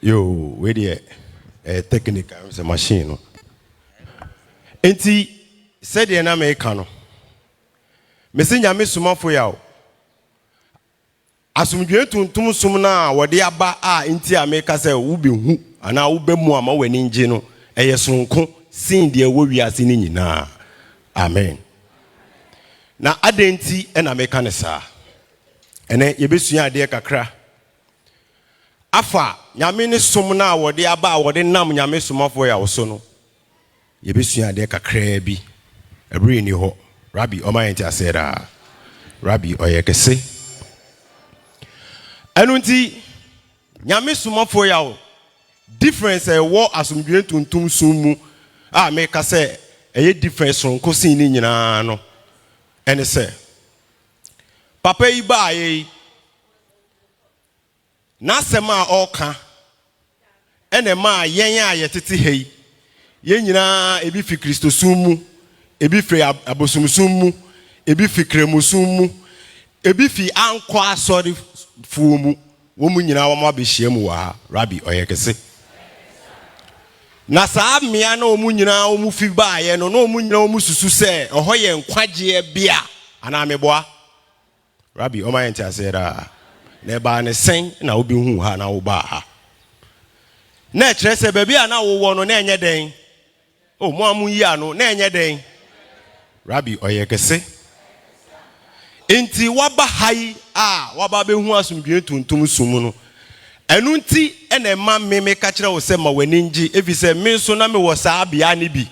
Yo, where the technique is a machine. Enti said the Americano. Messi Nyame Somafo yawo. Asumdwe tuntum sum na wode aba a enti America say wo be hu ana wo be mu ama wani nje no eye sonko sin de wo wiase ni nyina. Amen. Na adenti na America ne sa. Ene yebesua ade kakra. Afa Nyame ne som na wode aba wode nam Nyame Somafo yawo so no. Yebesua ade kakra bi. Ebri ni ho. Rabbi Omayenti asera. Rabbi oyekese. Enunti Nyame Somafo yawo difference e wo asumdwe tuntum sumu a me ka se eye difference ronko sin ni nyina no. Ene se papa yi ba yi na sema oka ene ma yen a yetete hei yen nyina ebi fi Kristo sumu ebi fi abosumsum ebi fi kremusum ebi fi anko asori fumu wo mu nyina wo ma behia mu wa Rabbi oyekese na saa mmea na wo mu nyina wo mu fi baaye no na wo mu nyina wo mu susu se oho ye nkwaje bia ana meboa Rabbi Omayenti asera na ba ne sen na wo bi hu ha na wo ba ha na kire se ba bia na wo wo no na enye den o mo amu yi ano na enye den Rabbi oyekese enti waba hai a waba be hu asumdwe tuntum sumu no enu nti ene ma me ka kire wo se ma wani ngi efise me so na me wo saa bia ne bi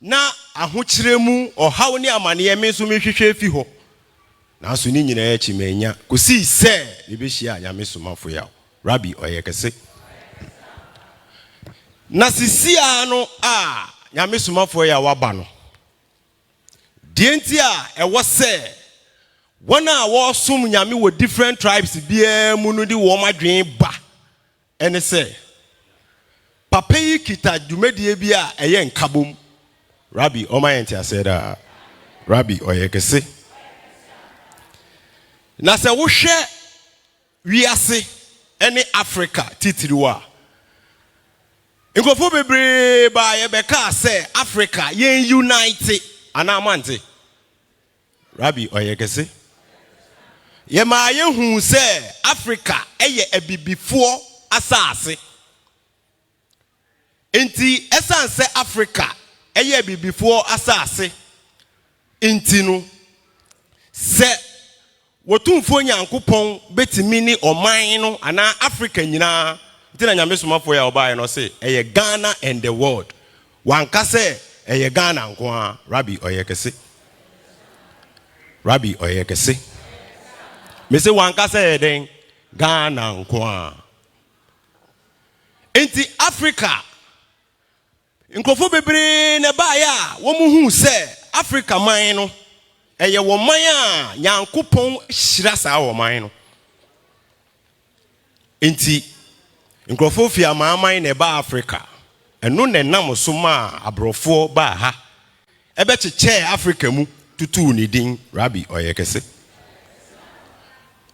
na ahokire mu ohaw ni amane me so me hwehwe fi ho na so ni nyina ya chi manya kosi se me be hia Nyame Somafo yawo Rabbi oyekese na sisia no Nyame Somafo yawo aba no dienti a ewo se wana wo sum Nyame wo different tribes bia mu no di wo madwen ba ene se papa yi kita dwumadie bia eye nkabom Rabbi Omayenti aseda Rabbi oyekese na se wo hwe wiase ene Africa titiriwa nkofo bebre ba ye beka se Africa yen unite anamante Rabbi oyekese ye ma ye hu se Africa eye ebibifo asase enti esanse Africa eye ebibifo asase enti no se wotumfo nyankopon betimi ni oman no ana Africa nyina enti na Nyame Somafo ya obaye no se eye Ghana and the world wanka se eye Ghana nko Rabbi oyekese Rabbi oyekese me se wanka se den Ghana nko enti Africa nkofo bebre na baaya wo mu hu se Africa man no eye wo man a nyankopon hyira saa wo man no enti nkofo fi amaman na ba Africa eno ne nam so ma abrofo ba ha ebe cheche Africa mu tutu ni din Rabbi oyekese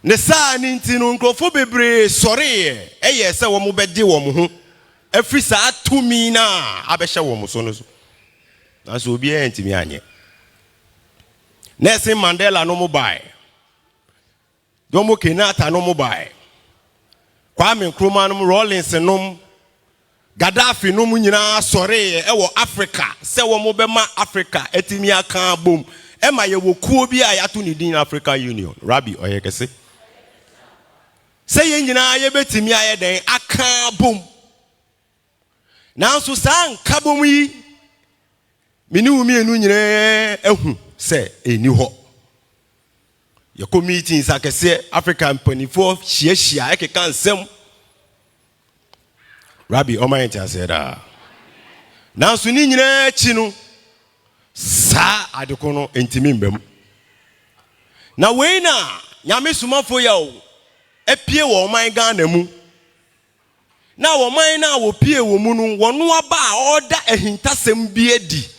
ne saa ni ntino nkofo bebre sore eye se wo mu bede wo mu ho afri saa tumi na abehye wo mu so no so na so obi entimi anye Nelson Mandela no mobile Jomo Kenyatta no mobile Kwame Nkrumah no Rawlings no Gaddafi no nyina sore ewo Africa se wo mo bema Africa etimi aka bom e ma ye wo kuo bi a yato ni din African Union Rabbi oyekese se ye nyina ye betimi aye den aka bom nanso san kabom yi mini wu mienu nyina ehu se eni ho ye committee sakese African panifo hia ekeka nsem Rabbi Omayenti aseda nanso ni nyina chi no sa adekono entimi mbem na we na Nyame Somafo yawo epie wo man Ghana mu na wo man na wo pie wo mu no wono aba a oda ahintasem bi edi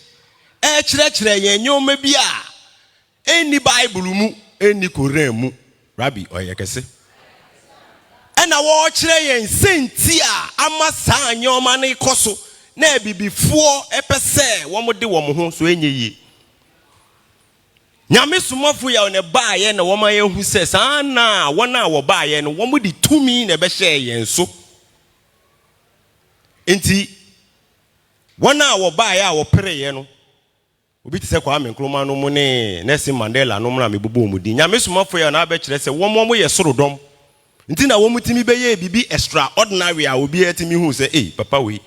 e kire yen nyoma bi a eni Bible mu eni Koran mu Rabbi oyekese ɛna wɔkyerɛ yɛn senti a ama saa nyɔma ne kɔ na bibifoɔ ɛpɛ sɛ wɔn de wɔn ho so enye yie. Nyame somafo ya ne baayɛ na wɔn ayɛ hu sɛ saa na wɔn a wɔbaayɛ no wɔn de tumi na ɛbɛhyɛ yɛn so. Enti wɔn a wɔbaayɛ a wɔpere yɛ no obi te sɛ Kwame Nkrumah no mu ne Nelson Mandela no mu na mebubu mu din. Nyame somafo ya na abɛkyerɛ sɛ wɔn yɛ sorodɔm. Nti na wɔn mutimi bɛyɛ bibi extraordinary a obi atimi hu sɛ papa we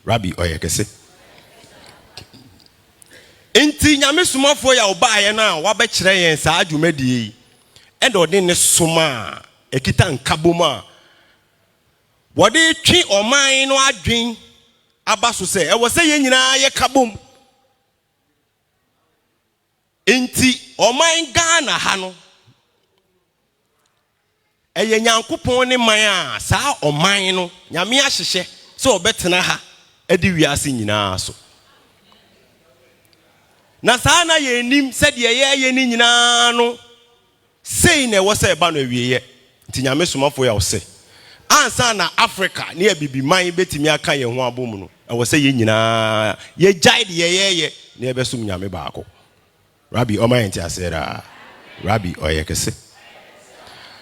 Rabbi ɔyɛ kɛse. Enti Nyame somafo ya ɔbaayɛ na wabɛkyerɛ yɛn saa adwumadie ɛna ɔde ne soma ekita nkabom a wɔde twi ɔman no adwen aba so sɛ ɛwɔ sɛ yɛn nyinaa yɛ kabom. Enti ɔman Ghana ha no ɛyɛ Nyankopɔn ne man a saa ɔman no Nyame ahyehyɛ sɛ ɔbɛtena ha ɛde wiase nyinaa so. Na saa na yɛnim sɛ deɛ yɛyɛ ne nyinaa no sei na ɛwɔ sɛ ɛba no awieyɛ. Nti Nyame somafo ya ɔsɛ ansa na Africa ne abibiman betimi aka yɛn ho abom no ɛwɔ sɛ yɛn nyinaa yɛgyae de yɛyɛ na yɛbɛsom Nyame baako. Rabbi ɔma yɛn ti asɛra. Rabbi ɔyɛ kɛse.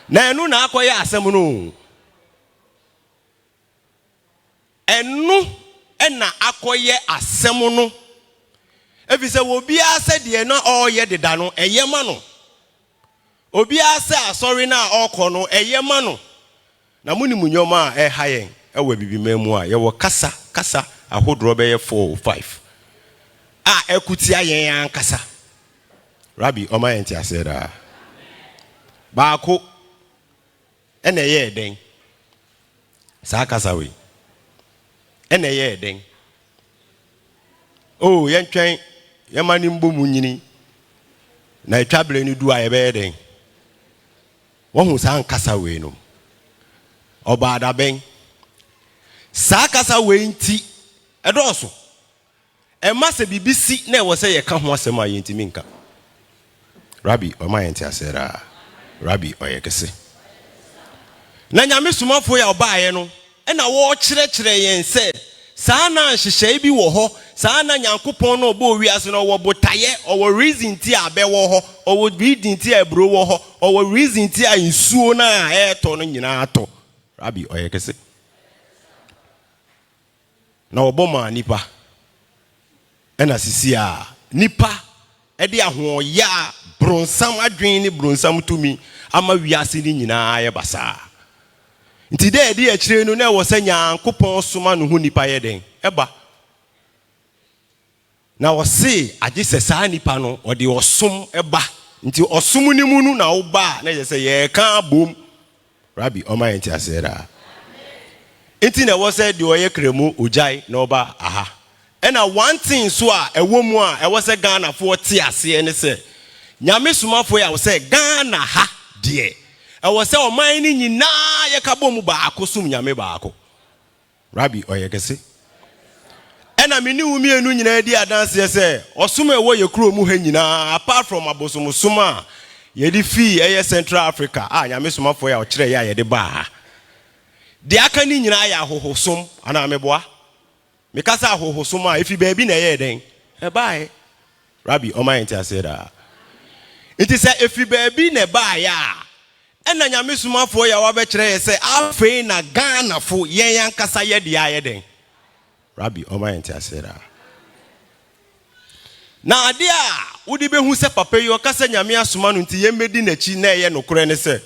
Na ɛno na akɔyɛ asɛm no. Ɛno ɛna akɔyɛ asɛm no. Efi sɛ obiara sɛ deɛ na ɔyɛ deda no ɛyɛ ma no. Obiara sɛ asɔre na ɔkɔ no ɛyɛ ma no. Na muni munyoma a ɛha yɛn ɛwɔ bibiman mu a yɛwɔ kasa ahodoro bɛyɛ 4 or 5 a ɛkutia yɛn ankasa. Rabbi ɔma yɛn ti asɛra. Baako ɛna ɛyɛ den. Saa kasa we ɛna ɛyɛ den. Oh yɛn twɛn yɛma ne mbɔ mu nyini na etwabre ne du a yɛbɛyɛ den. Wɔn saa nkasa we no Oba adabeng. Saa kasa we nti ɛdɔɔso. Ɛma sɛ bibisi na ɛwɔ sɛ yɛka ho asɛm a yɛntimi nka. Rabbi ɔma yɛnti asɛra. Rabbi ɔyɛ kɛse. Na Nyame somafo ya ɔbaayɛ no ɛna wɔkyerɛkyerɛ yɛn sɛ saa na nhyehyɛe bi wɔ hɔ. Saa na Nyankopɔn no ɔbɔ wiase no ɔwɔ botaeɛ ɔwɔ reason ti a bɛwɔ hɔ ɔwɔ reason ti a eburo wɔ hɔ ɔwɔ reason ti a nsuo na ɛɛtɔ no nyinaa atɔ. Rabbi ɔyɛ kɛse. Na ɔbɔ ma nipa ɛna sisi a nipa ɛde ahoɔyɛ a bronsam adwen ne bronsam tumi ama wiase ni nyinaa yɛ basaa. Nti dɛ ɛde akyire no na ɛwɔ sɛ Nyankopɔn soma no ho nipa yɛ den ɛba. Na ɔse agye sɛ saa nipa no ɔde ɔsom ɛba. Nti ɔsom ni mu no na ɔba na yɛ sɛ yɛka bom. Rabbi ɔma yɛn ti asɛra. Nti na ɛwɔ sɛ de ɔyɛ kremu ojai na ɔba aha. Ɛna one thing so a ɛwɔ mu a ɛwɔ sɛ Ghana fo te aseɛ ne sɛ Nyame somafo ya wɔ sɛ Ghana ha deɛ ɛwɔ sɛ ɔman ni nyinaa yɛka bɔ mu baako som Nyame baako. Rabbi ɔyɛ kɛse. Ɛna meni wumi enu nyinaa di adanseɛ sɛ ɔsom ɛwɔ yɛ kuro mu ha nyinaa apart from abosomosom a yɛde fi ɛyɛ Central Africa a Nyame somafo ya ɔkyerɛ yɛ a yɛde ba ha. De aka ni nyinaa yɛ ahohosom ana meboa. Mekasa ahohosom a efi baabi na ɛyɛ den. Ɛbae. Rabbi ɔma yɛn ti asɛra. Nti sɛ efi baabi na ɛbae a ɛna Nyame somafo ya wabɛkyerɛ yɛ sɛ afei na Ghana fo yɛn ankasa yɛ de ayɛ den. Rabbi ɔma yɛn ti asɛra. Na ade a wodi behu sɛ papa yi ɔkasa Nyame asoma no nti yɛmmedi n'akyi na ɛyɛ nokora ne sɛ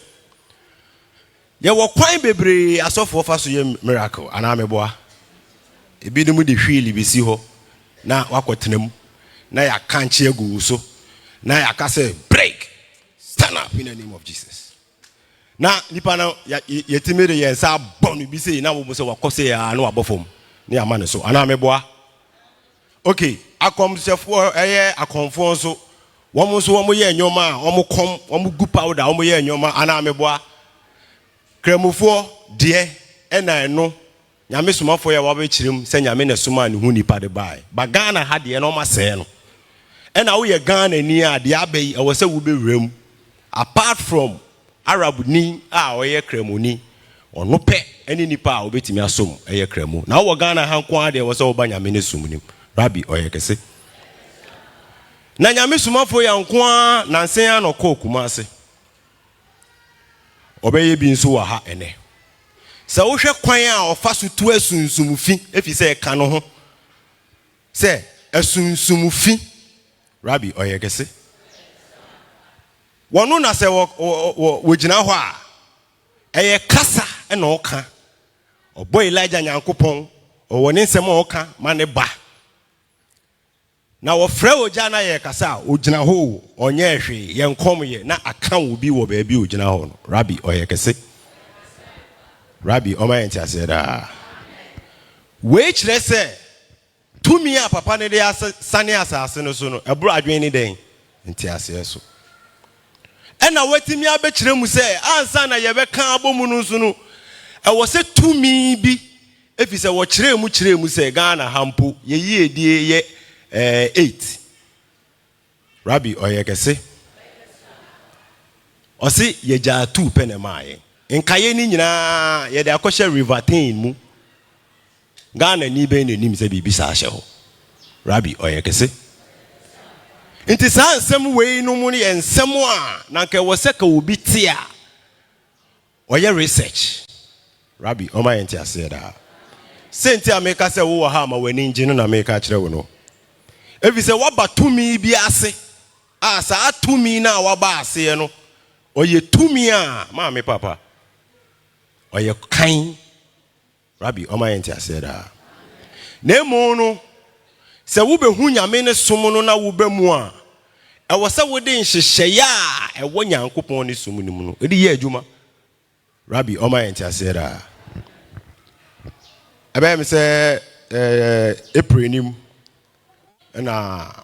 yɛwɔ kwan bebree asɔfo fa so yɛ miracle ana meboa. Ebi no mu de hwili besi hɔ na wakɔtena mu na yɛaka nkyɛ agu so na yɛaka sɛ break stand up in the name of Jesus. Na nipa na yɛtimi de yɛn sa bɔ no bi sɛ na wo sɛ wakɔ sɛ ya na wabɔ fam ne ama ne so ana meboa. Okay, akomsefo ɛyɛ akomfo nso wɔn nso wɔn yɛ nyoma a wɔn kom wɔn gu powder wɔn yɛ nyoma ana meboa. Kremufo deɛ ɛna ɛno Nyame somafo ya wabɛkyerem sɛ Nyame na soma ne ho nipa de bae. Ba Ghana ha deɛ no masɛ no. Ɛna wo yɛ Ghana ni a deɛ abɛyi ɛwɔ sɛ wo bɛwrem apart from Arab ni a ɔyɛ kremoni ɔno pɛ ɛne nipa a obetimi asom ɛyɛ kremo na wɔ Ghana ha nko ade wɔ sɛ ɔba Nyame ne som nim Rabbi ɔyɛ kɛse na Nyame Somafo ya nko a nansen a no kɔ Kumase ɔbɛyɛ bi nso wɔ ha ɛnɛ sɛ wohwɛ kwan a ɔfa so tu asunsumfi efi sɛ ɛka no ho sɛ asunsumfi Rabbi ɔyɛ kɛse wɔno na sɛ wɔgyina hɔ a ɛyɛ kasa ɛna ɔka ɔbɔ Elijah Nyankopɔn ɔwɔ ne nsɛm a ɔka ma ne ba na wɔfrɛ ogya na yɛ kasa a ogyina hɔ ɔnyɛ hwee yɛ nkɔm yɛ na aka wo bi wɔ baabi ogyina hɔ no Rabbi ɔyɛ kɛse Rabbi ɔma yɛ nti ase daa wei kyerɛ sɛ tumi a papa ne de sane asase no so no ɛboro adwene ne den nti ase so ɛna watimi abɛkyerɛ mu sɛ ansa na yɛbɛka abɔmu no nso no ɛwɔ sɛ tumi bi efi sɛ wɔkyerɛ mu sɛ Ghana hampo yɛyi edie yɛ 8 Rabbi ɔyɛ kɛse ɔse yɛgya 2 pɛ ne maaye nkaye ni nyinaa yɛde akɔhyɛ Rivertain mu Ghana ni bɛ n'anim sɛ biribi saa hyɛ hɔ Rabbi ɔyɛ kɛse nti saa nsɛm wei no mu yɛ nsɛm a na nka wɔ sɛ ka obi te a ɔyɛ research Rabbi ɔma yɛ nti ase daa senti a meka sɛ wo wɔ ha ma w'ani ngye no na meka kyerɛ wo no efi sɛ waba tumi bi ase a saa tumi na waba ase no ɔyɛ tumi a ma me papa ɔyɛ kan Rabbi ɔma yɛ nti ase daa na emu no sɛ wobɛhu Nyame ne som no na wobɛ mu a ɛwɔ sɛ wode nhyehyɛeɛ a ɛwɔ Nyankopɔn ne som no mu no ɛde yɛ adwuma Rabbi ɔma yɛ nti ase daa ɛbɛyɛ me sɛ April nim ɛna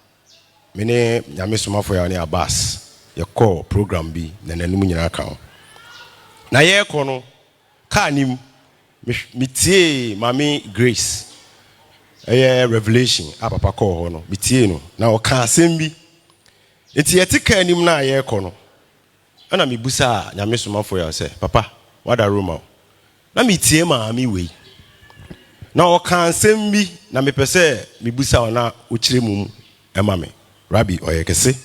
me ne Nyame Somafo ya ne Abbas yɛkɔ program bi na nanum nyina ka ho na yɛkɔ no ka nim metie Mami Grace Revelation a papa call no bitie no na ɔka asɛm bi enti yɛte ka anim na yɛkɔ no ana mebusa Nyame Somafo ya sɛ papa wada Roma na metie maame wei na ɔka asɛm bi na mepɛ sɛ mebusa ona okyire mu ɛma me Rabbi ɔyɛ kɛse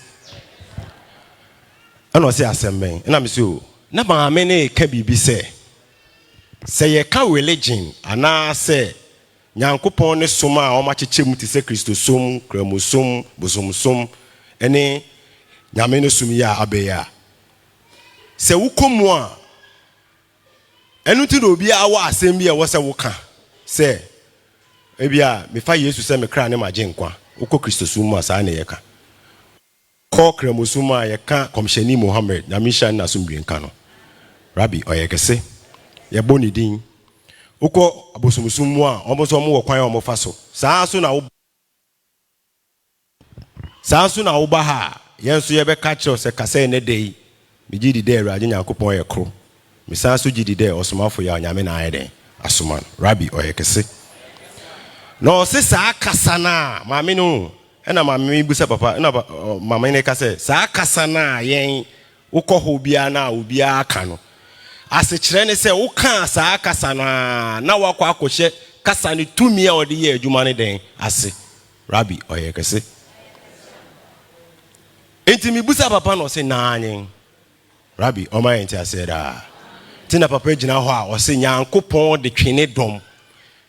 ana ɔsɛ asɛm bɛn na me sɛ na maame ne ka biribi sɛ yɛka religion ana sɛ Nyankopɔn ne som a ɔmakyekyɛ mu te sɛ Kristo som, Kramo som, Bosom som, ene Nyame ne som ya abɛya. Sɛ wokɔ mu a ɛno ti do obi a wɔ asɛm bi a wɔ sɛ woka sɛ ebia mefa Yesu sɛ me kra ne magye nkwa. Wokɔ Kristo som mu a saa ne yɛka. Kɔ Kramo som a yɛka Komhyɛni Muhammad Nyame hyɛ na som bi nka no. Rabbi ɔyɛ kɛse. Yɛbɔ ne din. Uko abosomsum a omoso mo kwan a omofa so saa so na wo ba ha yenso ye be ka kire se kasa ne dei me gidi de Awurade Nyankopon ye kro me saa so gidi de Osomafo ya Nyame na ayede asoma Rabbi oyekese no se saa kasa na maame no na maame busa papa na maame ne ka se saa kasa na yen ukọ ho bia na obi aka no asekyerɛ ne sɛ woka saa kasa na wakɔ akɔhyɛ kasa ne tumi a ɔde yɛ adwuma ne den ase Rabbi ɔyɛ kɛse enti mebusa papa no ɔsɛ naanyen Rabbi ɔma yɛ nti ase daa nti na papa gyina hɔ a ɔsɛ Nyankopɔn de twene dɔm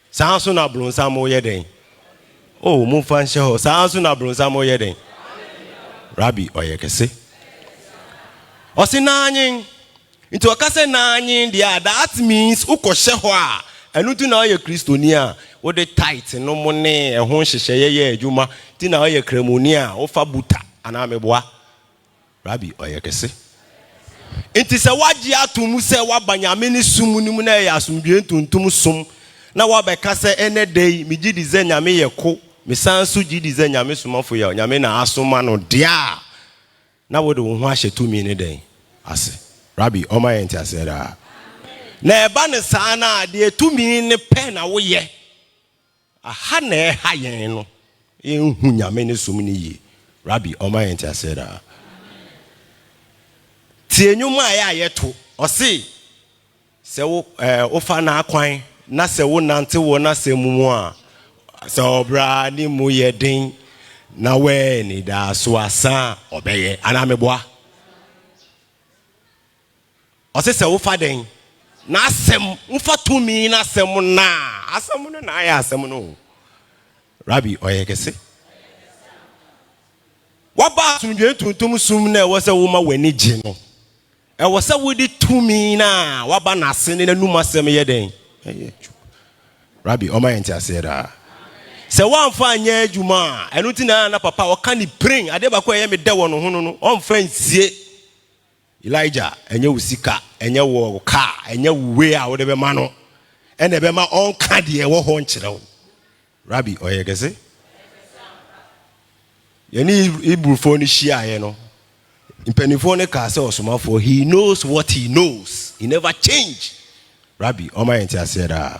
saa so na abronsam yɛ den momfa nhyɛ hɔ saa so na abronsam yɛ den Rabbi ɔyɛ kɛse ɔsɛ naanyen into akase na anyin dia that means ukɔhyɛ hɔ a ɛno tu na ɔyɛ Kristoni a wo de tight no mo ne ɛho hyehyɛ yɛ adwuma ti na ɔyɛ kremoni a wo fa buta ana meboa Rabbi ɔyɛ kɛse enti sɛ wagye atom sɛ waba Nyame ne sum ni mu na ɛyɛ asomdwe ntuntum som na wabɛka sɛ ɛnɛ dai me gidi sɛ Nyame yɛ ko me san so gidi sɛ Nyame Somafo ya Nyame na asoma no dia na wo de wo ho ahyɛ tumi ne den ase Rabbi ɔma yɛ nti ase daa na ɛba ne saa na de tumi ne pɛ na woyɛ aha na ɛha yɛn no yɛnhu Nyame ne som ne yie Rabbi ɔma yɛ nti ase daa tie nyuma ya yeto ɔse sɛ wo ofa na akwan na sɛ wo nante wo na sɛ mumu a sɛ obra ni mu yɛ den na we ni da so asa obɛyɛ ana meboa ɔse sɛ wo fa den na asɛm mfa tumi na asɛm na asɛm no na ayɛ asɛm no Rabbi ɔyɛ kɛse waba asomdwe tuntum sum na ɛwɔ sɛ wo ma w'ani gye no ɛwɔ sɛ wo di tumi na waba na ase ne nanum asɛm yɛ den Rabbi ɔma yɛnti ase da sɛ wamfa anyɛ adwuma ɛno ti na papa ɔka ni praying ade ba ko ɛyɛ me da wɔ no ho no ɔmfa nsie Elijah enye usika enye wo ka enye we a wo de be ma no ene be ma on ka de wo ho nkyere wo Rabbi oyegese yeni ibrufo ni hia ye no impenifo ne ka se Somafo he knows what he knows he never change Rabbi o ma yenti ase da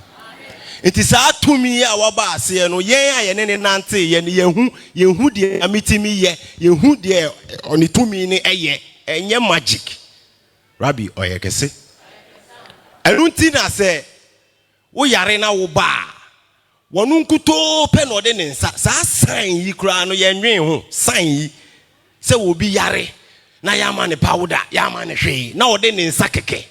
enti sa tumi a waba ase no yen a ye ne nante ye ne yehu de amitimi ye yehu de oni tumi ne eye enye magic Rabbi oyekese elunti na se wo yare na wo ba wonu nkuto pe no de ne nsa sa san yi kura no ye nwen ho san yi se wo bi yare na ya ma ne powder ya ma ne hwe na wo de ne nsa keke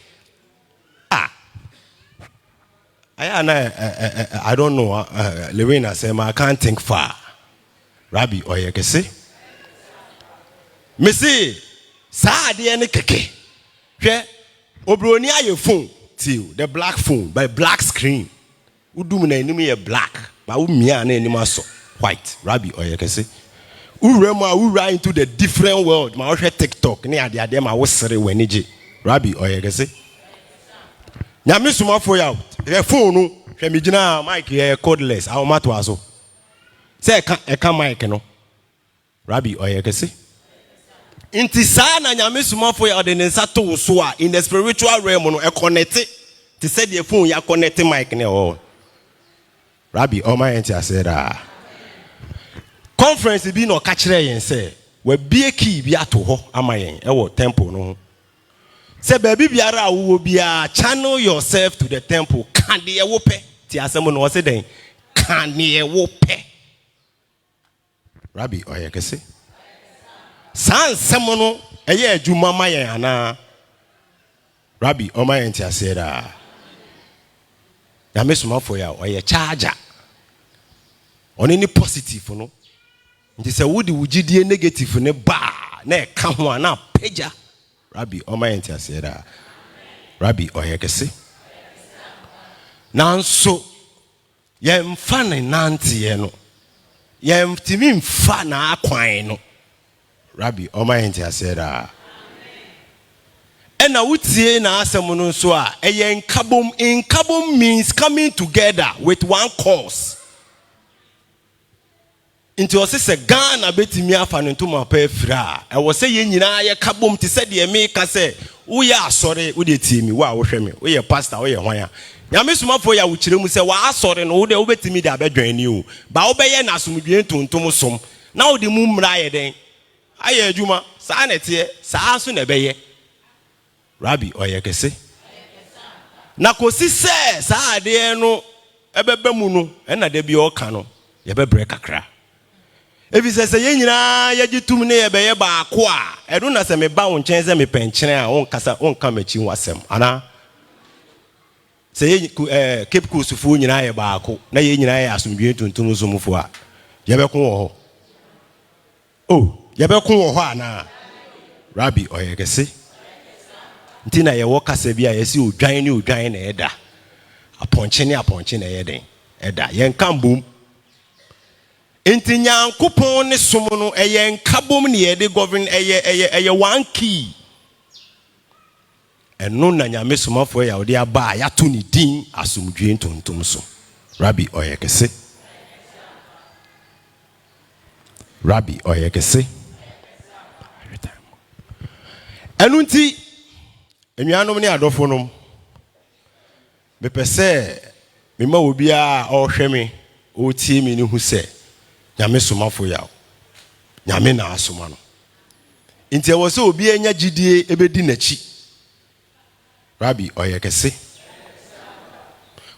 I don't know Lewina say I can't think far Rabbi oyekese me say sa de ne keke hwe obroni aye phone till the black phone by black screen udum na enim ye black ba umia na enim aso white Rabbi oyekese urema ura into the different world ma hwe TikTok ne ade ma wo sere wanije Rabbi oyekese Nyame Somafo ya the phone no hwe me gina mic ye cordless awomato aso se eka mic no Rabbi oyekese Inti sana Nyame Somafo ya de nsa to so a in the spiritual realm no e connect ti said the phone ya connect mic ne o Rabbi o ma enti aseda conference bi no ka kire yen se wa bie key bi ato ho amayen e wo temple no se ba bi biara a wo bia channel yourself to the temple kan de e wo pe ti asem no o se den kan ne e wo pe Rabbi o ye kese San semono eye adwuma mayen ana Rabbi o mayen ti ase da Nyame Somafo ya oye charger oni ni positive no nti se wodi wugidie negative ne ba na e ka ho ana peja Rabbi o mayen ti ase da Rabbi oye kese nanso ye mfa ne nante ye no ye mtimi mfa na akwan no Rabbi o ma yenti aseda ena wutie na asem no so a eye nkabom means coming together with one cause into se Ghana betimi afa no ntoma pa afira e wo se ye nyina ye kabom te se de me ka se wo ye asore wo de tiemi wo a wo hwe me wo ye pastor wo ye hwan Nyame Somafo ya wo kire mu se wa asore no wo de wo betimi de abedwan ni o ba wo be ye na asomdwe ntontom som na wo de mu mra ye den aye adwuma saa nete saa so na beye Rabbi oyekese na kosi se saa de no ebebe mu no na de bi o ka no ye bebre kakra ebi se ye nyina ye gitum ne ye beye ba ko a edu na se me ba won chen se me penchene a won kasa won ka machi wasem ana se ye Cape Coast fu nyina ye ba ko na ye nyina ye asomdwe tuntum zomfo a ye be ko ho oh yabekun wo ho ana Rabbi oyekese ntina ye wo kasa bia ye si odwan na eda aponche na ye den eda ye nkambom enti Nyankopon ne som no ye nkabom ne ye de govern eye one key eno na Nyame Somafo ya odi aba ya to ni din asomdwe ntontom so Rabbi oyekese Rabbi oyekese Enunti enuanom ne adofonom bepese mema obi a ohwe me o tie me ne hu se Nyame Somafo ya Nyame na asoma no Inti ɛwɔ sɛ obi anya gidie ebedi n'akyi. Rabbi oyekese.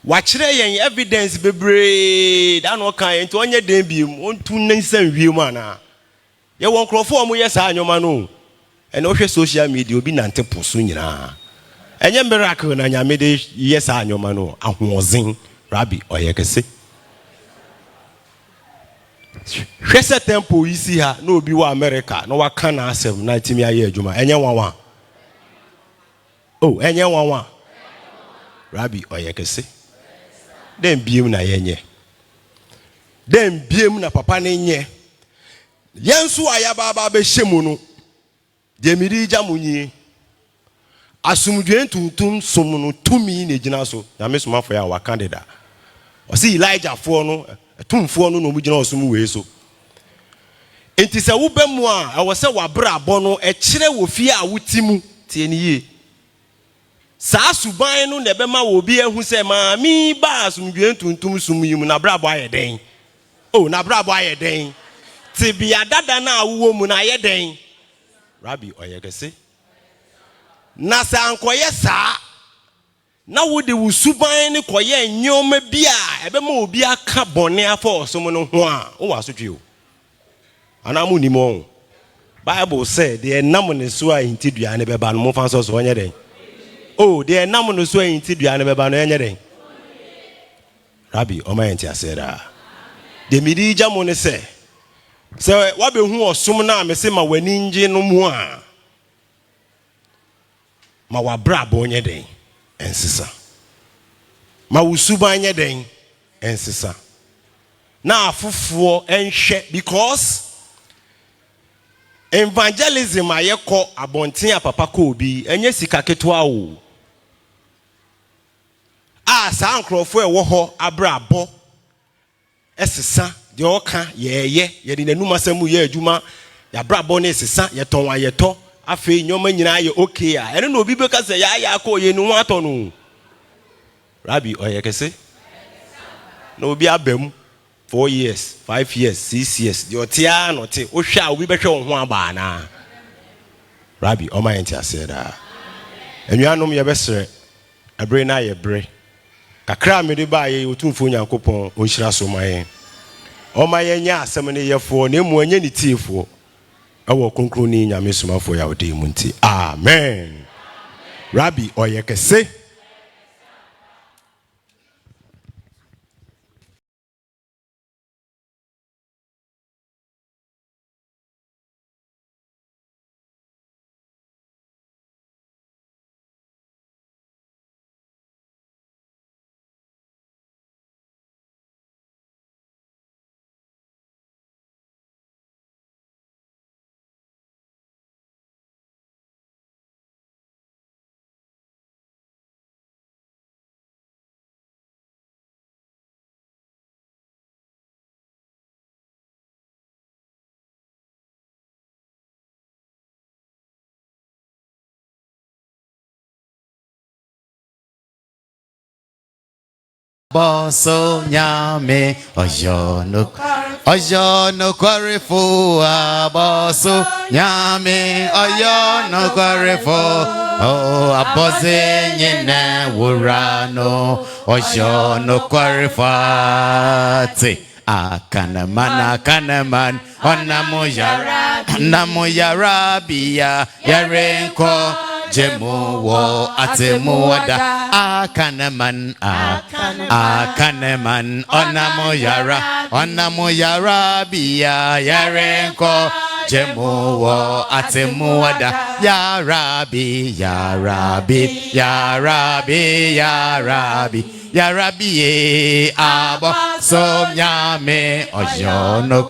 Wachire yen evidence bebre da no kan enti onye den biem ontu nansan wiem ana. Ye won krofo omo ye saa anyoma no. Ene ohwe social media obi nante poso nyina. Enye miracle na Nyame de ye saa anyoma no ahoɔzen. Rabbi oyekese. Hwese tempo isi ha na obi wa America na waka na asem na timi aye adwuma enye wanwa. Oh, enye wanwa. Rabbi oyekese. Den biem na yenye. Den biem na papa ne nye. Yensu ayaba ba be hyemu no. De miri jamunyi. Asumdwen tuntum som no tumi ne gina so. Na me Somafo ya wa candidate. O si Elijah fo no, tumfo no no mu gina osum we so. Enti se wo bemu a, e wo se wa bra abo no e kire wo fie a wutimu tie ne ye. Sa suban no ne bema wo bi ehu se ma mi ba asumdwen tuntum sum yim na bra abo aye den. Oh, na bra abo aye den. Ti bia dada na awuo mu na aye den. Rabbi oyekese. Na sa ankoye sa na wo de wo suban ne koye nyoma bia ebe ma obi aka bone afọ osom no ho a wo asotwe o. Ana mu ni mo. Bible said the enam ne so a intidua ne beba no mo fa so onye den. Oh, the enam no so a intidua ne beba no enye den. Rabbi omayenti asera. De midi jamo ne se wa be hu osom na me se ma wani nje no mu a ma wa bra bo onye den ensisa. Ma wusuba nye den ensisa. Na afufuo enhwe because evangelism ayeko abonten apapa ko obi enye sika ketwa o. Sa ankrofo ewo ho abrabo esisa de oka yeye ye de nanum asemu ye adwuma ya brabo ne esisa ye ton ayeto afi nyoma nyina ye okay a ene no obi be ka se ya akọ ye nu ato no. Rabbi oyekese. No obi abam 4 years, 5 years, 6 years. The otia no te. O hwa obi behwe wo ho aba na. Rabbi omayenti aseda. Enuanom ye besere. Abre na ye bre. Kakra me de ba ye otumfo Nyankopon onhyira so mayen. Omayen nya asem ne yefo na emu anya ni tiefo. Ewo Ɔkrɔnkrɔnyi Nyame Somafo ya ode mu nti. Amen. Rabbi oyekese. Boso Nyame ojo no kwarefo aboso Nyame oyo no kwarefo o aboze nyene wurano ojo no kwarefate akanaman onamo yara biya yarenko Jemu wo atemu wada akanaman onamo yara biya yarenko jemu wo atemu wada ya Rabbi abo so Nyame ojo no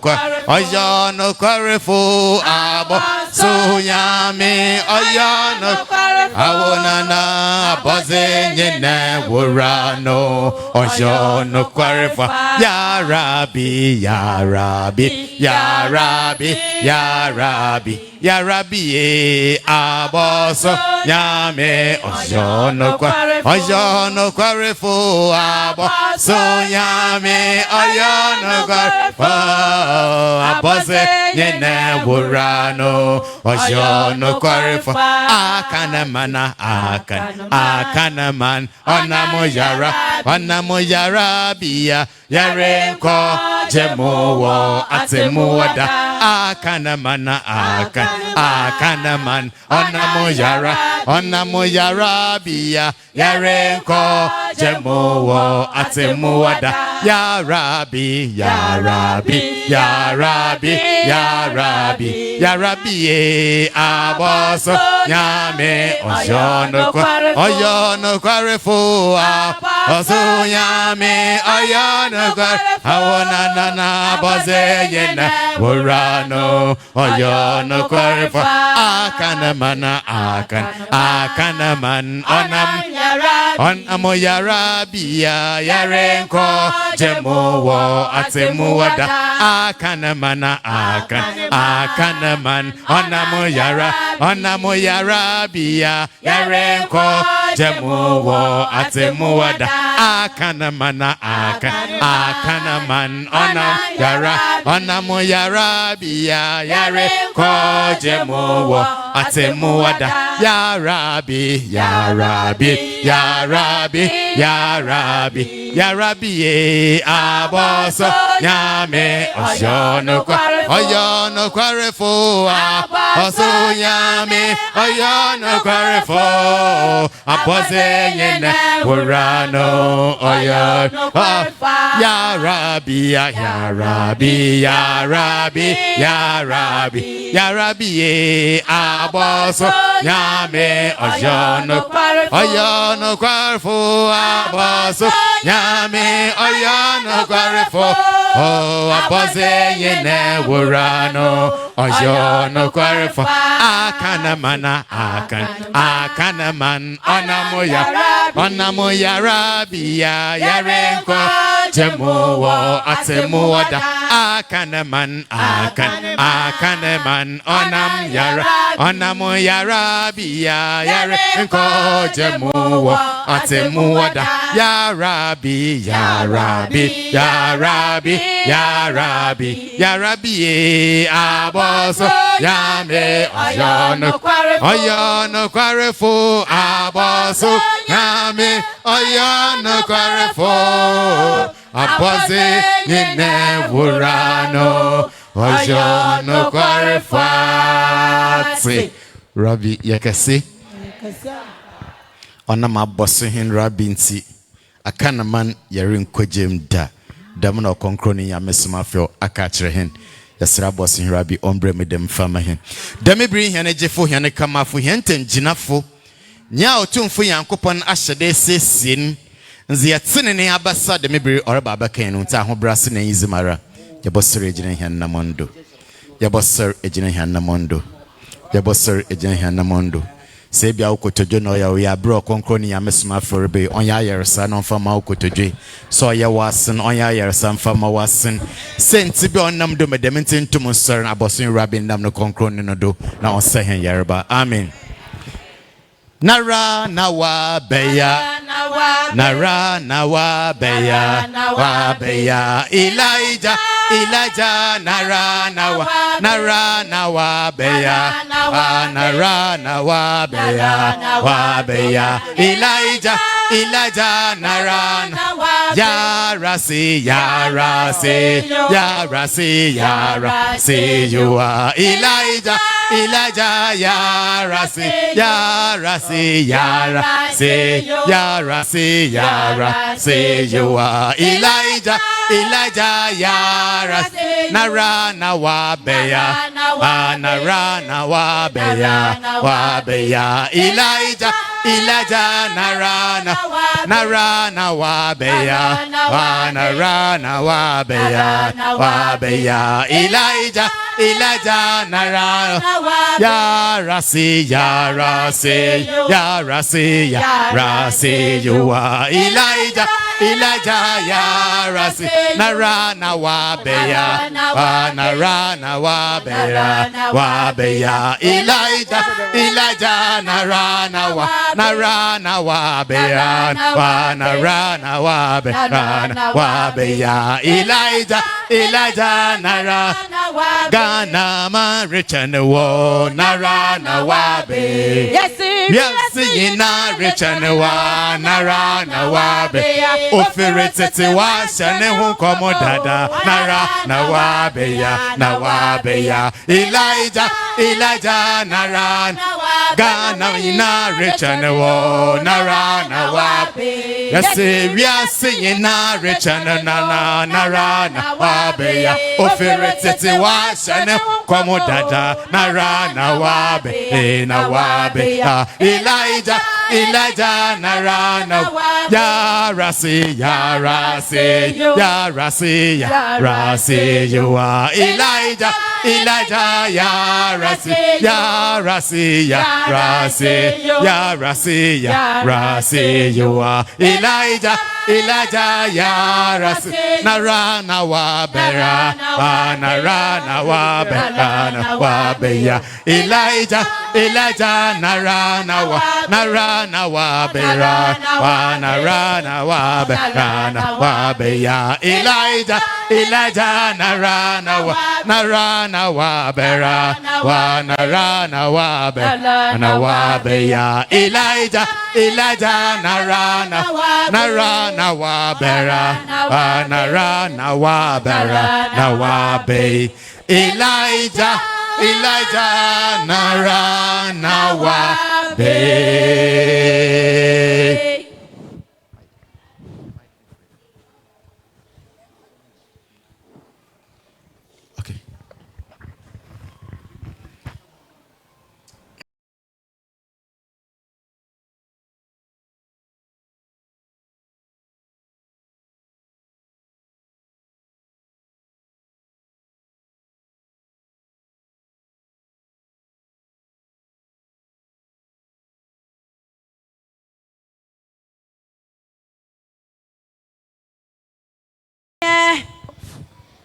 kwarefo abo so Nyame oyo no awonana aboze nyene wurano ojo no kwarefo ya Rabbi Ya Rabbi, Ya Rabbi, Aboso, Nyame, Ojono Quarefo, Aboso, Nyame, Ojono Quarefo, Abose, Yene Burano, Ojono Quarefo, Akanamana, Akanaman, Onamo Yara, Bia, Yarenko, Jemowo, Atemuada, Akanamana, Akanaman, Onamo Yara, Bia, Yarenko, Jemowo, Atemuada, Ya Rabbi, Ya Rabbi, Ya Rabbi, Ya Rabbi, Ya Rabbi, Aboso, Nyame, Ojono Quarefo, Oso Nyame, Ojono Quarefo, Awonana Boze Yena, Burano, Ojono Quarefo, Akanamana, Akanaman, Onamo Yara, Bia, Yarenko, Jemowo, Atemuada, Akanamana, Akanaman, Onamo Yara, Bia, Yarenko, Jemowo, Atemuada, Akanamana, Akanaman, Onamo Yara, Bia, Yarenko, Jemowo, Atemuada, Ya Rabbi, Ya Rabbi, Ya Rabbi, Ya Rabbi, Ya Rabbi, Aboso, Nyame, Ojono Quarefo, Oso Nyame, Ojono Quarefo, Abose Yene, Burano, Ojono Quarefo, Ya Rabbi, Ya Rabbi, Ya Rabbi, Ya Rabbi, Ya Rabbi, Aboso, Nyame, Ojono Quarefo, Aboso, Nyame, Ojono Quarefo, Abose Yene, Burano, Ojono Quarefo, Akanamana, Akanaman, Onamo Yara, Bia, Yarenko, Jemowo, Atemuada, Akanaman, Akanaman, Onamo Yara, Bia, Yarenko, Jemowo, Atemuada, Ya Rabbi, Ya Rabbi, Ya Rabbi, Ya Rabbi, Ya Rabbi, Aboso, Nyame, Ojono Quarefo, Aboso, Nyame, Ojono Quarefo, Abose Yene Burano, Ojono Quarefo. Rabbi Yakasi, Onama Bosuhin Rabbi Nti, Akanaman Yarin Kojem da, Damon Ɔkrɔnkrɔnyi Nyame Somafo Akachrehin. Yasra Bosin Rabbi ombre me dem fama hen. Demi bring hene jefo hene kamafo henten jinafo. Nya otumfo Yankopɔn ahyede sesin. Nzi yatene ne abasa demi bring oraba abakan no ta ho brase na yizimara. Yabosere ejine hen namondo. Yabosere ejine hen namondo. Yabosere ejine hen namondo. Sebia ukotojo no ya bro Ɔkrɔnkrɔnyi Nyame Somafo rebe onya yersa no fama ukotojo so ya wasen onya yersa fama wasen senti bi onam do medementi ntum sor na abosin Rabbi ndam no Ɔkrɔnkrɔnyi no do na onsehen yerba amen. Nara nawa beya Nara nawa beya wa beya Elijah Nara nawa beya Nara nawa beya wa beya Elijah Nara ya rasi you are Elijah ya rasi you are Elijah ya rasi Nara nawa beya wa beya Elijah Nara nawa beya wa beya Elijah Nara ya rasi you are Elijah Elijah Yarasi Narana Wabeya Narana Wabeya Wabeya Elijah Narana Wabeya Narana Wabeya Elijah Narana Gana rich and wo Narana Wabe yes na rich and wa Narana Wabe Ofirete was and who come dada Narana Wabeya Elijah Narana Gana rich and wo Narana Wabe yes we are singing na rich and Narana Wabeya Ofirete was and come dada Narana Wabe Elijah Narana Yarasi you are Elijah Yarasi you are Elijah Yarasi Narana Wabeya Elijah Narana Wabeya Elijah Narana Wabeya Elijah okay.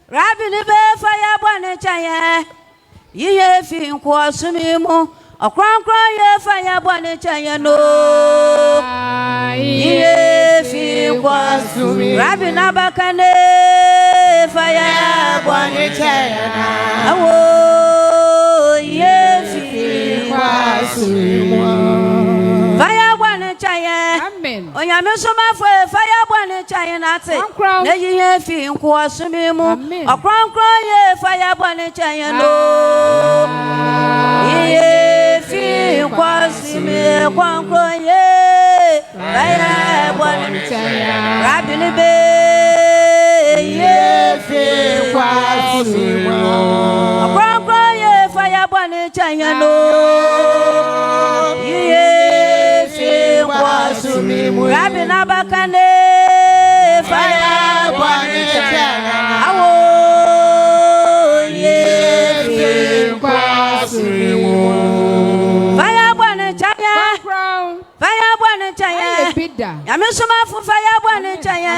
Rabbi Nibe fire bonnet chaya. Ye fin quasumimu. Ɔkrɔnkrɔnyi fire bonnet chaya no. Ye fin quasumi. Rabbi Nabakane fire bonnet chaya. Oh, ye fin quasumimu. Fire bonnet chaya. Amen. Nyame Somafo fire bonnet chaya nate. Na ye fin quasumimu. Ɔkrɔnkrɔnyi fire bonnet chaya no. Ye fin quasumi ɔkrɔnkrɔnyi fire bonnet chaya. Rabbi Nibe ye fin quasumimu. Ɔkrɔnkrɔnyi fire bonnet chaya no. Ye fin quasumimu. Rabbi Nabakane fire bonnet chaya. Awo ye fin quasumimu. Fire bonnet chaya. Fire bonnet chaya. Nyame Somafo fire bonnet chaya.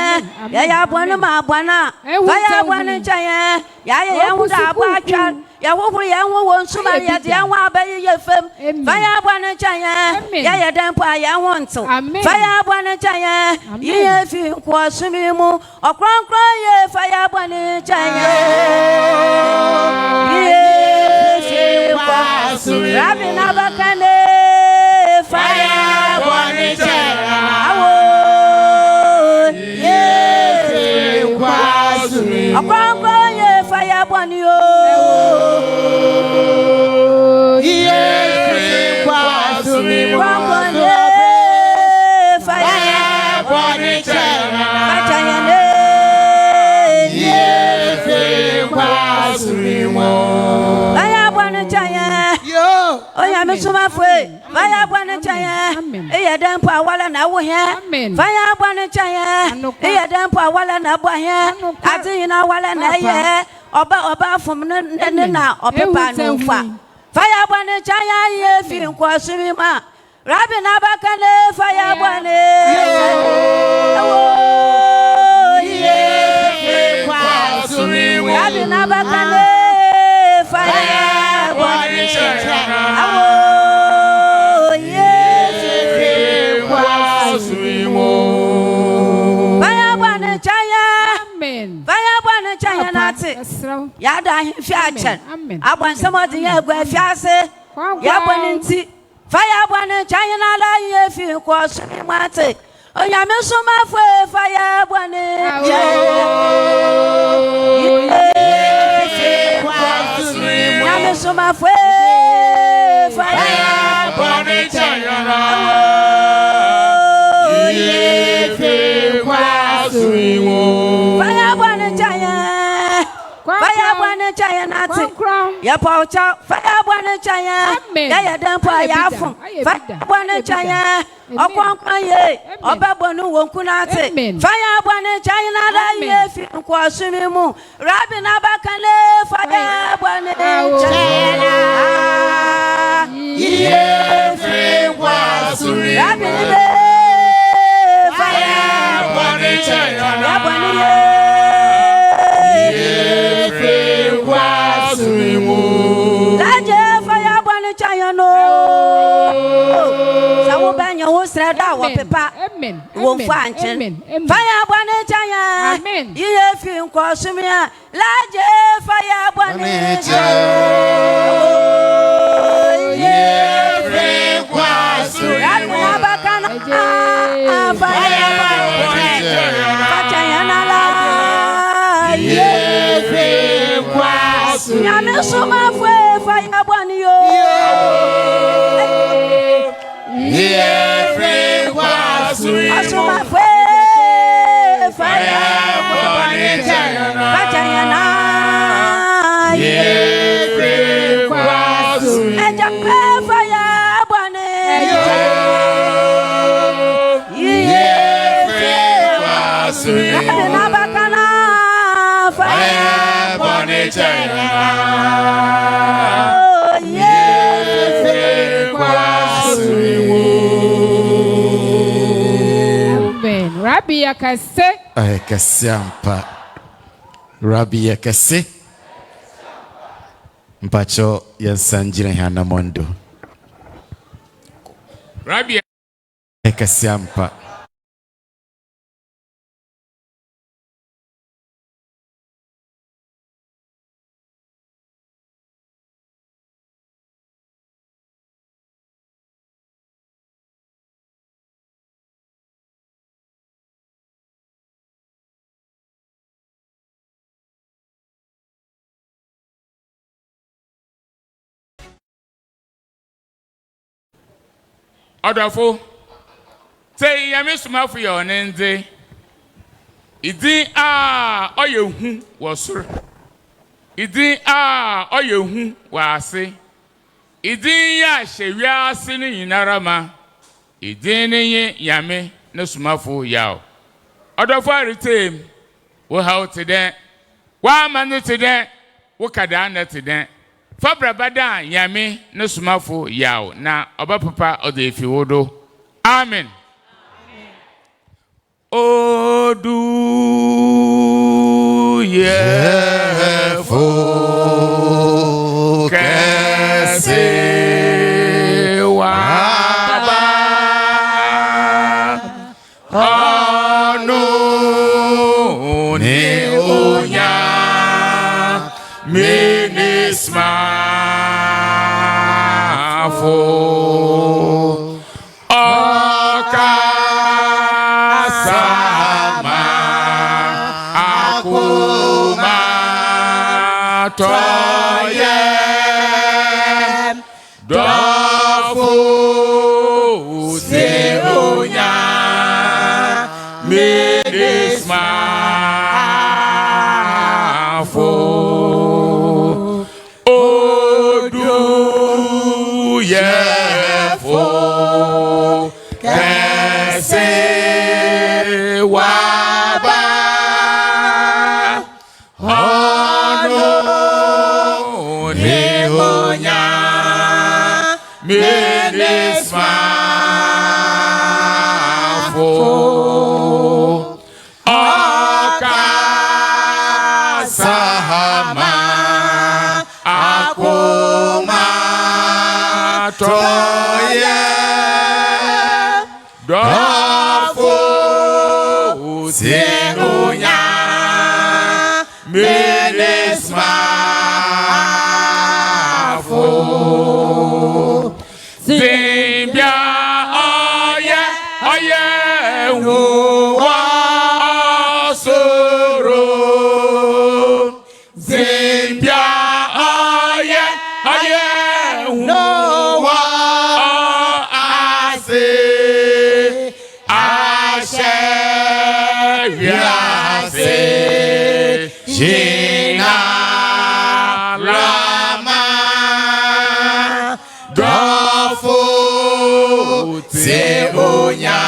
Ya bonu ma bwana. Fire bonnet chaya. Ya huda abatwa. Ya wohuru ya ho wonsuma ya de ho abaye ye fam. Fire bonnet chaya. Ya dempo ya ho nto. Fire bonnet chaya. Ye fi quasumimu. Ɔkrɔnkrɔnyi fire bonnet chaya. Ye fi quasumimu. Rabbi Nabakane fire bonnet chaya. Awo ye fi quasumimu. Ɔkrɔnkrɔnyi fire bonnet yo. Ye fi quasumimu. Fire bonnet chaya. Ye fi quasumimu. Fire bonnet chaya. Nyame Somafo fire bonnet chaya. E dempo awala na wo he. Fire bonnet chaya. E dempo awala na bo he. Ati na awala na ye. Oba fom ne na opepa no fa. Fire bonnet chaya ye fi quasumimu. Rabbi Nabakane fire bonnet. nate. Yada fiachen. Abon somebody ya gwa fiase. Ya boninti. Fire bone china la ye fi kwa so mate. Onyame somafo fire bone. Nyame somafo fire bone china. Fire bone china. Fire bone china nati. Ya paucha fire bone china. Ya dempo ya fun. Fire bone china. Ɔkrɔnkrɔnyi ɔbɛbɔnu wonkunate. Fire bone china la ye fi kwa sumimu. Rabi na bakane fire bone china. Ye fi kwa sumimu. Rabi ne fire bone china. Ya bone ye fi kwa sumimu. Laje fire bone china no. Sawo banya wo sreda wo pepa. Amen. Wo fanchen. Fire bone china. Amen. Ye fi kwa sumia. Laje fire bone china. Ye fi kwa sumia. Abuna bakana. Fire bone china la. Ye fi kwa sumia. Nyame somafo fire bone yo. Every was Somafo fire bone china. Every was and fire bone. Every was Nabakana fire bone china. Rabbi yakase. Ayakase ampa. Rabbi yakase. Mpacho yansanjire hana mondo. Rabbi yakase ampa. Odafo say Nyame Somafo your nende idin a oyehu wo soro idin a oyehu wo ase idin ya hwewia ase ni nyinarama idin ni Nyame na Somafo Yawoh Odafo aritem wo ha otede wa manu tede wo kada na tede Fabra bada Nyame na Somafo Yawoh na oba papa odefi wodo. Amen. Odu yefo kase waba anu ni onya Somafo okasama akuma toye dofo seonya Somafo yefo kese waba ono ni onya Somafo okasama akoma toye dofo seonya Zimbia oye hu wa soro. Zimbia oye hu wa ase ashe yase jina rama dofo te onya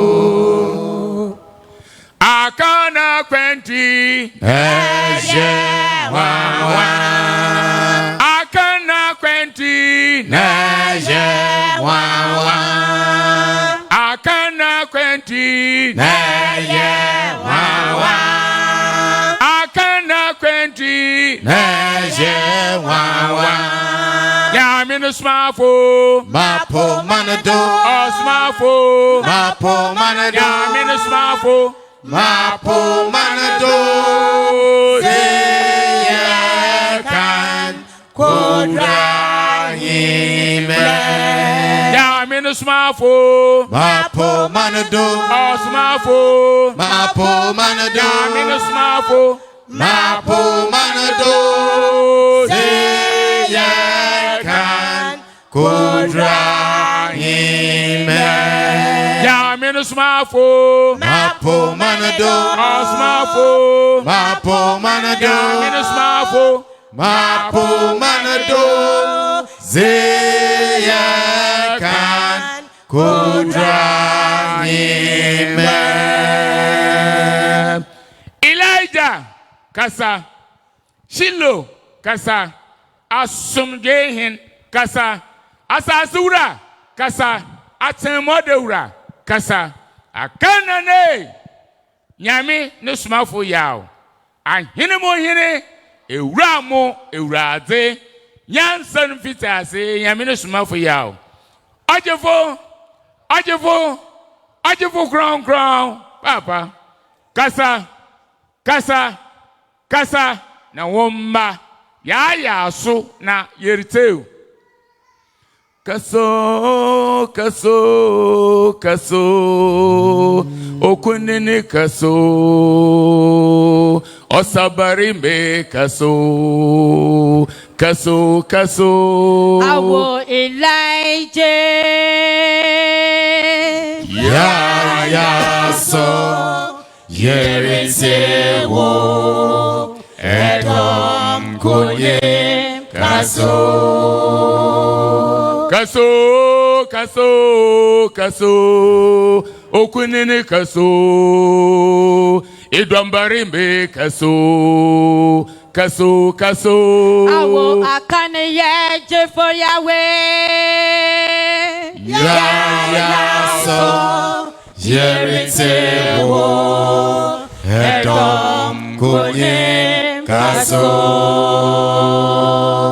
Somafo akana kwenti eje wawa akana kwenti eje wawa akana kwenti eje wawa akana kwenti eje wawa Nyame no Somafo Mapo manado. Somafo Mapo manado. Nyame no Somafo Mapo manado. Zeyekan kodrahime. Nyame no Somafo Mapo manado. Somafo Mapo manado. Nyame no Somafo Mapo manado. Zeyekan kodrahime. Nyame no Somafo Mapo manado. Somafo Mapo manado. Nyame no Somafo Mapo manado. Zeyekan kodrahime. Elijah kasa Shilo kasa Asumgehin kasa Asasura kasa Atemodewura kasa Akanane Nyame ne Somafo yawo ahene mo hene ewura mo ewurade yansan fitase Nyame ne Somafo yawo Ajefo kron papa kasa na womma ya so na yeriteu kaso okunene kaso osabarimbe kaso awo Elijah ya so yeriteu edom konye kaso okunene kaso idwambarimbe kaso awo akane yeje for Yahweh ya so yeriteu edom konye kaso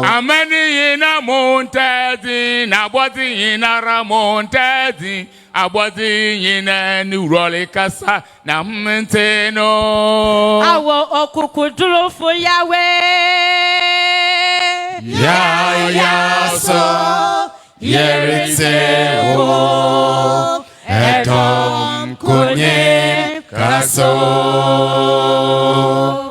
amani ina montezi na body ina ramontezi abodi ina ni role kasa na menteno awo okuku duro for Yahweh ya so yeriteu edom konye kaso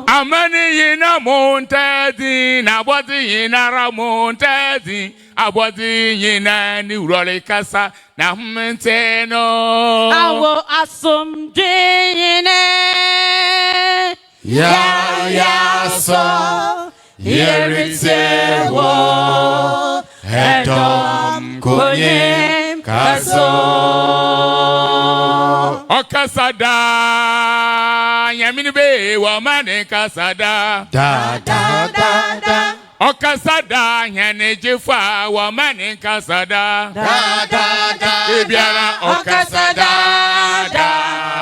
amani ina montezi na body ina ramontezi abodi ina ni role kasa na menteno awo asumdine ya so yeriteu edom konye kaso okasada yamini be wa mane kasada da okasada yane jefa wa mane kasada ebiara okasada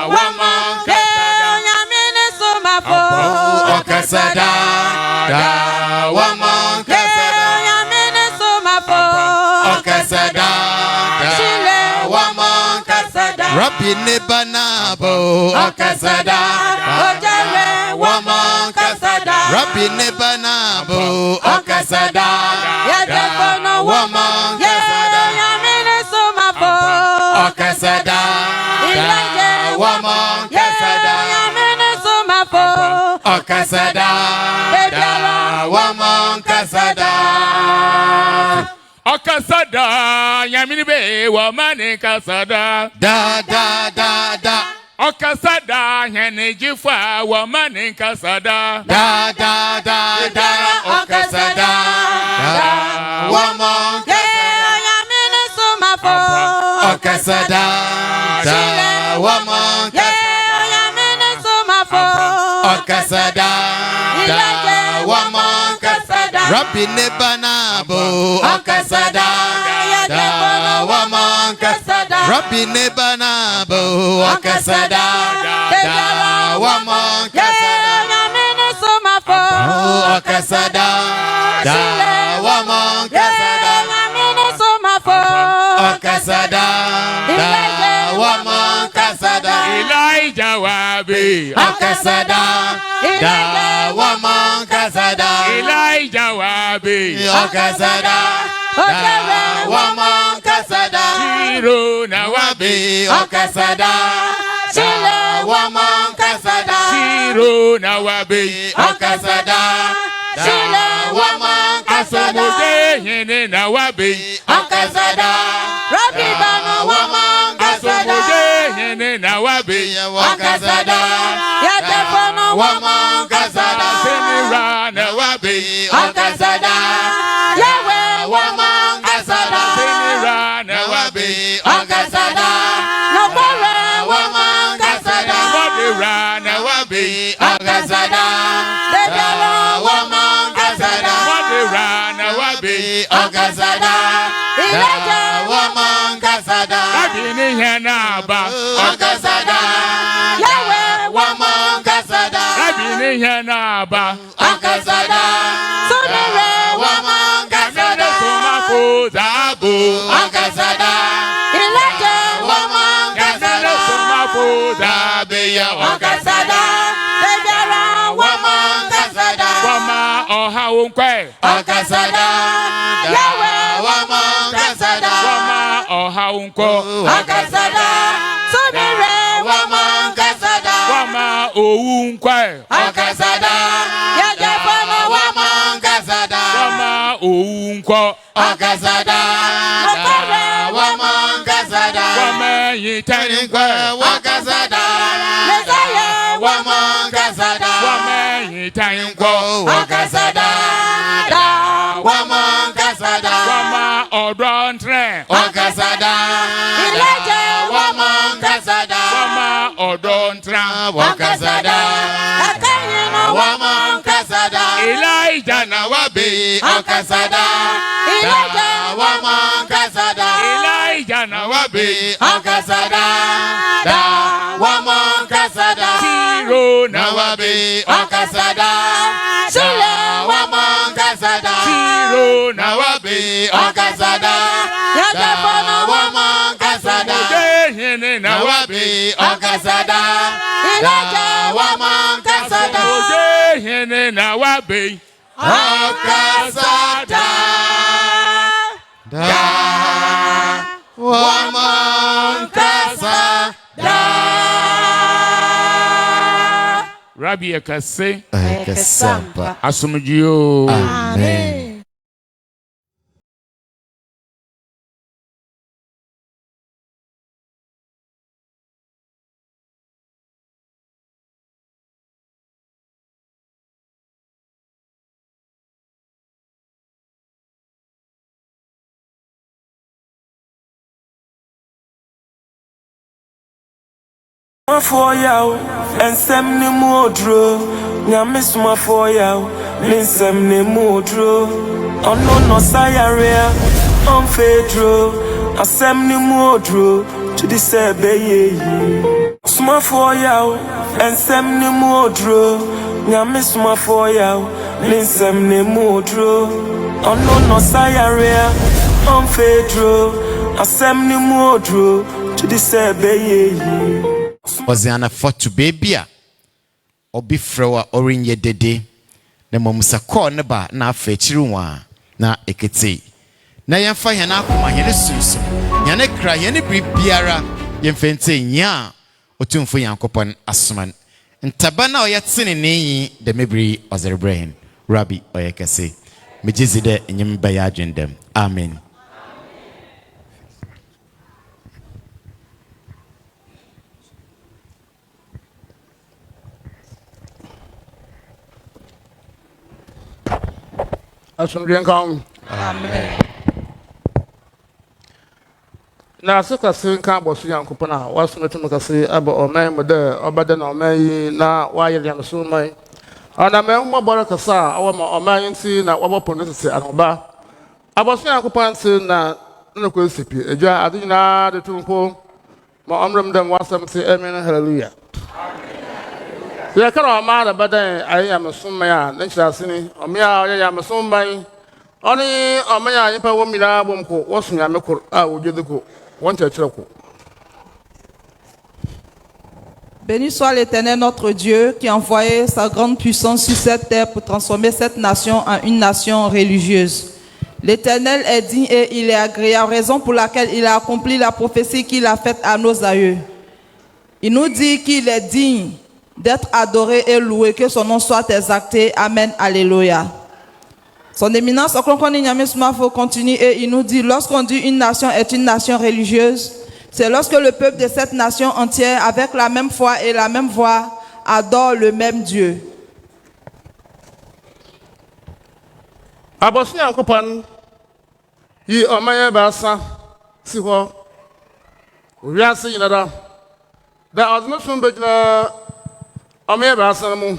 wa man kasada Nyame Somafo okasada wa man kasada Nyame Somafo okasada wa man kasada Rabbi Nebanabo okasada Ojale Rabbi Nebanabo, Okasada, Yadafono woman, Yamine Somafo, Okasada, woman, Yamine Somafo, Okasada, woman Kasada. Okasada, Yamini be, woman Kasada. Da. Okasada, Yanijifa, woman Kasada. Da. Okasada, woman Yamine Somafo, Okasada, woman Yamine Somafo, Okasada, woman Kasada. Rabbi Nebanabo, Okasada, woman Kasada. Rabbi Nebanabo, Okasada, woman Kasada. Yamine Somafo, Okasada, woman Kasada. Yamine Somafo, Okasada, woman Kasada. Elijah Wabi, Okasada, woman Kasada. Elijah Wabi, Okasada, woman Kasada. Hiro Nawabi, Okasada, woman Kasada. Hiro Nawabi, Okasada, woman Kasada. Hene Nawabi, Okasada, Rabbi Bano woman Kasada. Hene Nawabi, Okasada, Yadafono woman Kasada. Senira Nawabi, Okasada, Yahweh woman Kasada. Senira Nawabi, Okasada, Nobore woman Kasada. Modera Nawabi, Okasada, woman Kasada. Modera Nawabi, Okasada, woman Kasada. Abini Henaba, Okasada, Yahweh woman Kasada. Abini Henaba, Okasada, Sunire woman Kasada. Somafo Zabu, Okasada, woman Kasada. Somafo Zabu, Okasada, woman Kasada. Wama Oha Unkwe, Okasada, woman Kasada. Wama Oha Unko, Okasada, Sunire woman Kasada. Wama Ounkwe, Okasada, Yadafono woman Kasada. Wama Ounko, Okasada, woman Kasada. Wama Yitankwe, Okasada, woman Kasada. Wama Yitankwe, Okasada, woman Kasada. Wama Odrontre, Okasada, woman Kasada. Wama Odontra, Okasada, woman Kasada. Elijah Nawabi, Okasada, woman Kasada. Elijah Nawabi, Okasada, woman Kasada. Hiro Nawabi, Okasada, woman Kasada. Hiro Nawabi, Okasada, woman Kasada. Hene Nawabi, Okasada, woman Kasada. Hene Nawabi, Okasada, woman Kasada. Rabbi Ekase, Ekasamba. Asumjiyo. Amen. For you, and some ne modro, Nyame for you, Linsem ne modro, on no sayarea, on Fedro, a sem ne modro, to the Sebe. Small for you, and some ne modro, Nyame for you, Linsem ne modro, on no sayarea, on Fedro, a sem ne modro, to the Sebe. Oziana for to baby. Obi frewa orinye dede. na mmom sɛ kɔɔ ne ba na afa akyiri nwa na ekete na yɛmfa yɛn akoma yɛn sunsun yɛn kra yɛn biribiara yɛmfa nte nya otumfo yankopɔn asoman ntaba na ɔyɛ tene ne yi de mebiri ɔzerebrɛn Rabbi ɔyɛ kɛse megizi dɛ enyim bɛyɛ adwendam amen. Amen. Na suka sin ka bo su yankopana wasu mutum ka sai aba o mai mu da obada na o mai na wayar yan su mai ana mai mu baraka sa awa ma o mai nti na wabo pono se anoba aba su yankopana se na na ko sipi eja adu na de tumpo ma omram dem wasam se amen hallelujah ya kara ma da badan ayi am su mai a na kira sini o mi a ya am su mai oni o mai a yipa wo mi da bom ko wasu Nyame ko a wojede ko. Béni soit l'Éternel notre Dieu qui a envoyé sa grande puissance sur cette terre pour transformer cette nation en une nation religieuse. L'Éternel est digne et il est agréable, raison pour laquelle il a accompli la prophétie qu'il a faite à nos aïeux. Il nous dit qu'il est digne d'être adoré et loué, que son nom soit exalté. Amen, alléluia. Son éminence, Ɔkrɔnkrɔnyi Nyame Somafo continue et il nous dit, lorsqu'on dit une nation est une nation religieuse, c'est lorsque le peuple de cette nation entière, avec la même foi et la même voix, adore le même Dieu. Abosi yankopɔn yi ɔmanya baasa si hɔ wiase nyinara da ɔdene som bɛgyina ɔmanya baasa no mu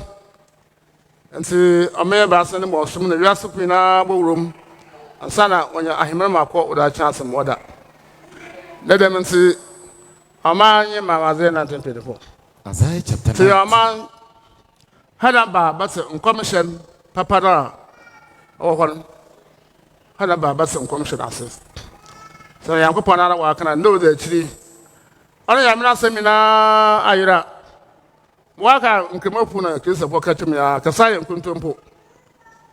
nti ɔmanya baasa no mu ɔsom na wiase pina bɔwurom ansa na ɔnya ahemmerɛ makɔ wɔda kyɛ asɛm wɔda na dɛm nti ɔma nye mamaze 1924 Isaiah chapter nti 9 ɔma hada ba bɛsɛ nkɔmhyɛn papa no a ɔwɔ hɔ no hada ba bɛsɛ nkɔmhyɛn ase sɛ yankopɔn ara wɔaka na nnɛ wɔda akyiri ɔne Nyame no asɛm nyinaa ayera waka nkemapu na kristofoɔ ka kyɛm ya kasa yɛ nkontompo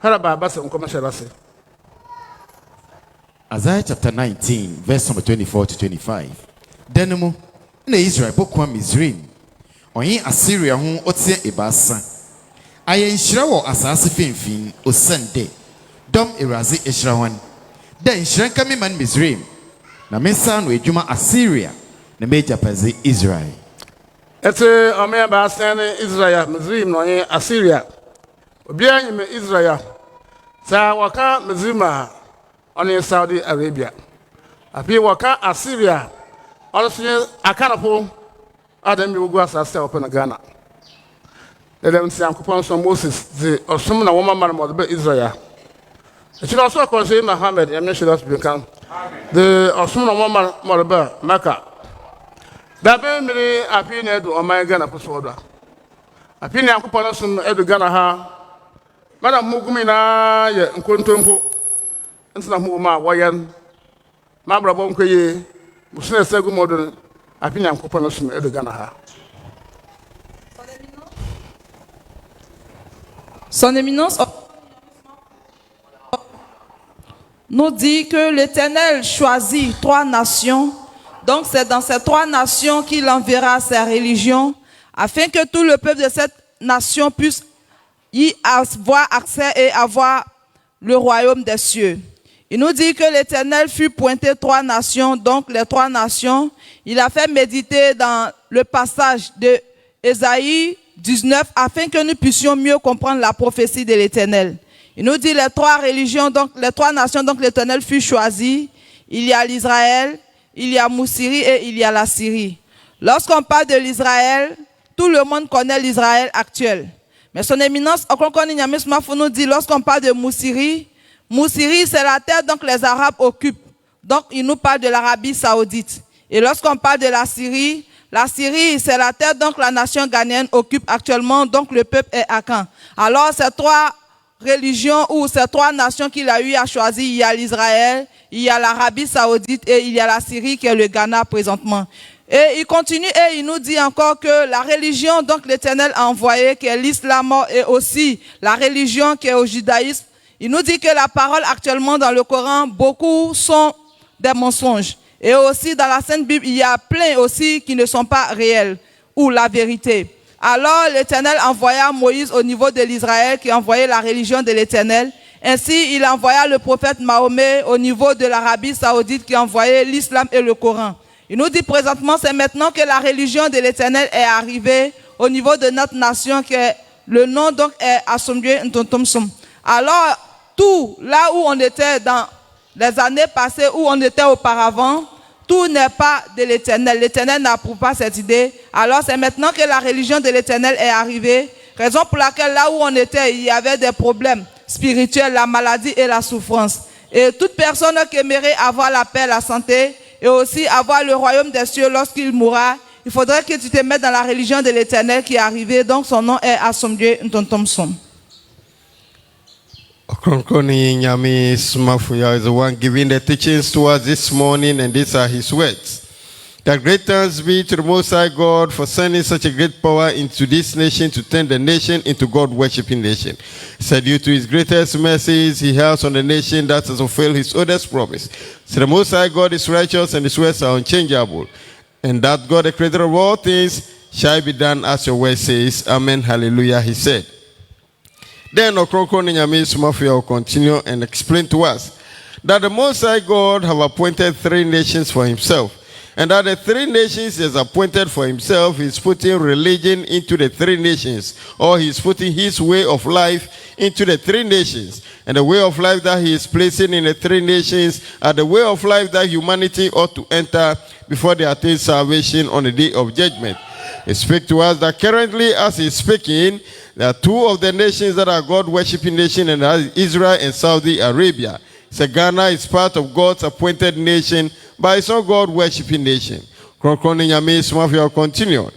hada ba bɛsɛ nkɔmhyɛn ase. Isaiah chapter 19 verse number 24 to 25 Denemu na Israel bokwa Misraim onye Assyria ho otie ebasa ayenhyira wɔ asase femfin osande dom eraze ehyirawan da nhyira nka me man Misraim na mensa no adwuma Assyria na meja paze Israel. Ete ɔmɛ baasa ne Israel Misraim na ɔyɛ Assyria obiara nyime Israel saa wɔka Misraim a ɔne Saudi Arabia afi wɔka Assyria ɔno so yɛ akanapo adam bi wogu asase a wɔpɛ no Ghana dɛdɛm nti Yankopɔn so Moses de ɔsom na wɔma ma no mɔde bɛ Israel ɛkyerɛ ɔso akɔhyɛ Muhammad ɛmɛ hyɛ das bi kan de ɔsom na wɔma ma mɔde bɛ Maka dabe mmiri afi na edu ɔman Ghana po so ɔda afi na Yankopɔn no som edu Ghana ha mana mugumi na yɛ nkontompo nti na muguma a wɔyɛ ma brabɔ nkoye musuna segu modon afi na Yankopɔn no som edu Ghana ha. Son éminence nous dit que l'Éternel choisit 3 nations. Donc c'est dans ces 3 nations qu'il enverra ses religions afin que tout le peuple de cette nation puisse y avoir accès et avoir le royaume des cieux. Il nous dit que l'Éternel fut pointé 3 nations, donc les 3 nations. Il a fait méditer dans le passage de Ésaïe 19 afin que nous puissions mieux comprendre la prophétie de l'Éternel. Il nous dit les 3 religions, donc les 3 nations, donc l'Éternel fut choisi. Il y a l'Israël, il y a Moussiri et il y a la Syrie. Lorsqu'on parle de l'Israël, tout le monde connaît l'Israël actuel. Mais son éminence, Ɔkrɔnkrɔnyi Nyame Somafo nous dit, lorsqu'on parle de Moussiri, Moussiri c'est la terre donc les Arabes occupent. Donc il nous parle de l'Arabie Saoudite. Et lorsqu'on parle de la Syrie c'est la terre donc la nation ghanéenne occupe actuellement, donc le peuple est à Caen. Alors ces 3 religions ou ces 3 nations qu'il a eu à choisir, il y a l'Israël, il y a l'Arabie Saoudite et il y a la Syrie qui est le Ghana présentement. Et il continue et il nous dit encore que la religion donc l'Éternel a envoyée, qui est l'islam et aussi la religion qui est au judaïsme, il nous dit que la parole actuellement dans le Coran, beaucoup sont des mensonges. Et aussi dans la Sainte Bible, il y a plein aussi qui ne sont pas réels ou la vérité. Alors l'Éternel envoya Moïse au niveau de l'Israël qui envoyait la religion de l'Éternel. Ainsi, il envoya le prophète Mahomet au niveau de l'Arabie Saoudite qui envoyait l'islam et le Coran. Il nous dit présentement, c'est maintenant que la religion de l'Éternel est arrivée au niveau de notre nation, que le nom donc est Asomdwe Ntontomsom. Alors, tout là où on était dans les années passées, où on était auparavant, tout n'est pas de l'Éternel. L'Éternel n'approuve pas cette idée. Alors, c'est maintenant que la religion de l'Éternel est arrivée, raison pour laquelle là où on était, il y avait des problèmes spirituels, la maladie et la souffrance. Et toute personne qui aimerait avoir la paix, la santé, et aussi avoir le royaume des cieux lorsqu'il mourra, il faudrait que tu te mettes dans la religion de l'Éternel qui est arrivée. Donc son nom est Asomdwe Ntontomsom. Ɔkrɔnkrɔnyi Nyame Somafo is the one giving the teachings to us this morning, and these are his words. The great thanks be to the Most High God for sending such a great power into this nation to turn the nation into God-worshipping nation. He said, due to his greatest mercies, he has on the nation that has fulfilled his oldest promise. So the Most High God is righteous and his words are unchangeable. And that God, the creator of all things, shall be done as your word says. Amen. Hallelujah, he said. Then Ɔkrɔnkrɔnyi Nyame Somafo will continue and explain to us that the Most High God have appointed 3 nations for himself. And that the 3 nations he has appointed for himself, he's putting religion into the 3 nations, or he's putting his way of life into the 3 nations. And the way of life that he is placing in the 3 nations are the way of life that humanity ought to enter before they attain salvation on the day of judgment. He speaks to us that currently, as he's speaking, there are 2 of the nations that are God-worshipping nations, and that is Israel and Saudi Arabia. So Ghana is part of God's appointed nation, but it's not God-worshipping nation. Ɔkrɔnkrɔnyi Nyame Somafo will continue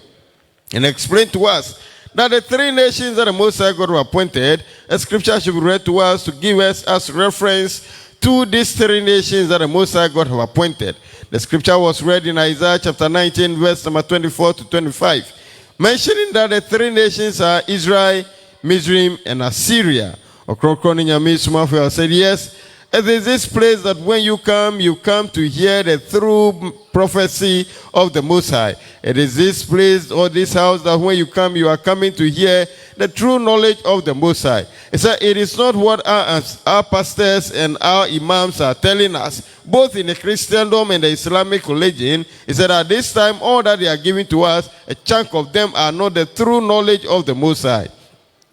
and explain to us that the 3 nations that the Most High God have appointed, a scripture should be read to us to give us as reference to these 3 nations that the Most High God have appointed. The scripture was read in Isaiah chapter 19, verse number 24 to 25, mentioning that the 3 nations are Israel, Mizraim, and Assyria. Ɔkrɔnkrɔnyi Nyame Somafo said, yes, it is this place that when you come to hear the true prophecy of the Most High. It is this place or this house that when you are coming to hear the true knowledge of the Most High. It said, it is not what our pastors and our imams are telling us, both in the Christendom and the Islamic religion. It said at this time, all that they are giving to us, a chunk of them are not the true knowledge of the Most High.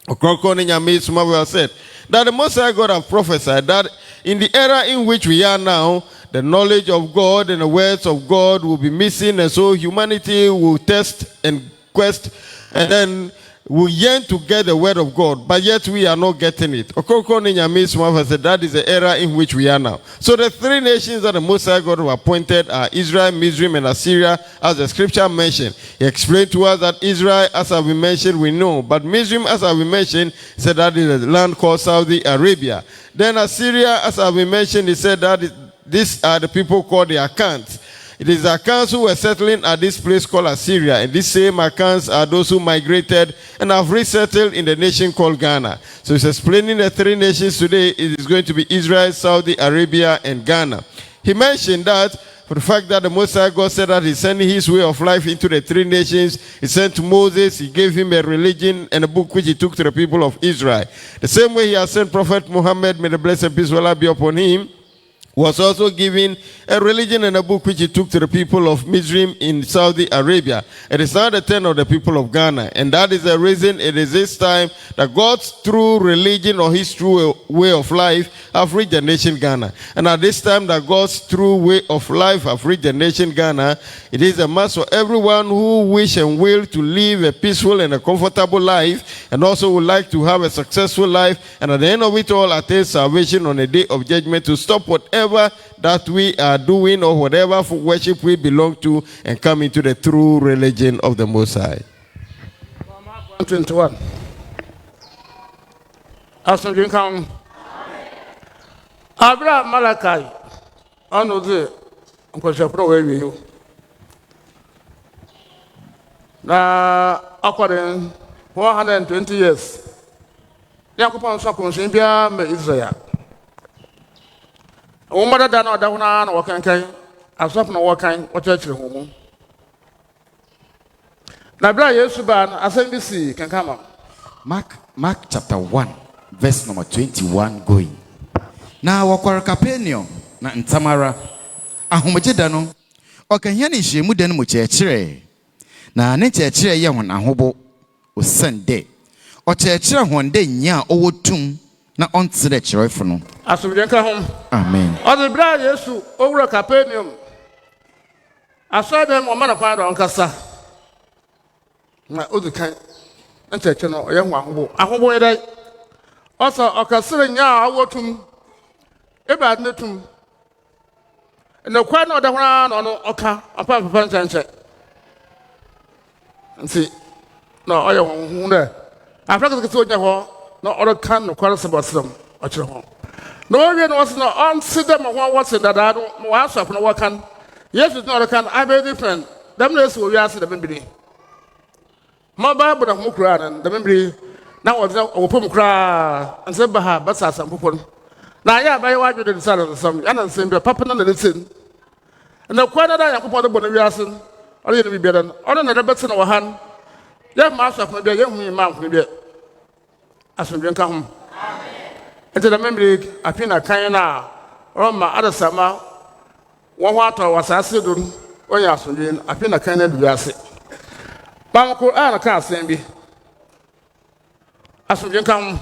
Ɔkrɔnkrɔnyi Nyame Somafo said that the Most High God have prophesied that in the era in which we are now, the knowledge of God and the words of God will be missing, and so humanity will test and quest, and then will yearn to get the word of God, but yet we are not getting it. Ɔkrɔnkrɔnyi Nyame Somafo said that is the era in which we are now. So the 3 nations that the Most High God have appointed are Israel, Mizraim, and Assyria, as the scripture mentioned. He explained to us that Israel, as we mentioned, we know, but Mizraim, as we mentioned, said that is a land called Saudi Arabia. Then Assyria, as we mentioned, he said that these are the people called the Akans. It is Akans who were settling at this place called Assyria, and these same Akans are those who migrated and have resettled in the nation called Ghana. So he's explaining the 3 nations today. It is going to be Israel, Saudi Arabia, and Ghana. He mentioned that for the fact that the Most High God said that he's sending his way of life into the 3 nations. He sent to Moses, he gave him a religion and a book which he took to the people of Israel. The same way he has sent Prophet Muhammad, may the blessed peace of Allah be upon him, was also given a religion and a book which he took to the people of Mizraim in Saudi Arabia. It is now the turn of the people of Ghana, and that is the reason it is this time that God's true religion or his true way of life have reached the nation Ghana. And at this time that God's true way of life have reached the nation Ghana, it is a must for everyone who wish and will to live a peaceful and a comfortable life, and also would like to have a successful life, and at the end of it all attain salvation on the day of judgment, to stop whatever that we are doing or whatever worship we belong to and come into the true religion of the Most High. 21. Asomdwe nka Abra Malakai. Ano de nkɔhwɛpro wɔ awie. na according 120 years Yakupon so konsin bia me Israel o mada da na da hona na wakan kan asop na wakan wachachire ho mu na bra Yesu ba na asembisi kankama Mark chapter 1 verse number 21 going. Na wakwara Capernaum na ntamara ahomegeda no okahia ne hyemu den mu kyerɛkyerɛ na ne kyerɛkyerɛ yɛ hon ahobo osende ɔkyerɛkyerɛ hon de nya owotum na ɔntere kyerɛfo no asomdwenka hom amen. ɔde bra Yesu owura Capernaum asɔden mo mana kwa da onkasa na odukan nkyerɛkyerɛ no ɔyɛ ho ahobo yɛ dai ɔsɔ ɔkasere nya awotum ebad netum na kwa na ɔda hona na ɔno ɔka apa papa nkyɛnkyɛ nti na ɔyɛ ho dɛ afraka kese onya hɔ na ɔreka no kwa sɛ bɔsram ɔkyerɛ ho na ɔwie na ɔsɛ na ɔnse dɛ mo ho wɔse dada no mo asɔfo na wɔkan Yesu na ɔreka no abe different dɛm na esi owi ase dɛm biri mo ba bo na mo kura na dɛm biri na wɔdze ɔwopom kura nse ba ha basa asam popon na ya ba yɛ wadwo de sala nsam ya na nsem bi papa na na lesen na kwa na da Yakobɔ de bo na wi ase ɔre yɛ bi biara no ɔno na de bɛtse na wɔ han ya ma asɔfo bi ya hu ma mfo bi asomdwenka ho ente da membri apina kan na Roma adasama wɔn ho atɔ wasase do wɔnyɛ asomdwen apina kan na du ase banko na ka asɛm bi asomdwenka ho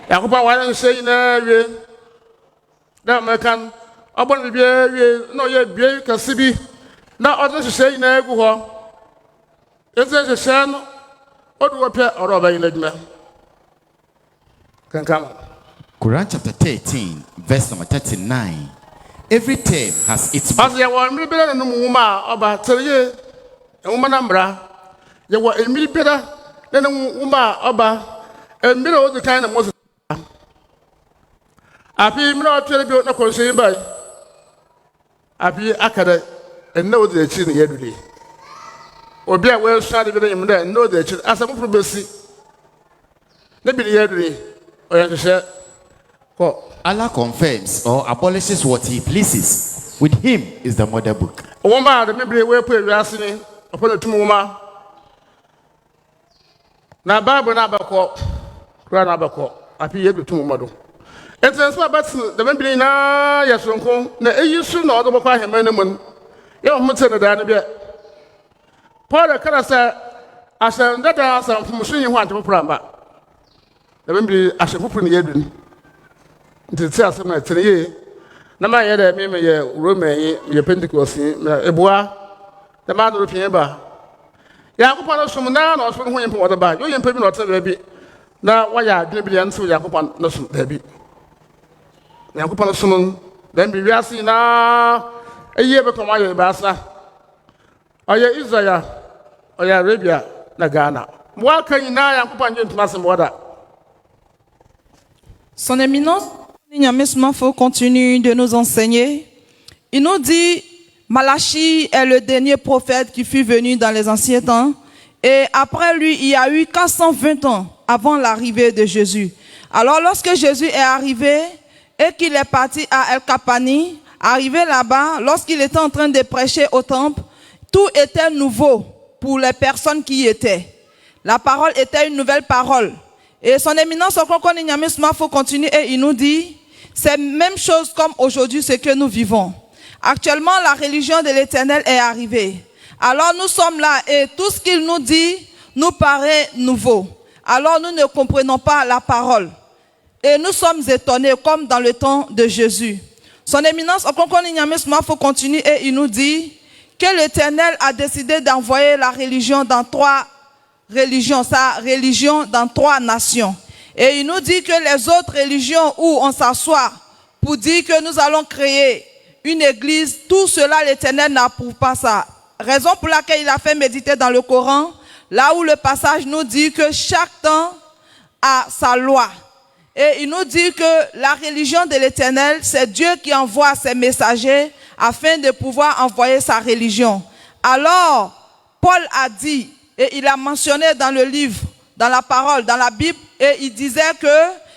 Yakobɔ wa ne hyɛ na wie na American ɔbɔ bi wie na ɔyɛ bie kase bi na ɔde hyɛ na egu hɔ ese hyɛ no ɔde wɔpɛ ɔrɔba yin adwuma kankama Quran chapter 13 verse number 39. Every term has its as ya wa mmiri bere no mu ma oba teriye enwuma na mbra ya wa mmiri bere na no ma oba mmiri o de kan na Moses afi mmiri o tere bi na konse bai afi akada enna o de chi ne yadure obi a we sua de bi na mmiri enna o de chi asamu pro besi na bi ne yadure o ya hwehwe ko Allah confirms or abolishes what he pleases. With him is the mother book. Woma de mebre we po ewiase ni opona tum woma na Bible na abakọ kura na abakọ afi ye tum woma do entenso abat de mebre na yesonko na eyisu na odo bokwa hema na mun ye mo tse na da na bia Paul kara sa asan dada asan fumusu yi ho antepopra amba de mebre asefopro ne yedun nti asem na tere na ma yɛ dɛ me yɛ Roman yi yɛ Pentecost na eboa na ma do pie ba Yakobɔ no som na ɔsom ho yɛmpa wɔde ba yo yɛmpa bi na ɔte baabi na wɔyɛ adwene bi yɛnso Yakobɔ no som baabi Yakobɔ no som dan bi wiase na ɛyɛ bɛkɔm ayɛ baasa ɔyɛ Israel ɔyɛ Arabia na Ghana mo aka nyinaa Yakobɔ nyɛ ntoma asɛm wɔda. Son éminence Nyame Somafo continue de nous enseigner. Il nous dit, Malachi est le dernier prophète qui fut venu dans les anciens temps. Et après lui, il y a eu 420 ans avant l'arrivée de Jésus. Alors lorsque Jésus est arrivé et qu'il est parti à El Kapani, arrivé là-bas, lorsqu'il était en train de prêcher au temple, tout était nouveau pour les personnes qui y étaient. La parole était une nouvelle parole. Et son éminence, Ɔkrɔnkrɔnyi Nyame Somafo continue et il nous dit, c'est la même chose comme aujourd'hui ce que nous vivons. Actuellement, la religion de l'Éternel est arrivée. Alors nous sommes là et tout ce qu'il nous dit nous paraît nouveau. Alors nous ne comprenons pas la parole. Et nous sommes étonnés comme dans le temps de Jésus. Son éminence, Ɔkrɔnkrɔnyi Nyame Somafo continue et il nous dit que l'Éternel a décidé d'envoyer la religion dans 3 religions, sa religion dans 3 nations. Et il nous dit que les autres religions où on s'assoit pour dire que nous allons créer une église, tout cela l'Éternel n'approuve pas ça. Raison pour laquelle il a fait méditer dans le Coran, là où le passage nous dit que chaque temps a sa loi. Et il nous dit que la religion de l'Éternel, c'est Dieu qui envoie ses messagers afin de pouvoir envoyer sa religion. Alors, Paul a dit, Et il a mentionné dans le livre, dans la parole, dans la Bible, et il disait que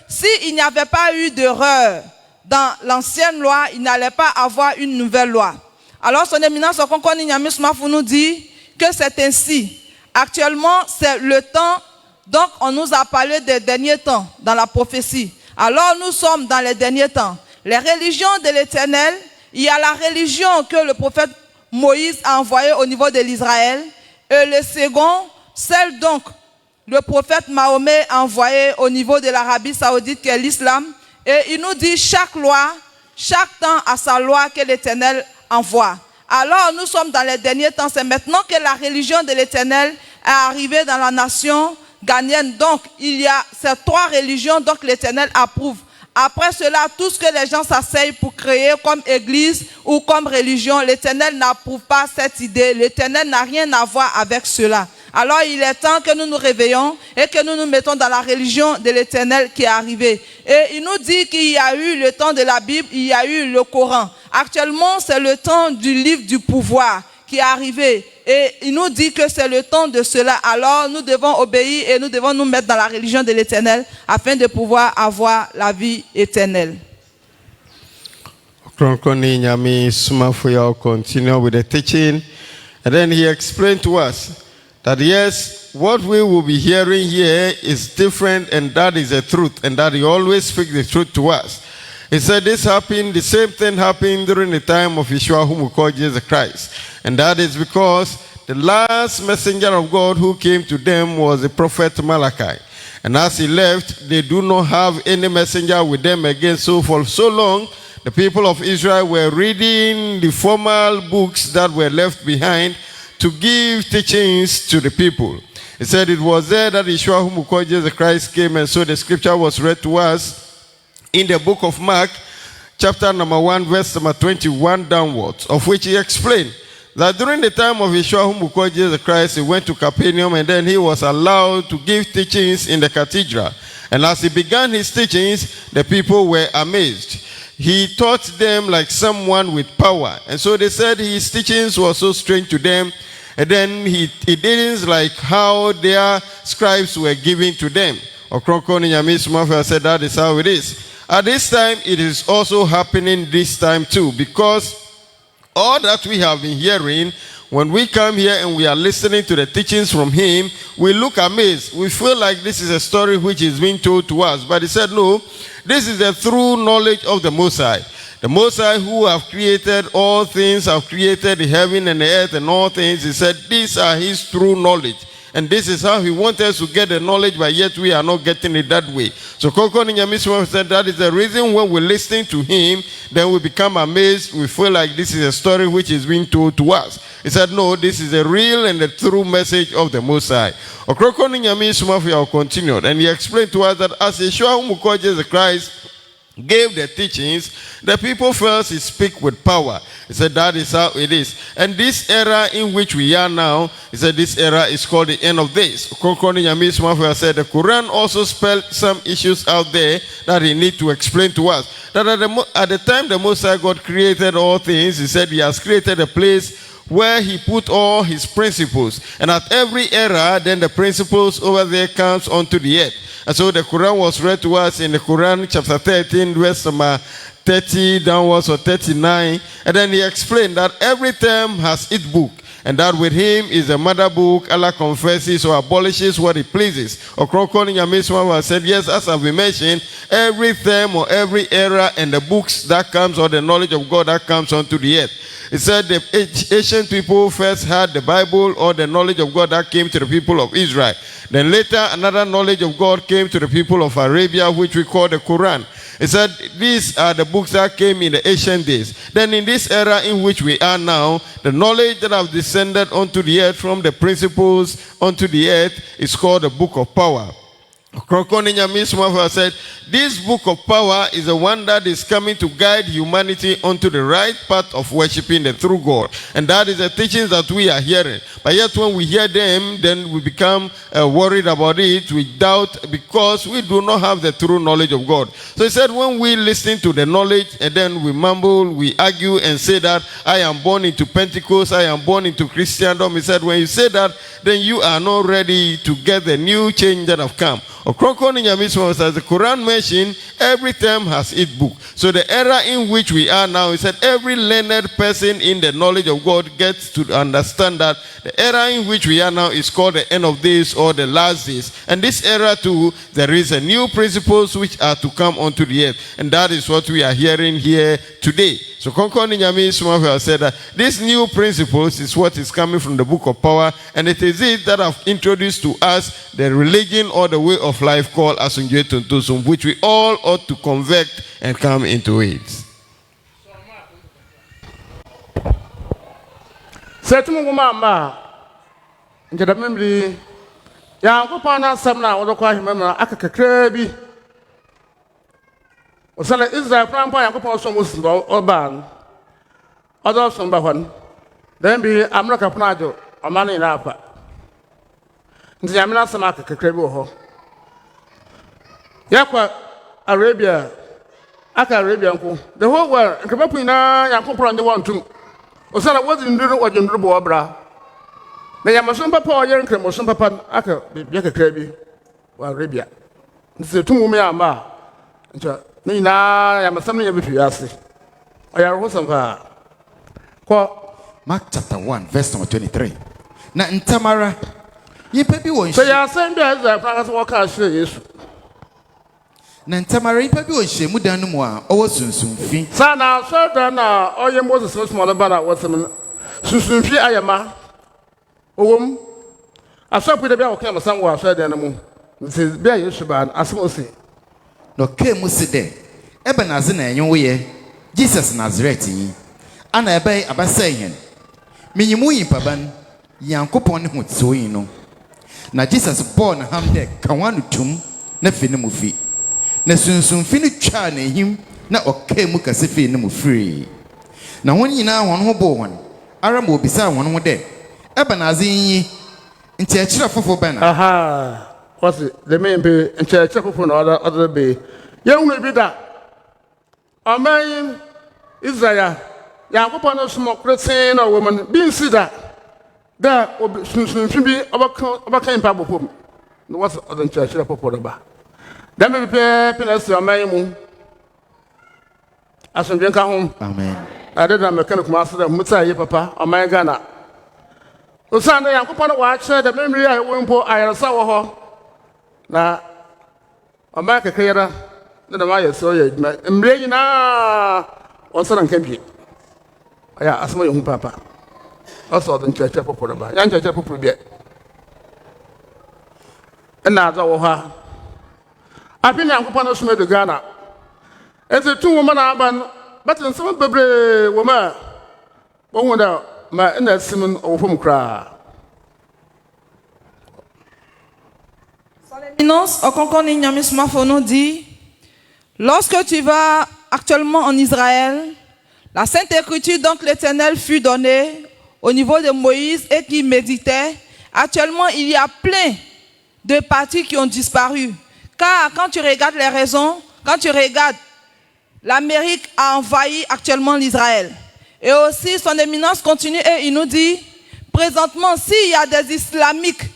s'il n'y avait pas eu d'erreur dans l'ancienne loi, il n'allait pas avoir une nouvelle loi. Alors son éminence Ɔkrɔnkrɔnyi Nyame Somafo nous dit que c'est ainsi. Actuellement, c'est le temps, donc on nous a parlé des derniers temps dans la prophétie. Alors nous sommes dans les derniers temps. Les religions de l'Éternel, il y a la religion que le prophète Moïse a envoyée au niveau de l'Israël, et le second, celle donc le prophète Mahomet a envoyée au niveau de l'Arabie Saoudite, qui est l'islam. Et il nous dit chaque loi, chaque temps a sa loi que l'Éternel envoie. Alors nous sommes dans les derniers temps. C'est maintenant que la religion de l'Éternel est arrivée dans la nation ghanéenne. Donc il y a ces trois religions donc l'Éternel approuve. Après cela, tout ce que les gens s'asseyent pour créer comme église ou comme religion, l'Éternel n'approuve pas cette idée. L'Éternel n'a rien à voir avec cela. Alors il est temps que nous nous réveillons et que nous nous mettons dans la religion de l'Éternel qui est arrivée. Et il nous dit qu'il y a eu le temps de la Bible, il y a eu le Coran. Actuellement, c'est le temps du livre du pouvoir qui est arrivé. Et il nous dit que c'est le temps de cela. Alors nous devons obéir et nous devons nous mettre dans la religion de l'Éternel afin de pouvoir avoir la vie éternelle. Ɔkrɔnkrɔnyi Nyame Somafo ya continue with the teaching, and then he explained to us that yes, what we will be hearing here is different, and that is the truth, and that he always speaks the truth to us. He said this happened, the same thing happened during the time of Yeshua, whom we call Jesus Christ. And that is because the last messenger of God who came to them was the prophet Malachi. And as he left, they do not have any messenger with them again. So for so long, the people of Israel were reading the formal books that were left behind to give teachings to the people. He said it was there that Yeshua, whom we call Jesus Christ, came, and so the scripture was read to us in the book of Mark, chapter number 1, verse number 21 downwards, of which he explained that during the time of Yeshua, whom we call Jesus Christ, he went to Capernaum, and then he was allowed to give teachings in the cathedral. And as he began his teachings, the people were amazed. He taught them like someone with power. And so they said his teachings were so strange to them. And then he didn't like how their scribes were giving to them. Ɔkrɔnkrɔnyi Nyame Somafo said that is how it is. At this time, it is also happening this time too, because all that we have been hearing, when we come here and we are listening to the teachings from him, we look amazed. We feel like this is a story which is being told to us. But he said, no, this is the true knowledge of the Most High. The Most High, who have created all things, have created the heaven and the earth and all things. He said, these are his true knowledge. And this is how he wants us to get the knowledge, but yet we are not getting it that way. So Ɔkrɔnkrɔnyi Nyame Somafo said that is the reason when we're listening to him, then we become amazed. We feel like this is a story which is being told to us. He said, no, this is the real and the true message of the Most High. Ɔkrɔnkrɔnyi Nyame Somafo continued, and he explained to us that as Yeshua, whom we call Jesus Christ, gave the teachings, the people felt he speak with power. He said that is how it is. And this era in which we are now, he said this era is called the end of days. Ɔkrɔnkrɔnyi Nyame Somafo said the Quran also spelled some issues out there that he need to explain to us. That at the time the Most High God created all things, he said he has created a place where he put all his principles. And at every era, then the principles over there comes onto the earth. And so the Quran was read to us in the Quran chapter 13, verse number 30 downwards or 39. And then he explained that every term has its book. And that with him is the mother book. Allah confesses or abolishes what he pleases. Ɔkrɔnkrɔnyi Nyame Somafo said, yes, as I've mentioned, every term or every era and the books that comes or the knowledge of God that comes onto the earth. He said the ancient people first had the Bible or the knowledge of God that came to the people of Israel. Then later another knowledge of God came to the people of Arabia, which we call the Quran. He said these are the books that came in the ancient days. Then in this era in which we are now, the knowledge that have descended onto the earth from the principles onto the earth is called the book of power. Ɔkrɔnkrɔnyi Nyame Somafo said, this book of power is the one that is coming to guide humanity onto the right path of worshiping the true God. And that is the teachings that we are hearing. But yet when we hear them, then we become worried about it, we doubt, because we do not have the true knowledge of God. So he said, when we listen to the knowledge and then we mumble, we argue and say that I am born into Pentecost, I am born into Christendom. He said, when you say that, then you are not ready to get the new change that have come. Ɔkrɔnkrɔnyi Nyame Somafo says the Quran mentioned every term has its book. So the era in which we are now, he said every learned person in the knowledge of God gets to understand that the era in which we are now is called the end of days or the last days. And this era too, there is a new principles which are to come onto the earth. And that is what we are hearing here today. So Ɔkrɔnkrɔnyi Nyame Somafo said that this new principles is what is coming from the book of power, and it is it that have introduced to us the religion or the way of life called Asunje Tuntosum, which we all ought to convert and come into it. Setumu mama, njeda membri ya nkopɔ na asɛm na wɔdɔ kɔ ahema na akakakra bi. Osana Israel prampa ya nkopɔ so Moses ɔba. Ɔdɔ so mba hɔ. Then bi America pnajo ɔmane na apa. Nti ya mena asɛm akakakra bi wɔ hɔ. Yakwa Arabia, aka Arabia nko. The whole world, nkapapu ina yankopɔ ndi wɔntum. Osana wɔdzi nduru wɔdzi nduru bɔ ɔbra. Na yamasom papa ɔyɛ nkramosom papa aka bia kakra bi wɔ Arabia. Nti tumu me amba. Nti ne ina yamasam ne yabefi ase. Ɔyɛ rohosam ka. Ko Mark chapter 1 verse number 23. Na ntamara yipa bi won so ya asɛm bi a Israel franka so wɔka ahyɛ Yesu. Na ntamara yipa bi won hyɛ mu dan no mu a ɔwɔ sunsumfi. Sa na so dan na ɔyɛ Moses no small ba na wɔsɛm sunsumfi ayama. Owom asɔpo de bi a wɔka masam wɔ asɔ dan no mu. Nti bi a Yesu ba asɛm osi. No ke mu se de ebe na ze na enyo wo ye Jesus Nazareth yi ana ebe abasa yen minyimu yipa ban Yankopɔn ne hotsoyi no na Jesus born ham de kanwa no tum na fi ne mu fi na sunsunfi no twa na him na ɔka mu kase fi ne mu free na wɔn nyinaa wɔn ho bo wɔn ara mo bisa wɔn ho de ebe na ze yi nti akira fofo bana aha what's the main be nkyɛ fofo na other be yɛhunu bi da ɔman Israel Yankopɔn no somo kreten na woman bi nsi da sunsunfi bi ɔbɛka mpa bɔpɔm na what's other nkyɛ fofo da ba da me pe na si ɔman mu asomdwe nka ho amen ade na meka no kuma aseda mutsa yi papa ɔman Ghana osanda Yankopɔn no waakyerɛ da memri a ɛwɔ mpo ayaresa wɔ hɔ na ɔman kakayara na ma yɛ so yɛ adwuma mmerɛ nyinaa ɔnsana nka bie ɔyɛ asɛm yɛ hu papa ɔsɛ ɔde nkyerɛkyerɛ poporo ba ya nkyerɛkyerɛ poporo bie ɛna adza wɔ hɔ a afe Nyankopɔn no soma de Ghana ɛnti tu woma na aba no bɛte nsɛm bebree wɔ ma a wɔhu da ma ɛna asim no ɔwɔ fam koraa. Ɔkrɔnkrɔnyi Nyame Somafo nous dit, lorsque tu vas actuellement en Israël, la Sainte Écriture, donc l'Éternel fut donné au niveau de Moïse et qui méditait. Actuellement, il y a plein de parties qui ont disparu. Car quand tu regardes les raisons, quand tu regardes, l'Amérique a envahi actuellement l'Israël. Et aussi, son éminence continue et il nous dit, présentement, s'il y a des islamiques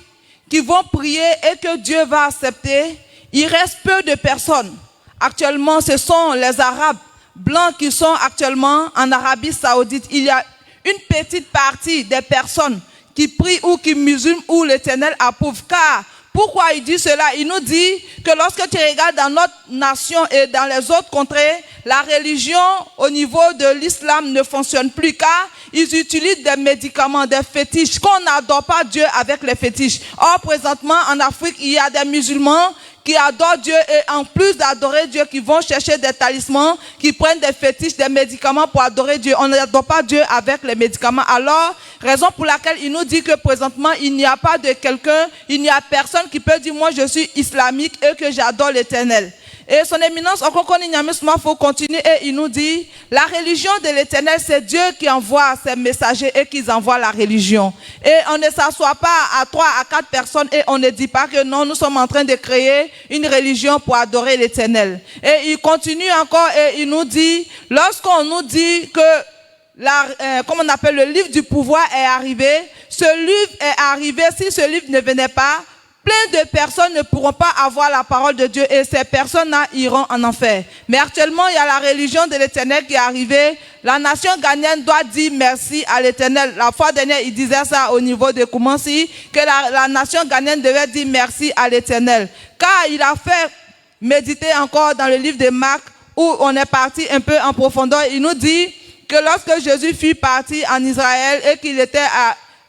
qui vont prier et que Dieu va accepter, il reste peu de personnes. Actuellement, ce sont les Arabes blancs qui sont actuellement en Arabie Saoudite. Il y a une petite partie des personnes qui prient ou qui musulment où l'Éternel approuve. Car, pourquoi il dit cela? Il nous dit que lorsque tu regardes dans notre nation et dans les autres contrées, la religion au niveau de l'islam ne fonctionne plus car ils utilisent des médicaments, des fétiches, qu'on n'adore pas Dieu avec les fétiches. Or, présentement, en Afrique, il y a des musulmans qui adorent Dieu et en plus d'adorer Dieu, qui vont chercher des talismans, qui prennent des fétiches, des médicaments pour adorer Dieu. On n'adore pas Dieu avec les médicaments. Alors, raison pour laquelle il nous dit que présentement, il n'y a pas de quelqu'un, il n'y a personne qui peut dire, moi je suis islamique et que j'adore l'Éternel. Et son éminence, Ɔkrɔnkrɔnyi Nyame Somafo continue et il nous dit, la religion de l'Éternel, c'est Dieu qui envoie ses messagers et qui envoie la religion. Et on ne s'assoit pas à 3 à 4 personnes et on ne dit pas que non, nous sommes en train de créer une religion pour adorer l'Éternel. Et il continue encore et il nous dit, lorsqu'on nous dit que comme on appelle le livre du pouvoir est arrivé, ce livre est arrivé, si ce livre ne venait pas, plein de personnes ne pourront pas avoir la parole de Dieu et ces personnes-là iront en enfer. Mais actuellement, il y a la religion de l'Éternel qui est arrivée. La nation ghanéenne doit dire merci à l'Éternel. La fois dernière, il disait ça au niveau de Koumansi, que la nation ghanéenne devait dire merci à l'Éternel. Car il a fait méditer encore dans le livre de Marc, où on est parti un peu en profondeur. Il nous dit que lorsque Jésus fut parti en Israël et qu'il était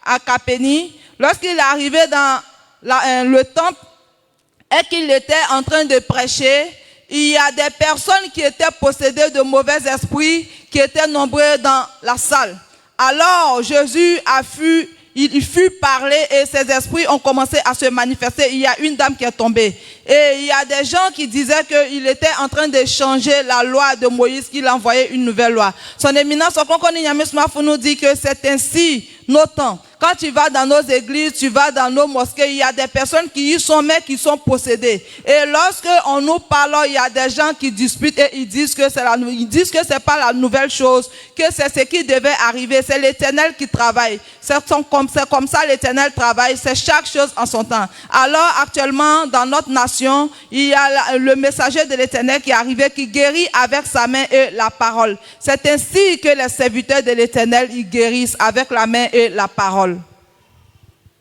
à Capéni, lorsqu'il est arrivé dans le temple et qu'il était en train de prêcher, il y a des personnes qui étaient possédées de mauvais esprits qui étaient nombreux dans la salle. Alors Jésus il fut parlé et ces esprits ont commencé à se manifester. Il y a une dame qui est tombée. Et il y a des gens qui disaient qu'il était en train de changer la loi de Moïse, qu'il envoyait une nouvelle loi. Son éminence, Ɔkrɔnkrɔnyi Nyame Somafo nous dit que c'est ainsi nos temps. Quand tu vas dans nos églises, tu vas dans nos mosquées, il y a des personnes qui y sont, mais qui sont possédées. Et lorsque on nous parle, il y a des gens qui disputent et ils disent que c'est pas la nouvelle chose, que c'est ce qui devait arriver. C'est l'Éternel qui travaille. C'est comme ça l'Éternel travaille. C'est chaque chose en son temps. Alors actuellement, dans notre nation, il y a le messager de l'Éternel qui est arrivé, qui guérit avec sa main et la parole. C'est ainsi que les serviteurs de l'Éternel, ils guérissent avec la main et la parole.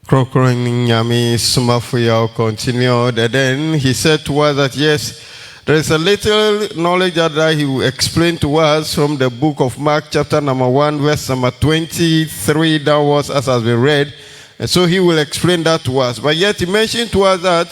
Ɔkrɔnkrɔnyi Nyame Somafo continued, and then he said to us that yes, there is a little knowledge that he will explain to us from the book of Mark, chapter number 1, verse number 23 downwards, as has been read. And so he will explain that to us. But yet he mentioned to us that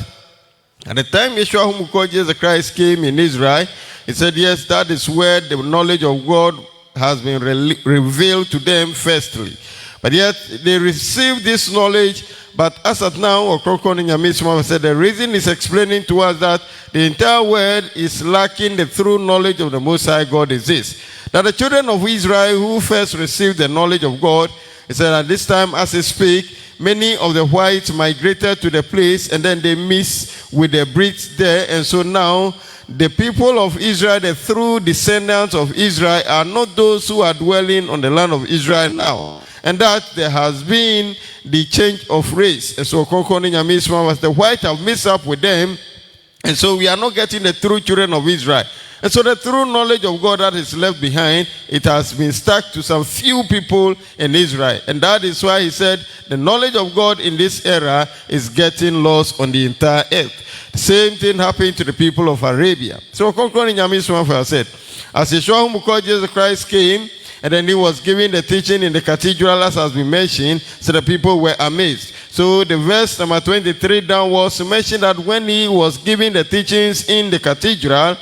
at the time Yeshua whom we call Jesus Christ came in Israel, he said, yes, that is where the knowledge of God has been revealed to them firstly. But yet they received this knowledge, but as at now, Ɔkrɔnkrɔnyi Nyame Somafo said the reason is explaining to us that the entire world is lacking the true knowledge of the Most High God exists. That the children of Israel who first received the knowledge of God, he said at this time as they speak, many of the whites migrated to the place and then they mixed with the Brits there, and so now the people of Israel, the true descendants of Israel, are not those who are dwelling on the land of Israel now. And that there has been the change of race. And so Ɔkrɔnkrɔnyi Nyame Somafo, the white have mixed up with them. And so we are not getting the true children of Israel. And so the true knowledge of God that is left behind, it has been stuck to some few people in Israel. And that is why he said the knowledge of God in this era is getting lost on the entire earth. The same thing happened to the people of Arabia. So Ɔkrɔnkrɔnyi Nyame Somafo said, as Yeshua whom we call Jesus Christ came, and then he was giving the teaching in the cathedral, as has been mentioned, so the people were amazed. So the verse number 23 downwards mentioned that when he was giving the teachings in the cathedral,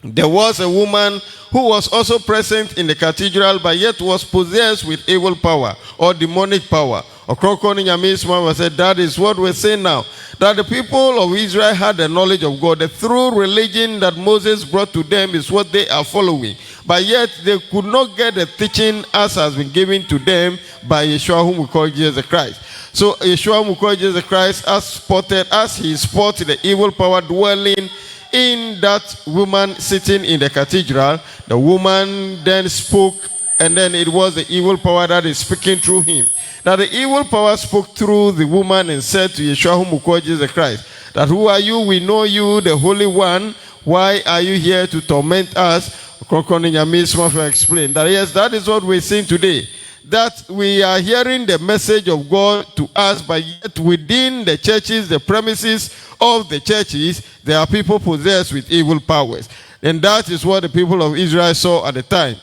there was a woman who was also present in the cathedral, but yet was possessed with evil power or demonic power. Ɔkrɔnkrɔnyi Nyame Somafo said that is what we're saying now. That the people of Israel had the knowledge of God. The true religion that Moses brought to them is what they are following. But yet they could not get the teaching as has been given to them by Yeshua whom we call Jesus Christ. So Yeshua whom we call Jesus Christ as he spotted the evil power dwelling in that woman sitting in the cathedral. The woman then spoke, and then it was the evil power that is speaking through him. That the evil power spoke through the woman and said to Yeshua whom we call Jesus Christ, that who are you? We know you, the Holy One. Why are you here to torment us? Ɔkrɔnkrɔnyi Nyame Somafo explained that yes, that is what we're seeing today. That we are hearing the message of God to us, but yet within the churches, the premises of the churches, there are people possessed with evil powers. And that is what the people of Israel saw at the time.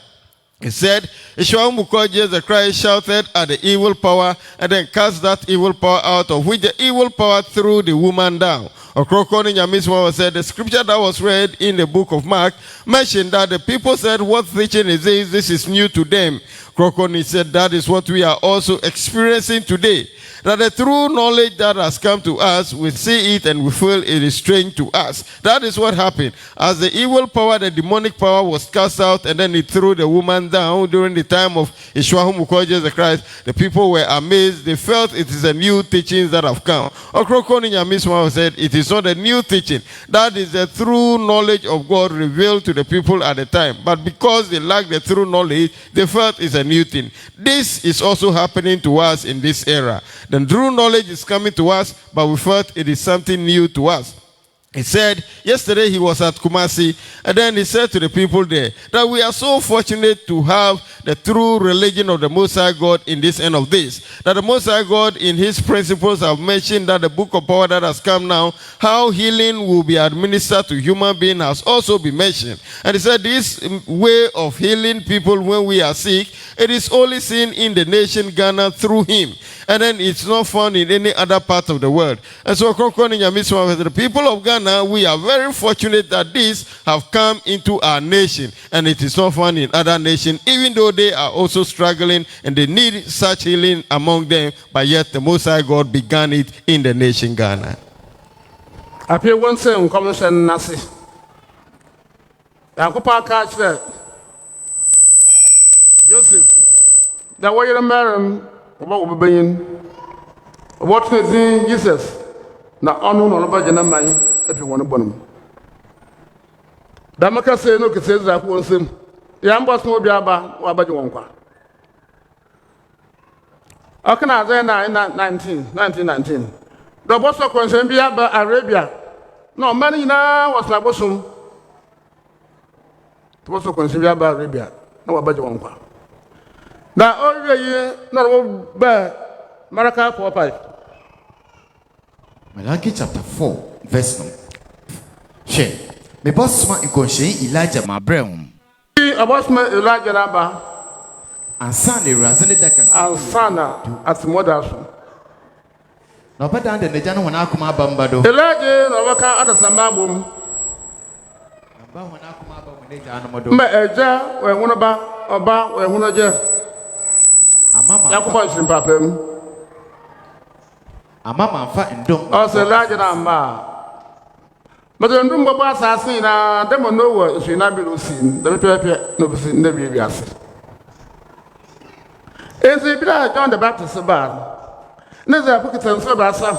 He said, Yeshua whom we call Jesus Christ shouted at the evil power and then cast that evil power out, of which the evil power threw the woman down. Ɔkrɔnkrɔnyi Nyame Somafo said the scripture that was read in the book of Mark mentioned that the people said, "What teaching is this? This is new to them." Ɔkrɔnkrɔnyi said that is what we are also experiencing today. That the true knowledge that has come to us, we see it and we feel it is strange to us. That is what happened. As the evil power, the demonic power was cast out and then it threw the woman down during the time of Yeshua Jesus Christ, the people were amazed. They felt it is a new teaching that have come. Ɔkrɔnkrɔnyi Nyame Somafo said it is not a new teaching. That is the true knowledge of God revealed to the people at the time. But because they lacked the true knowledge, they felt it's a new thing. This is also happening to us in this era. The true knowledge is coming to us, but we felt it is something new to us. He said, yesterday he was at Kumasi, and then he said to the people there that we are so fortunate to have the true religion of the Most High God in this end of this. That the Most High God in his principles have mentioned that the book of power that has come now, how healing will be administered to human beings has also been mentioned. And he said this way of healing people when we are sick, it is only seen in the nation Ghana through him. And then it's not found in any other part of the world. And so, the people of Ghana, we are very fortunate that these have come into our nation. And it is not found in other nations, even though they are also struggling and they need such healing among them. But yet, the Most High God began it in the nation Ghana. I pay one cent commission Nasi. I could catch that. Joseph, that way you're marrying. About being what is in Jesus now unknown on about Janamai if you want to burn him. Damaka say no says that once him. Yambas no biaba or about you won't. How can I say 1919? The boss of concern biaba Arabia. No money now was like bosom. The boss of concern biaba Arabia. No about you won't. Now, all the year, not bad. Maraka 4:5. Malachi chapter 4, verse 1. Share. Me boss man inkonshey Elijah Mabrehum. About my Elijah Naba. And son, the Razan Dakas. And son at Mothers. No better than the Jano when I come up Bambado. Elijah, no worker at the Samabum. Eja, where one about where one of Yakuba is in Papem. A mamma fat and don't. Also, larger than Bar. But the room of us are seen, them on no word, she not be seen. The repair no be never be asked. Is it John the Baptist bad? Never put it on Sabasa.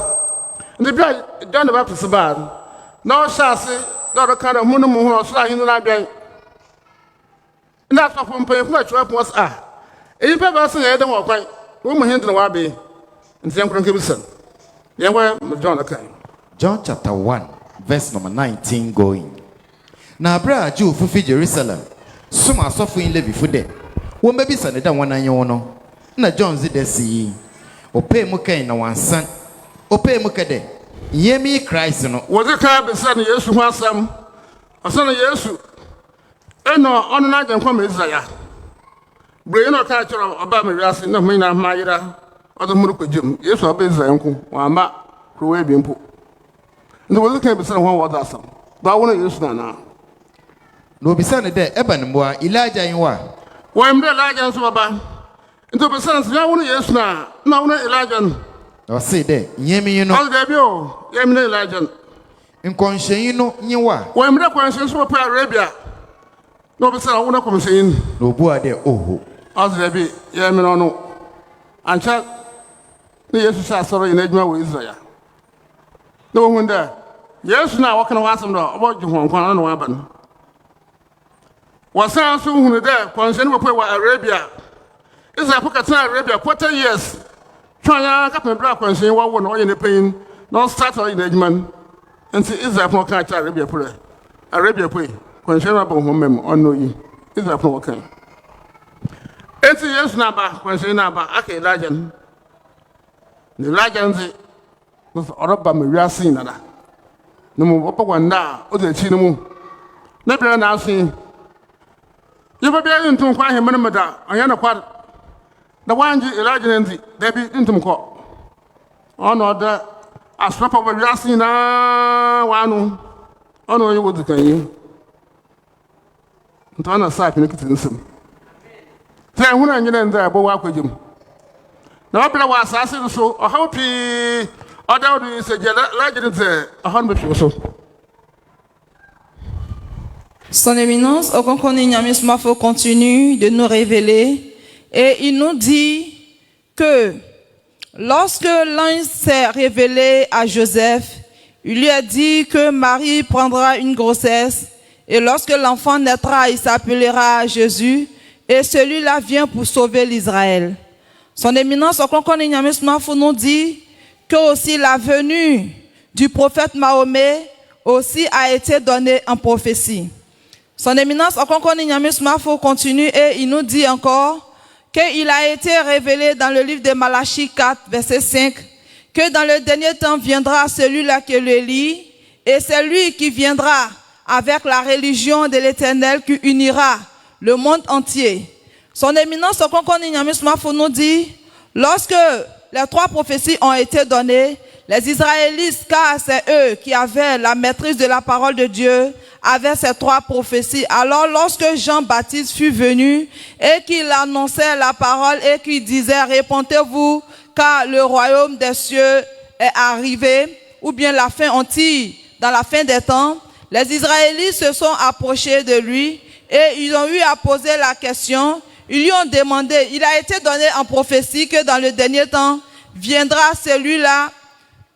The John the Baptist bad. No chassis, not a kind of moon or slag in the library. And that's what from paying much was ah. If I was saying, I don't walk quite. Woman hinted a wabi and Sam Crankibson. Yeah, John okay. John chapter 1, verse number 19 going. Now, Bra Jew for Jerusalem. Suma suffering levy for them. One baby son, that one I know. Na John zid the sea. O pay Muka na one son. O pay Mukade. Ye me Christ no. Was it kind of son, yes, who has some? A son of yes. And no, on night and come Israel. Bring no culture about me, Rassi, no mean I'm Mayra, or the Muruka Jim. Yes, I'll be the uncle, or I'm not who will be put. And the will came to someone was awesome. But I want to use now. No, be son of the Ebanboa, Elijah in what? Why am the Elijah so about? Into the sons, I want to use now. No, no, Elijah. Or say there, Yemi, you know. All the bio, Yemi Elijah. In conscience, you know, you what? Why am the conscience for Arabia? No, but I want to come saying. No, boy, there, oh. As there be, Yemi no. And chat, the yes, I saw in Edma with Israel. No one there. Yes, now what can I ask them about you one corner no happen. Was sound soon who there, concerned with Arabia. Is a pocket Arabia, 40 years. Try a couple of black ones saying what one in the pain, not start in Edman. And see, is that more catch Arabia pray? Arabia pray, concerned about home on no ye. Is that more kind? 80 years now, concerned about Ake Legend. The legend was Oraba Maria Sina. No more one now, or the Chinamu. Never now seen. You will be able to find him, Madame. I am a quad. The one Elijah and the Debbie into call. On order, asrapa ba wiase na wano ono yi wodi kan yi ntana sa pene kitinsem sɛ hu na nyina nda bo wa kwagem na wabla wa asase so ɔhaw pii ɔda wo sɛ gyala lagye sɛ ɔhan be so. Son Éminence, Ɔkrɔnkrɔnyi Nyame Somafo continue de nous révéler et il nous dit que lorsque l'ange s'est révélé à Joseph, il lui a dit que Marie prendra une grossesse et lorsque l'enfant naîtra, il s'appellera Jésus et celui-là vient pour sauver l'Israël. Son Éminence, Ɔkrɔnkrɔnyi Nyame Somafo nous dit que aussi la venue du prophète Mahomet aussi a été donnée en prophétie. Son Éminence, Ɔkrɔnkrɔnyi Nyame Somafo continue et il nous dit encore qu'il a été révélé dans le livre de Malachie 4, verset 5, que dans le dernier temps viendra celui-là qui le lit, et c'est lui qui viendra avec la religion de l'Éternel qui unira le monde entier. Son Éminence, Ɔkrɔnkrɔnyi Nyame Somafo nous dit, lorsque les 3 prophéties ont été données, les Israélites, car c'est eux qui avaient la maîtrise de la parole de Dieu, avaient ces 3 prophéties. Alors lorsque Jean-Baptiste fut venu et qu'il annonçait la parole et qu'il disait « Répentez-vous, car le royaume des cieux est arrivé » ou bien la fin, on tire dans la fin des temps, les Israélites se sont approchés de lui et ils ont eu à poser la question. Ils lui ont demandé, il a été donné en prophétie que dans le dernier temps viendra celui-là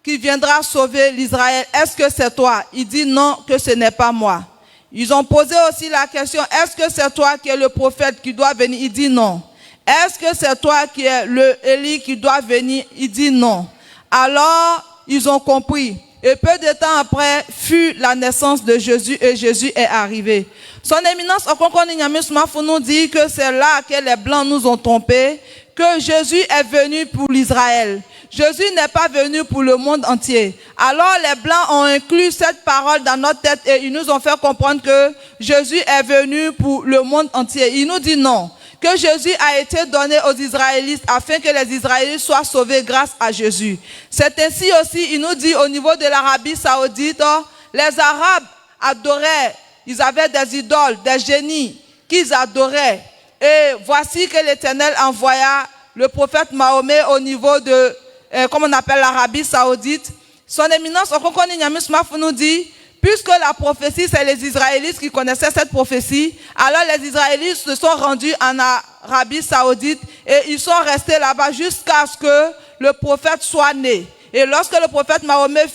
qui viendra sauver l'Israël. Est-ce que c'est toi? Il dit non, que ce n'est pas moi. Ils ont posé aussi la question, est-ce que c'est toi qui es le prophète qui doit venir? Il dit non. Est-ce que c'est toi qui es le Élie qui doit venir? Il dit non. Alors, ils ont compris. Et peu de temps après, fut la naissance de Jésus et Jésus est arrivé. Son Éminence, Ɔkrɔnkrɔnyi Nyame Somafo nous dit que c'est là que les Blancs nous ont trompés, que Jésus est venu pour l'Israël. Jésus n'est pas venu pour le monde entier. Alors les Blancs ont inclus cette parole dans notre tête et ils nous ont fait comprendre que Jésus est venu pour le monde entier. Il nous dit non, que Jésus a été donné aux Israélites afin que les Israélites soient sauvés grâce à Jésus. C'est ainsi aussi, il nous dit au niveau de l'Arabie Saoudite, les Arabes adoraient, ils avaient des idoles, des génies qu'ils adoraient. Et voici que l'Éternel envoya le prophète Mahomet au niveau de, comme on appelle l'Arabie Saoudite. Son Éminence, Ɔkrɔnkrɔnyi Nyame Somafo nous dit, puisque la prophétie, c'est les Israélites qui connaissaient cette prophétie, alors les Israélites se sont rendus en Arabie Saoudite et ils sont restés là-bas jusqu'à ce que le prophète soit né. Et lorsque le prophète Mahomet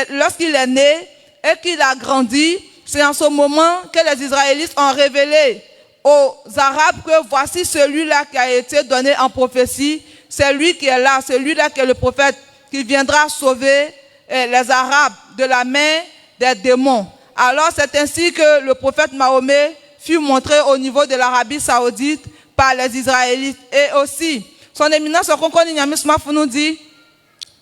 lorsqu'il est né et qu'il a grandi, c'est en ce moment que les Israélites ont révélé aux Arabes que voici celui-là qui a été donné en prophétie, c'est lui qui est là, celui-là qui est le prophète qui viendra sauver les Arabes de la main des démons. Alors c'est ainsi que le prophète Mahomet fut montré au niveau de l'Arabie Saoudite par les Israélites. Et aussi, son Éminence Ɔkrɔnkrɔnyi Nyame Somafo nous dit,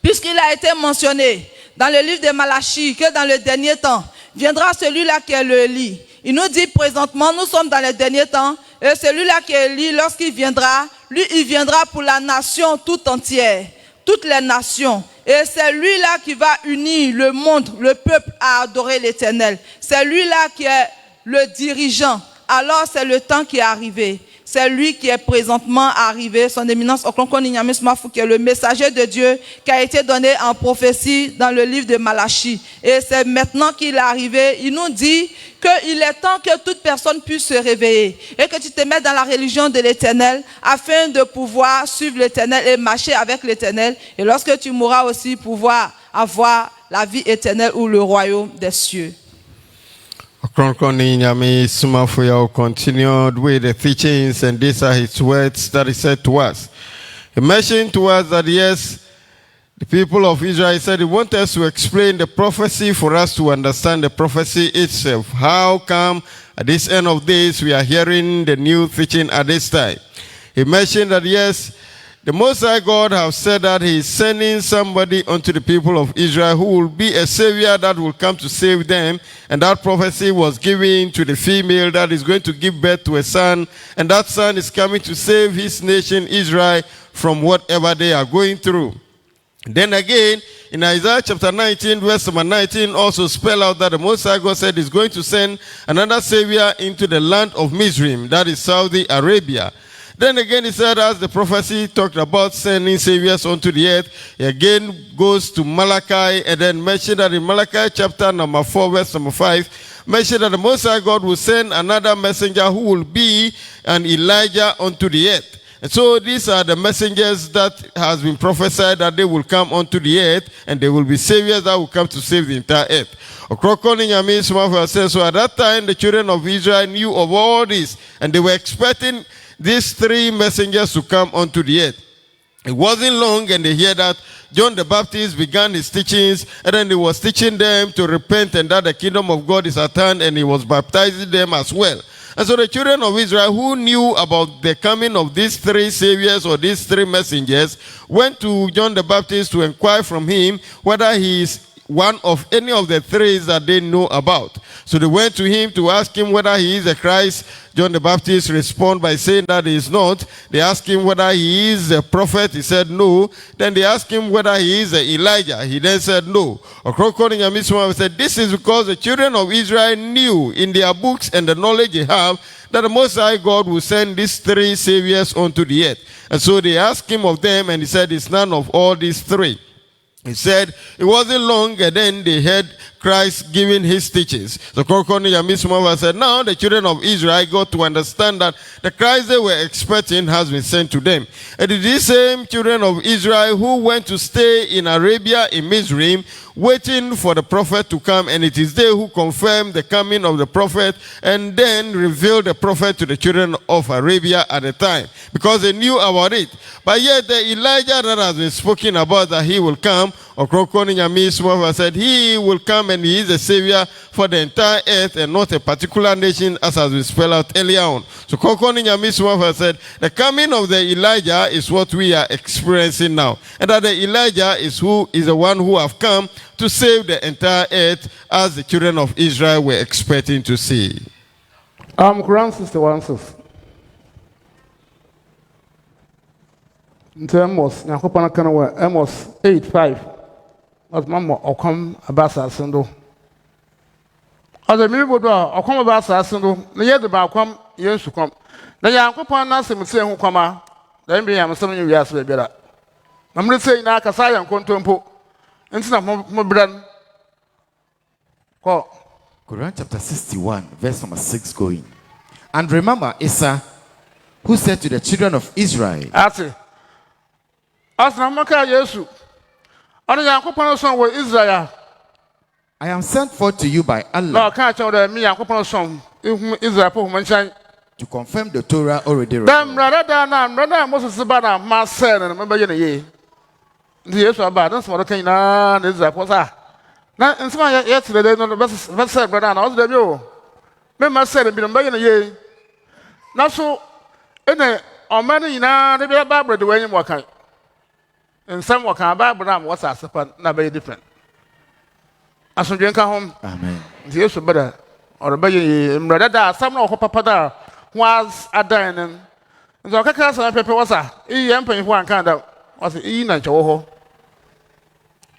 puisqu'il a été mentionné dans le livre de Malachie que dans le dernier temps viendra celui-là qui est le Élie. Il nous dit présentement, nous sommes dans les derniers temps, et celui-là qui est Élie, lorsqu'il viendra, lui, il viendra pour la nation toute entière, toutes les nations. Et c'est lui-là qui va unir le monde, le peuple à adorer l'Éternel. C'est lui-là qui est le dirigeant. Alors c'est le temps qui est arrivé. C'est lui qui est présentement arrivé, son Éminence Ɔkrɔnkrɔnyi Nyame Somafo, qui est le messager de Dieu, qui a été donné en prophétie dans le livre de Malachie. Et c'est maintenant qu'il est arrivé. Il nous dit qu'il est temps que toute personne puisse se réveiller et que tu te mettes dans la religion de l'Éternel afin de pouvoir suivre l'Éternel et marcher avec l'Éternel. Et lorsque tu mourras aussi, pouvoir avoir la vie éternelle ou le royaume des cieux. Ɔkrɔnkrɔnyi Nyame Somafo continued with the teachings, and these are his words that he said to us. He mentioned to us that yes, the people of Israel said he wanted us to explain the prophecy for us to understand the prophecy itself. How come at this end of days we are hearing the new teaching at this time? He mentioned that yes, the Most High God has said that he is sending somebody unto the people of Israel who will be a savior that will come to save them. And that prophecy was given to the female that is going to give birth to a son. And that son is coming to save his nation Israel from whatever they are going through. Then again, in Isaiah chapter 19, verse number 19, also spell out that the Most High God said He's going to send another Savior into the land of Mizraim, that is Saudi Arabia. Then again, he said, as the prophecy talked about sending saviors onto the earth, he again goes to Malachi and then mentioned that in Malachi chapter number 4, verse number 5, mentioned that the Most High God will send another messenger who will be an Elijah onto the earth. And so these are the messengers that has been prophesied that they will come onto the earth and they will be saviors that will come to save the entire earth. Ɔkrɔnkrɔnyi Nyame Somafo says, so at that time the children of Israel knew of all this and they were expecting these three messengers to come onto the earth. It wasn't long and they hear that John the Baptist began his teachings and then he was teaching them to repent and that the kingdom of God is at hand, and he was baptizing them as well. And so the children of Israel who knew about the coming of these three saviors or these three messengers went to John the Baptist to inquire from him whether he is one of any of the three that they know about. So they went to him to ask him whether he is the Christ. John the Baptist responded by saying that he is not. They asked him whether he is a prophet. He said no. Then they asked him whether he is Elijah. He then said no. Ɔkrɔnkrɔnyi Nyame Somafo said, this is because the children of Israel knew in their books and the knowledge they have that the Most High God will send these three saviors onto the earth. And so they asked him of them, and he said it's none of all these three. He said it wasn't long and then they heard Christ giving his teachings. So Ɔkrɔnkrɔnyi Nyame Somafo said, now the children of Israel got to understand that the Christ they were expecting has been sent to them. And it is these same children of Israel who went to stay in Arabia, in Mizraim, waiting for the prophet to come, and it is they who confirmed the coming of the prophet and then revealed the prophet to the children of Arabia at the time, because they knew about it. But yet the Elijah that has been spoken about that he will come, Ɔkrɔnkrɔnyi Nyame Somafo said he will come and he is a savior for the entire earth and not a particular nation, as has been spelled out earlier on. So Ɔkrɔnkrɔnyi Nyame Somafo said the coming of the Elijah is what we are experiencing now, and that the Elijah is the one who have come to save the entire earth, as the children of Israel were expecting to see. Quran 61:6. In Amos, Nyakopana Kanawa, Amos 8:5. As Mamma or come Abasa Sendo. As a miracle, or come Abasa Sendo, the year the Balcom, years to come. The Yakopana Nasim who come, then be I'm some you ask me better. I'm not saying Nakasai and Contempo. Instead of my brother. Quran chapter 61, verse number 6 going. And remember Asa, who said to the children of Israel, As Namaka Yesu, and the Yakopano song with Israel. I am sent forth to you by Allah. No, can't tell me Yakopano song, Israel for mention. To confirm the Torah already written. Damn, brother, Moses Sabana, my son, and remember ye. The years are bad, that's what I can is that was that. Now, in some yesterday, no, the best said, brother, I was the view. Remember, said, and been begging a year. Not so, in a many now, they be a barber the way you walk out. And some walk out, but what's our supper, not very different. As we drink home, Amen. The years are better, or a begging, brother, some of papa was a dining. And so I can't say, paper was a, young penny one kind of was in a Yawoh.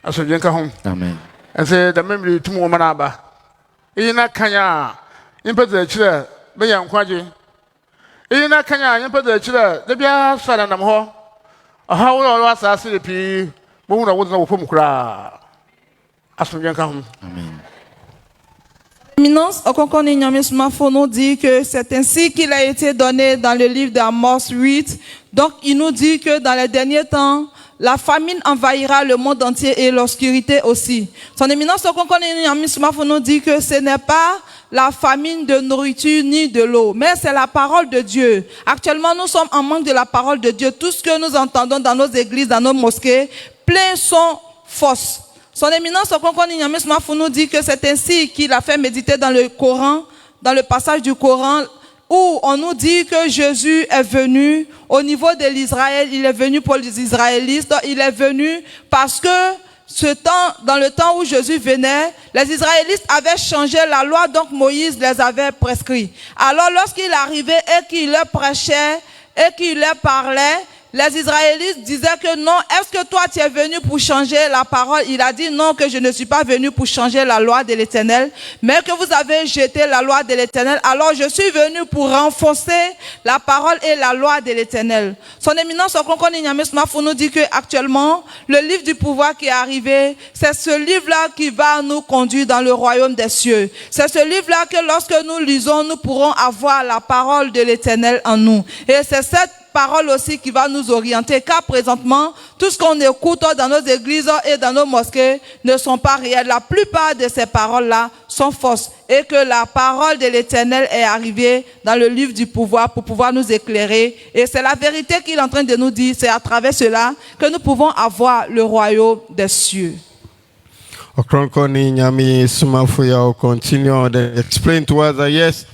As we drink home. Amen. And say the memory to Momanaba. In a Kanya, impet the chair, be young quadri. In a Kanya, impet the chair, the beer sad and ho. A how was I see the pea, Mona was no home cry. As we drink home. Amen. Éminence, Ɔkrɔnkrɔnyi Nyame Somafo nous dit que c'est ainsi qu'il a été donné dans le livre d'Amos 8. Donc, il nous dit que dans les derniers temps, la famine envahira le monde entier et l'obscurité aussi. Son Éminence, Ɔkrɔnkrɔnyi Nyame Somafo nous dit que ce n'est pas la famine de nourriture ni de l'eau, mais c'est la parole de Dieu. Actuellement, nous sommes en manque de la parole de Dieu. Tout ce que nous entendons dans nos églises, dans nos mosquées, plein sont fausses. Son Éminence, Ɔkrɔnkrɔnyi Nyame Somafo nous dit que c'est ainsi qu'il a fait méditer dans le Coran, dans le passage du Coran, où on nous dit que Jésus est venu au niveau de l'Israël, il est venu pour les Israélites, il est venu parce que dans le temps où Jésus venait, les Israélites avaient changé la loi, donc Moïse les avait prescrits. Alors lorsqu'il arrivait et qu'il leur prêchait et qu'il leur parlait, les Israélites disaient que non, est-ce que toi tu es venu pour changer la parole? Il a dit non, que je ne suis pas venu pour changer la loi de l'Éternel, mais que vous avez jeté la loi de l'Éternel. Alors je suis venu pour renforcer la parole et la loi de l'Éternel. Son éminence Ɔkrɔnkrɔnyi Nyame Somafo nous dit que actuellement, le livre du pouvoir qui est arrivé, c'est ce livre-là qui va nous conduire dans le royaume des cieux. C'est ce livre-là que lorsque nous lisons, nous pourrons avoir la parole de l'Éternel en nous. Et c'est cette parole aussi qui va nous orienter, car présentement, tout ce qu'on écoute dans nos églises et dans nos mosquées ne sont pas réels. La plupart de ces paroles-là sont fausses, et que la parole de l'Éternel est arrivée dans le livre du pouvoir pour pouvoir nous éclairer. Et c'est la vérité qu'il est en train de nous dire. C'est à travers cela que nous pouvons avoir le royaume des cieux. Ɔkrɔnkrɔnyi Nyame Somafo Yawoh continue and explain to us that yes,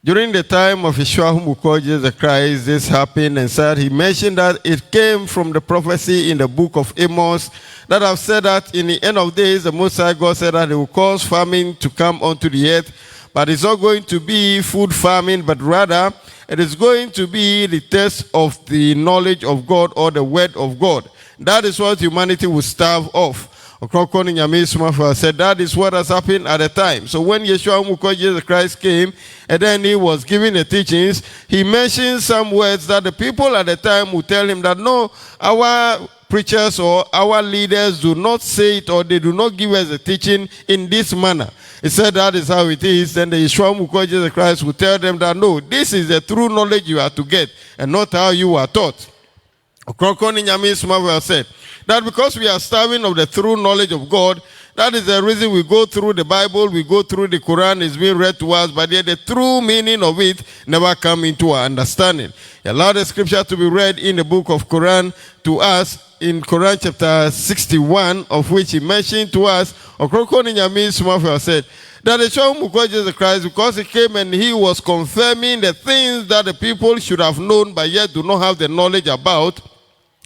during the time of Yeshua, whom we call Jesus Christ, this happened, and said he mentioned that it came from the prophecy in the book of Amos that have said that in the end of days, the Most High God said that he will cause famine to come onto the earth, but it's not going to be food famine, but rather it is going to be the test of the knowledge of God or the word of God. That is what humanity will starve of. Ɔkrɔnkrɔnyi Nyame Somafo said that is what has happened at the time. So when Yeshua, who called Jesus Christ, came and then he was giving the teachings, he mentioned some words that the people at the time would tell him that no, our preachers or our leaders do not say it, or they do not give us a teaching in this manner. He said that is how it is. Then the Yeshua, who called Jesus Christ, would tell them that no, this is the true knowledge you are to get and not how you are taught. Ɔkrɔnkrɔnyi Nyame Somafo said that because we are starving of the true knowledge of God, that is the reason we go through the Bible, we go through the Quran, it's being read to us, but yet the true meaning of it never come into our understanding. He allowed the scripture to be read in the book of Quran to us, in Quran chapter 61, of which he mentioned to us, Ɔkrɔnkrɔnyi Nyame Somafo said, that the Yeshua who called Jesus Christ, because he came and he was confirming the things that the people should have known, but yet do not have the knowledge about.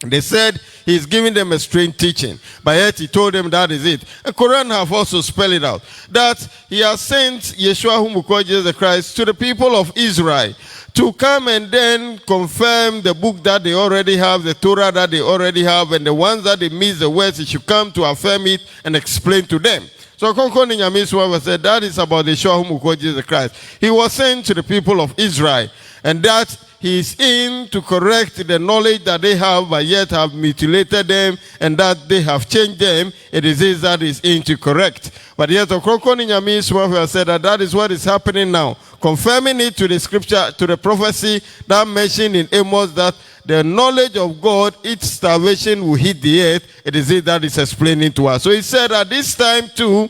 They said he's giving them a strange teaching, but yet he told them that is it. The Quran have also spelled it out, that he has sent Yeshua, whom we call Jesus Christ, to the people of Israel to come and then confirm the book that they already have, the Torah that they already have, and the ones that they miss the words, he should come to affirm it and explain to them. So Ɔkrɔnkrɔnyi Nyame Somafo said that is about the Yeshua, whom we call Jesus Christ. He was sent to the people of Israel, and that he is in to correct the knowledge that they have, but yet have mutilated them, and that they have changed them. It is his that is in to correct. But yet Ɔkrɔnkrɔnyi Nyame Somafo said that that is what is happening now, confirming it to the scripture, to the prophecy that mentioned in Amos that the knowledge of God, its starvation will hit the earth. It is it that is explaining to us. So he said at this time too,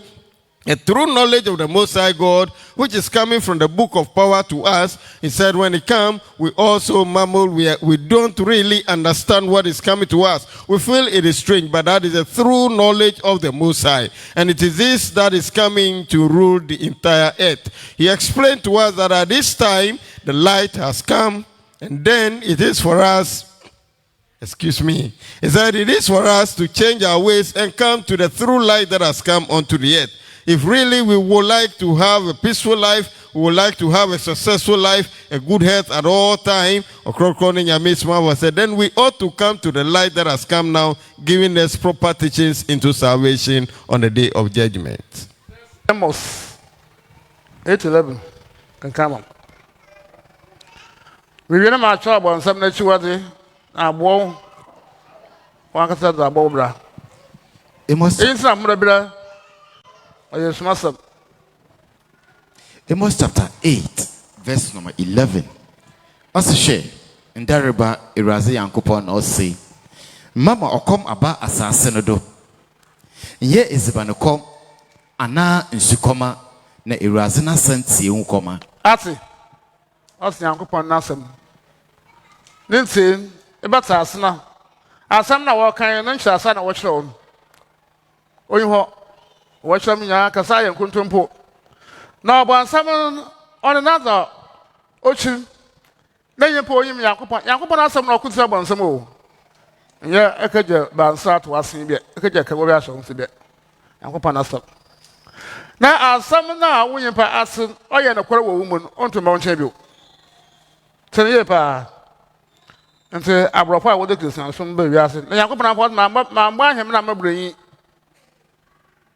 a true knowledge of the Most High God, which is coming from the book of power to us. He said when it comes, we also mumble, we don't really understand what is coming to us. We feel it is strange, but that is a true knowledge of the Most High. And it is this that is coming to rule the entire earth. He explained to us that at this time, the light has come, and then it is for us, he said it is for us to change our ways and come to the true light that has come onto the earth. If really we would like to have a peaceful life, we would like to have a successful life, a good health at all times, Ɔkrɔnkrɔnyi Nyame Somafo said, then we ought to come to the light that has come now, giving us proper teachings into salvation on the day of judgment. Amos 8:11 can come on. We will not talk about some natural one can say the Bobra. Amos chapter 8, verse number 11. Also share in Dariba Irazi Yankupon or say, Mama or come aba assassinado. Ye is Banakom, Ana in Sukoma, na Irazina sent Siunkoma. Ati, us Yankupon Nassim. Lindsay, about Asana. Asana walk and then Shasana watch on. Oh, you watch them in Yakasai and Kuntumpo. Now, but someone on another ocean, then you pour him Yakupan some or could sub on some more. Yeah, I could bounce to us in bed. I could get Kawash on bed. Yakupan. Now, as some now, when you pass, I am a quarter woman onto Mount Chebu. Tell you, Pa. nti abrɔfo a wɔde kristian som ba wiase na Nyankopɔn afɔ ma ahem na mabrenyi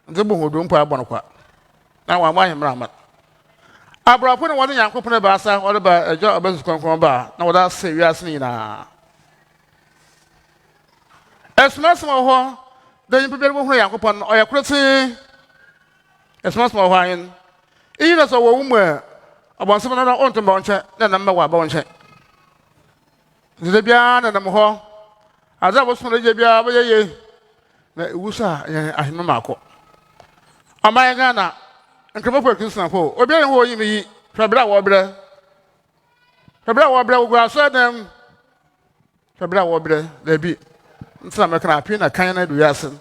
nti bo hodo mpo abɔ no kwa na wa ahem na ma abrɔfo na wɔde Nyankopɔn ba asa wɔde ba agya obesu konkon ba na wɔde asa wiase nyina esmasma ho da nyimpa bi ho Nyankopɔn ɔyɛ krote esmasma ho ayin iyina so wo mu a abɔnsɛm na ɔntomba ɔnkyɛ na na mma ba ɔnkyɛ nti bia na nam ho aza bo so na je bia bo ye na ewusa ahema mako amaya Ghana nkrepɔ Christian fo obi a ho yi mi fabra wo brɛ wo gwa so dem fabra wo brɛ da bi ntsama me kana api na kan na du yase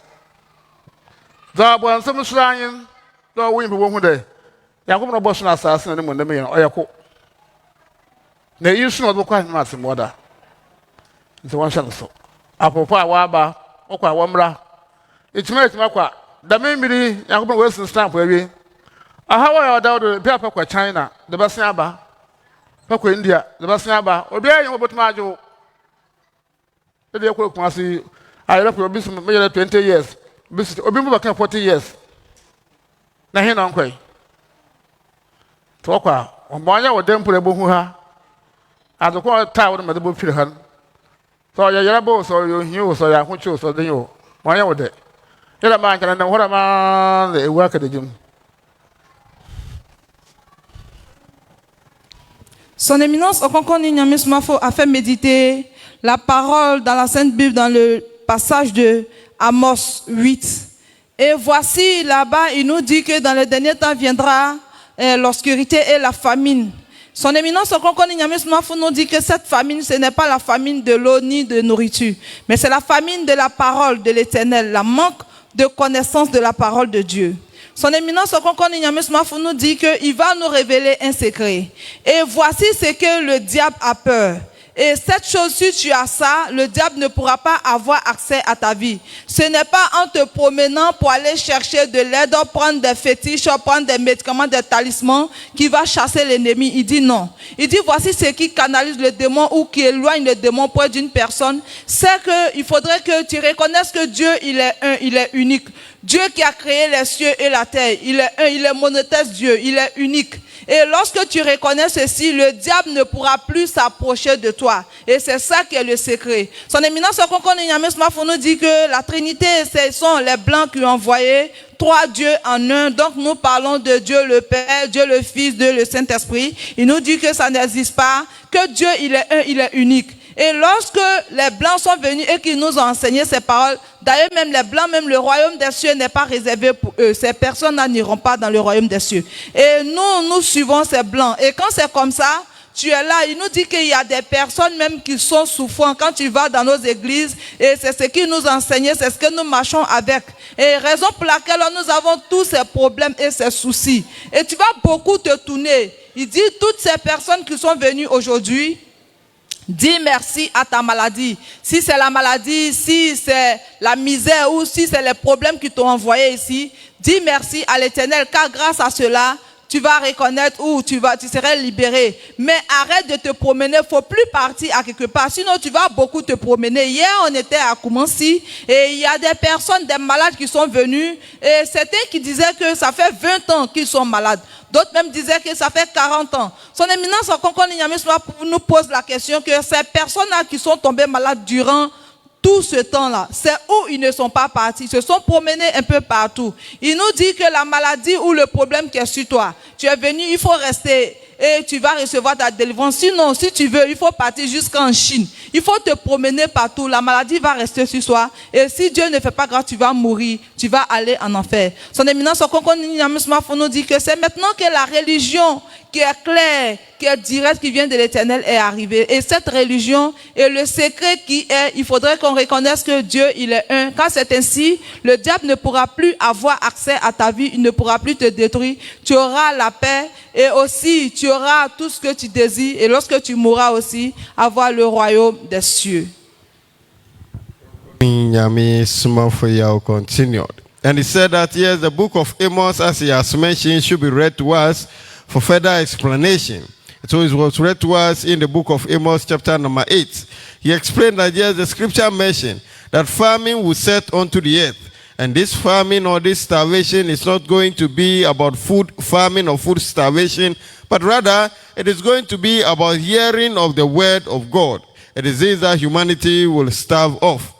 da bo ansem sranyin da wo yimpe wo hu de Yakob no bo so na asase na ne mo ndem ye oyeko na yisu no do kwa ma asemoda nti wan shan so apopo a waba okwa womra etima kwa da memiri Yakob no wesin stamp awie aha wa ya dawo bi apa kwa China de basen aba pa kwa India de basen aba obi ayi obotuma ajo e de ekwo kun asi ayere ko obi sum me 20 years obi mu baka 40 years na he na nkwai to kwa omonya wo dempure bohu ha adoko ta wo me de bo firi ha so ya yara bo so yo hiu so ya hunchu so den yo monya wo de ila ma kana na hora ma e wa ka de jum. Son éminence Ɔkrɔnkrɔnyi Nyame Somafo a fait méditer la parole dans la Sainte Bible dans le passage de Amos 8. Et voici là-bas, il nous dit que dans le dernier temps viendra l'obscurité et la famine. Son éminence Ɔkrɔnkrɔnyi Nyame Somafo nous dit que cette famine, ce n'est pas la famine de l'eau ni de nourriture, mais c'est la famine de la parole de l'Éternel, la manque de connaissance de la parole de Dieu. Son éminence Ɔkrɔnkrɔnyi Nyame Somafo nous dit qu'il va nous révéler un secret. Et voici ce que le diable a peur. Et cette chose, si tu as ça, le diable ne pourra pas avoir accès à ta vie. Ce n'est pas en te promenant pour aller chercher de l'aide, prendre des fétiches, prendre des médicaments, des talismans, qui va chasser l'ennemi. Il dit non. Il dit voici ce qui canalise le démon ou qui éloigne le démon près d'une personne. C'est qu'il faudrait que tu reconnaisses que Dieu, il est un, il est unique. Dieu qui a créé les cieux et la terre, il est un, il est monothèse Dieu, il est unique. Et lorsque tu reconnais ceci, le diable ne pourra plus s'approcher de toi. Et c'est ça qui est le secret. Son éminence Ɔkrɔnkrɔnyi Nyame Somafo nous dit que la Trinité, ce sont les Blancs qui ont envoyé 3 dieux en un. Donc nous parlons de Dieu le Père, Dieu le Fils, Dieu le Saint-Esprit. Il nous dit que ça n'existe pas, que Dieu il est un, il est unique. Et lorsque les Blancs sont venus et qu'ils nous ont enseigné ces paroles, d'ailleurs même les Blancs, même le royaume des cieux n'est pas réservé pour eux. Ces personnes-là n'iront pas dans le royaume des cieux. Et nous suivons ces Blancs. Et quand c'est comme ça, tu es là, il nous dit qu'il y a des personnes même qui sont souffrantes quand tu vas dans nos églises. Et c'est ce qu'ils nous enseignaient, c'est ce que nous marchons avec. Et raison pour laquelle nous avons tous ces problèmes et ces soucis. Et tu vas beaucoup te tourner. Il dit toutes ces personnes qui sont venues aujourd'hui, dis merci à ta maladie. Si c'est la maladie, si c'est la misère ou si c'est les problèmes qui t'ont envoyé ici, dis merci à l'Éternel car grâce à cela, tu vas reconnaître où tu serais libéré. Mais arrête de te promener, il ne faut plus partir à quelque part. Sinon, tu vas beaucoup te promener. Hier, on était à Koumansi et il y a des personnes, des malades qui sont venus. Et certains qui disaient que ça fait 20 ans qu'ils sont malades. D'autres même disaient que ça fait 40 ans. Son éminence Ɔkrɔnkrɔnyi Nyame Somafo nous pose la question que ces personnes-là qui sont tombées malades durant tout ce temps-là, c'est où ils ne sont pas partis, ils se sont promenés un peu partout. Il nous dit que la maladie ou le problème qui est sur toi, tu es venu, il faut rester et tu vas recevoir ta délivrance. Sinon, si tu veux, il faut partir jusqu'en Chine. Il faut te promener partout, la maladie va rester sur toi. Et si Dieu ne fait pas grâce, tu vas mourir, tu vas aller en enfer. Son éminence Ɔkrɔnkrɔnyi Nyame Somafo nous dit que c'est maintenant que la religion qui est claire, qui est directe, qui vient de l'Éternel est arrivée. Et cette religion est le secret qui est, il faudrait qu'on reconnaisse que Dieu, il est un. Quand c'est ainsi, le diable ne pourra plus avoir accès à ta vie, il ne pourra plus te détruire. Tu auras la paix et aussi tu auras tout ce que tu désires. Et lorsque tu mourras aussi, avoir le royaume des cieux. Nyame Somafo Yawoh continued. And he said that yes, the book of Amos, as he has mentioned, should be read to us for further explanation. So it was read to us in the book of Amos, chapter number 8. he explained that yes, the scripture mentioned that famine will set onto the earth. And this famine or this starvation is not going to be about food famine or food starvation, but rather it is going to be about hearing of the word of God. It is this that humanity will starve off.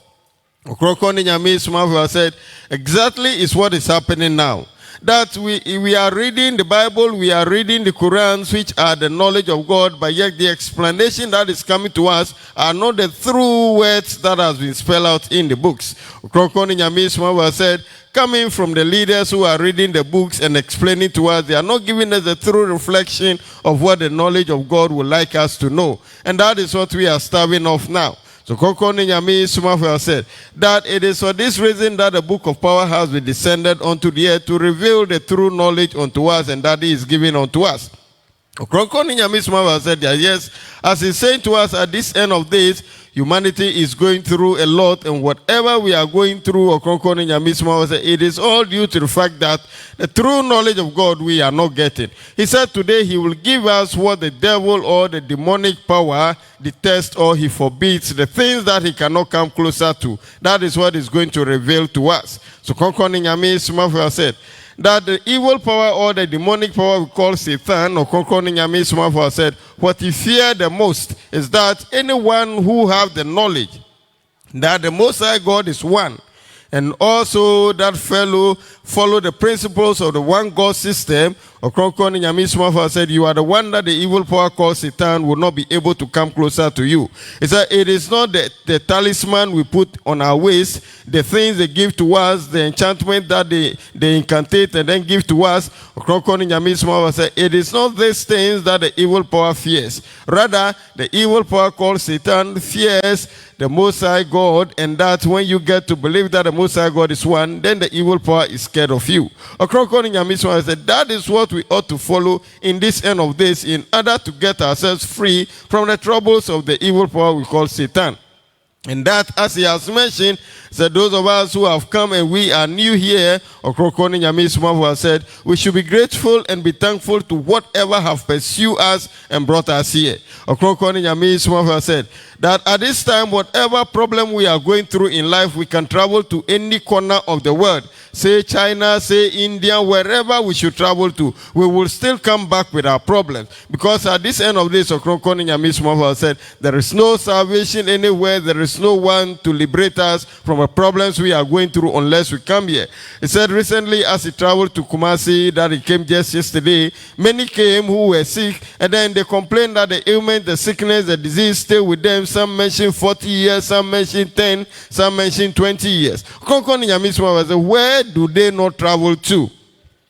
Ɔkrɔnkrɔnyi Nyame Somafo said, exactly is what is happening now. That we are reading the Bible, we are reading the Quran, which are the knowledge of God, but yet the explanation that is coming to us are not the true words that has been spelled out in the books. Ɔkrɔnkrɔnyi Nyame Somafo said, coming from the leaders who are reading the books and explaining to us, they are not giving us the true reflection of what the knowledge of God would like us to know. And that is what we are starving of now. So Ɔkrɔnkrɔnyi Nyame Somafo said that it is for this reason that the book of power has been descended unto the earth to reveal the true knowledge unto us, and that is given unto us. Ɔkrɔnkrɔnyi Nyame Somafo said that yes, as he's saying to us at this end of days, humanity is going through a lot, and whatever we are going through, Ɔkrɔnkrɔnyi Nyame Somafo said, it is all due to the fact that the true knowledge of God we are not getting. He said today he will give us what the devil or the demonic power detests or he forbids, the things that he cannot come closer to. That is what is going to reveal to us. So Ɔkrɔnkrɔnyi Nyame Somafo said that the evil power or the demonic power we call Satan, or Ɔkrɔnkrɔnyi Nyame Somafo said, what he feared the most is that anyone who have the knowledge that the Most High God is one, and also that fellow follow the principles of the one God system, Ɔkrɔnkrɔnyi Nyame Somafo said, you are the one that the evil power called Satan will not be able to come closer to you. He said, it is not the talisman we put on our waist, the things they give to us, the enchantment that they incantate and then give to us. Ɔkrɔnkrɔnyi Nyame Somafo said, it is not these things that the evil power fears. Rather, the evil power called Satan fears the Most High God, and that when you get to believe that the Most High God is one, then the evil power is scared of you. Ɔkrɔnkrɔnyi Nyame Somafo said, that is what we ought to follow in this end of days in order to get ourselves free from the troubles of the evil power we call Satan. And that, as he has mentioned, said those of us who have come and we are new here, Ɔkrɔnkrɔnyi Nyame Somafo said, we should be grateful and be thankful to whatever have pursued us and brought us here. Ɔkrɔnkrɔnyi Nyame Somafo said that at this time, whatever problem we are going through in life, we can travel to any corner of the world. Say China, say India, wherever we should travel to, we will still come back with our problems. Because at this end of this, Ɔkrɔnkrɔnyi Nyame Somafo said, there is no salvation anywhere, there is no one to liberate us from the problems we are going through unless we come here. He said recently as he traveled to Kumasi, that he came just yesterday, many came who were sick, and then they complained that the ailment, the sickness, the disease stay with them. Some mentioned 40 years, some mentioned 10, some mentioned 20 years. Ɔkrɔnkrɔnyi Nyame Somafo said, where do they not travel to?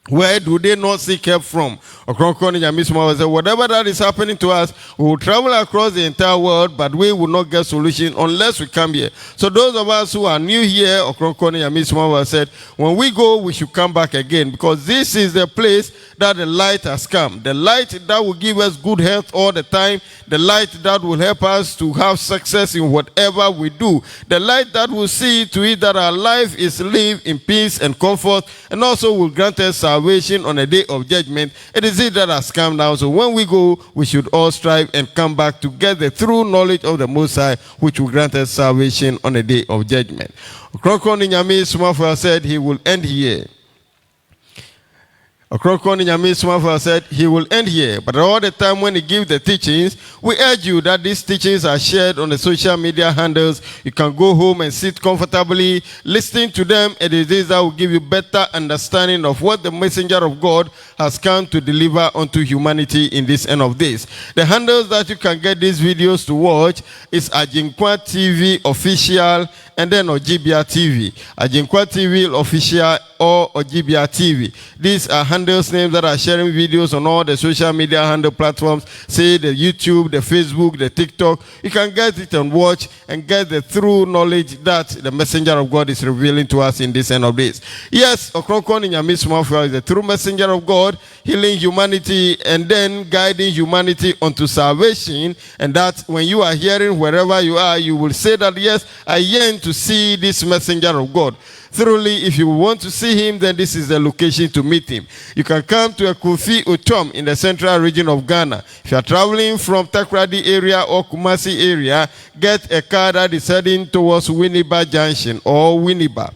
Where do they not seek help from? Ɔkrɔnkrɔnyi Nyame Somafo said, whatever that is happening to us, we will travel across the entire world, but we will not get solution unless we come here. So those of us who are new here, Ɔkrɔnkrɔnyi Nyame Somafo said, when we go, we should come back again, because this is the place that the light has come. The light that will give us good health all the time. The light that will help us to have success in whatever we do. The light that will see to it that our life is lived in peace and comfort, and also will grant us salvation on a day of judgment. It is it that has come down. So when we go, we should all strive and come back to get the true knowledge of the Most High, which will grant us salvation on a day of judgment. Ɔkrɔnkrɔnyi Nyame Somafo said he will end here. Ɔkrɔnkrɔnyi Nyame Somafo said he will end here, but all the time when he gives the teachings, we urge you that these teachings are shared on the social media handles. You can go home and sit comfortably, listening to them. It is this that will give you better understanding of what the messenger of God has come to deliver unto humanity in this end of days. The handles that you can get these videos to watch is Ajinkwa TV Official and then Ojibia TV. Ajinkwa TV Official or Ojibia TV. These are handles names that are sharing videos on all the social media handle platforms, say the YouTube, the Facebook, the TikTok. You can get it and watch and get the true knowledge that the messenger of God is revealing to us in this end of days. Yes, Ɔkrɔnkrɔnyi Nyame Somafo is the true messenger of God, healing humanity and then guiding humanity unto salvation. And that when you are hearing wherever you are, you will say that yes, I yearn to see this messenger of God. Thoroughly, if you want to see him, then this is the location to meet him. You can come to a Kofi Otom in the central region of Ghana. If you are traveling from Takrady area or Kumasi area, get a car that is heading towards Winneba Junction or Winneba.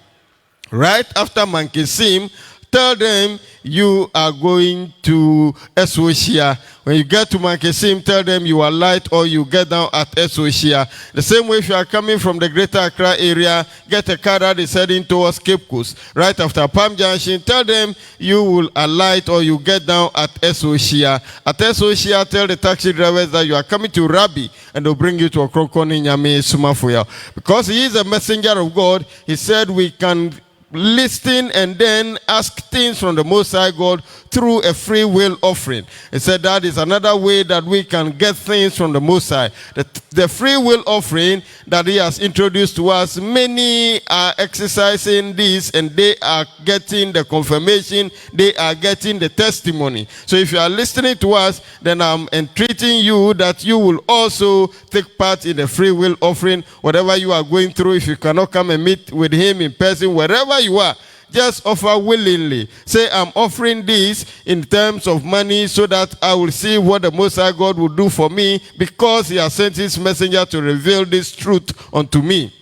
Right after Mankesim, tell them you are going to Esoshia. When you get to Mankesim, tell them you are light or you get down at Esoshia. The same way, if you are coming from the Greater Accra area, get a car that is heading towards Cape Coast. Right after Palm Junction, tell them you will alight or you get down at Esoshia. At Esoshia, tell the taxi drivers that you are coming to Rabbi and they'll bring you to Ɔkrɔnkrɔnyi Nyame Somafo. Because he is a messenger of God, he said we can listen and then ask things from the Most High God through a free will offering. He said that is another way that we can get things from the Most High. The free will offering that he has introduced to us, many are exercising this and they are getting the confirmation, they are getting the testimony. So if you are listening to us, then I'm entreating you that you will also take part in the free will offering. Whatever you are going through, if you cannot come and meet with him in person, wherever you are, just offer willingly. Say, I'm offering this in terms of money so that I will see what the Most High God will do for me because he has sent his messenger to reveal this truth unto me.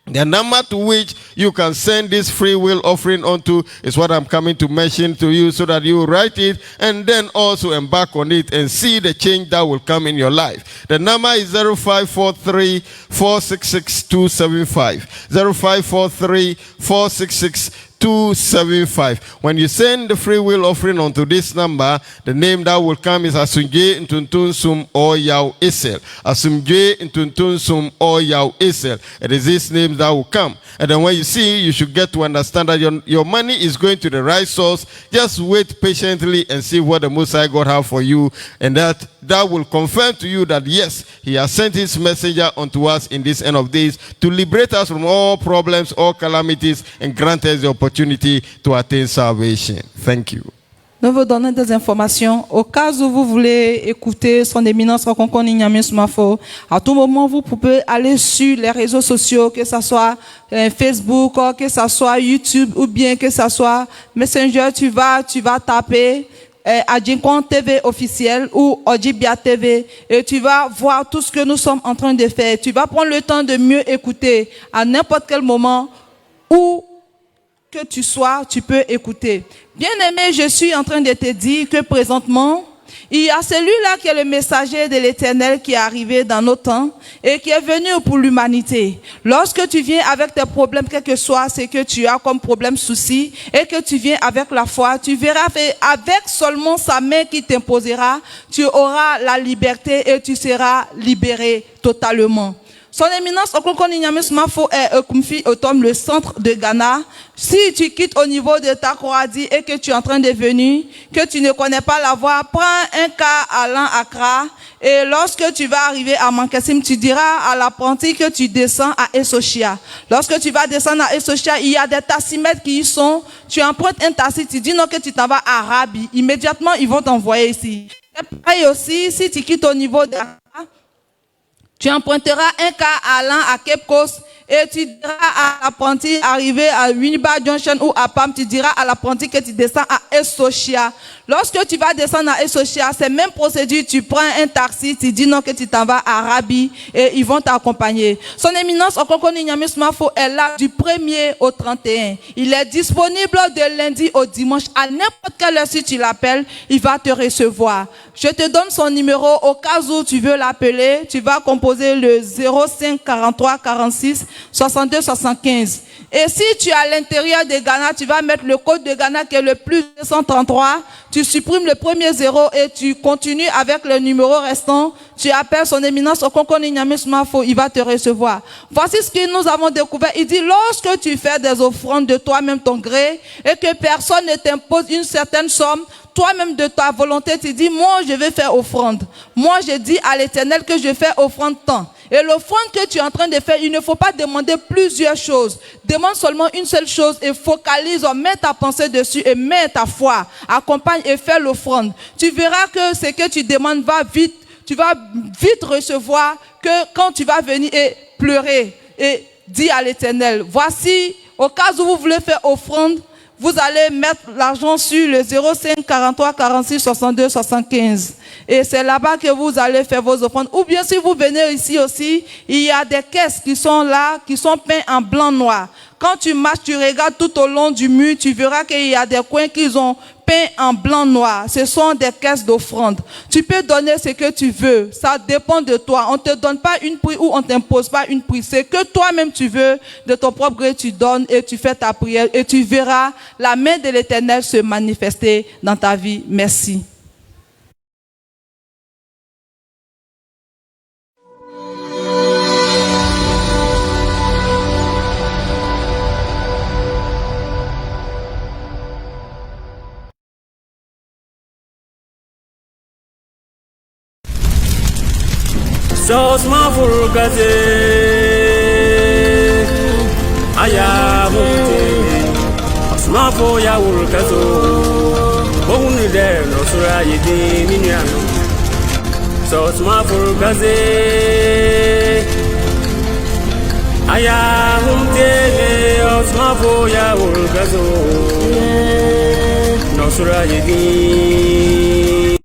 The number to which you can send this free will offering onto is what I'm coming to mention to you so that you write it and then also embark on it and see the change that will come in your life. The number is 0543 466 275. 0543 466 275. When you send the free will offering onto this number, the name that will come is Asumdwe Ntuntunsum or Yawoh Esel. Asumdwe Ntuntunsum or Yawoh Esel. It is this name that will come. And then when you see, you should get to understand that your money is going to the right source. Just wait patiently and see what the Most High God has for you. And that will confirm to you that yes, he has sent his messenger unto us in this end of days to liberate us from all problems, all calamities, and grant us the opportunity to attain salvation. Thank you. Nous vous donnons des informations. Au cas où vous voulez écouter son éminence Ɔkrɔnkrɔnyi Nyame Somafo, à tout moment vous pouvez aller sur les réseaux sociaux, que ce soit Facebook, que ce soit YouTube ou bien que ce soit Messenger. Tu vas taper Adjinkon TV officiel ou Odibia TV et tu vas voir tout ce que nous sommes en train de faire. Tu vas prendre le temps de mieux écouter à n'importe quel moment où que tu sois, tu peux écouter. Bien-aimé, je suis en train de te dire que présentement, il y a celui-là qui est le messager de l'Éternel qui est arrivé dans nos temps et qui est venu pour l'humanité. Lorsque tu viens avec tes problèmes, quel que soit ce que tu as comme problème, souci, et que tu viens avec la foi, tu verras avec seulement sa main qui t'imposera, tu auras la liberté et tu seras libéré totalement. Son éminence Ɔkrɔnkrɔnyi Nyame Somafo est Kumfi Otom, le centre de Ghana. Si tu quittes au niveau de Takoradi et que tu es en train de venir, que tu ne connais pas la voie, prends un car allant à Accra et lorsque tu vas arriver à Mankesim, tu diras à l'apprenti que tu descends à Esoshia. Lorsque tu vas descendre à Esoshia, il y a des taximètres qui y sont. Tu empruntes un taxi, tu dis non que tu t'en vas à Rabi. Immédiatement, ils vont t'envoyer ici. Et pareil aussi, si tu quittes au niveau de tu emprunteras un car allant à Cape Coast et tu diras à l'apprenti arrivé à Winneba Junction ou à Pam, tu diras à l'apprenti que tu descends à Esoshia. Lorsque tu vas descendre à Esoshia, c'est même procédure, tu prends un taxi, tu dis non que tu t'en vas à Rabi et ils vont t'accompagner. Son éminence Ɔkrɔnkrɔnyi Nyame Somafo est là du 1er au 31. Il est disponible de lundi au dimanche. À n'importe quelle heure si tu l'appelles, il va te recevoir. Je te donne son numéro au cas où tu veux l'appeler. Tu vas composer le 05 43 46 62 75. Et si tu es à l'intérieur de Ghana, tu vas mettre le code de Ghana qui est le plus 233. Tu supprimes le premier 0 et tu continues avec le numéro restant. Tu appelles son éminence Ɔkrɔnkrɔnyi Nyame Somafo, il va te recevoir. Voici ce que nous avons découvert. Il dit, lorsque tu fais des offrandes de toi-même ton gré et que personne ne t'impose une certaine somme, toi-même de ta volonté, tu dis, moi je vais faire offrande. Moi je dis à l'Éternel que je fais offrande tant. Et l'offrande que tu es en train de faire, il ne faut pas demander plusieurs choses. Demande seulement une seule chose et focalise, mets ta pensée dessus et mets ta foi. Accompagne et fais l'offrande. Tu verras que ce que tu demandes va vite. Tu vas vite recevoir que quand tu vas venir et pleurer et dis à l'Éternel, voici, au cas où vous voulez faire offrande, vous allez mettre l'argent sur le 05 43 46 62 75. Et c'est là-bas que vous allez faire vos offrandes. Ou bien si vous venez ici aussi, il y a des caisses qui sont là, qui sont peintes en blanc-noir. Quand tu marches, tu regardes tout au long du mur, tu verras qu'il y a des coins qu'ils ont peints en blanc-noir. Ce sont des caisses d'offrande. Tu peux donner ce que tu veux. Ça dépend de toi. On ne te donne pas une prix ou on ne t'impose pas une prix. C'est que toi-même tu veux, de ton propre gré, tu donnes et tu fais ta prière et tu verras la main de l'Éternel se manifester dans ta vie. Merci. Somafo gaze Yawoh Somafo Yawoh kazo Bohunu de no sura yedi minyano Somafo gaze Yawoh Somafo Yawoh kazo no sura yedi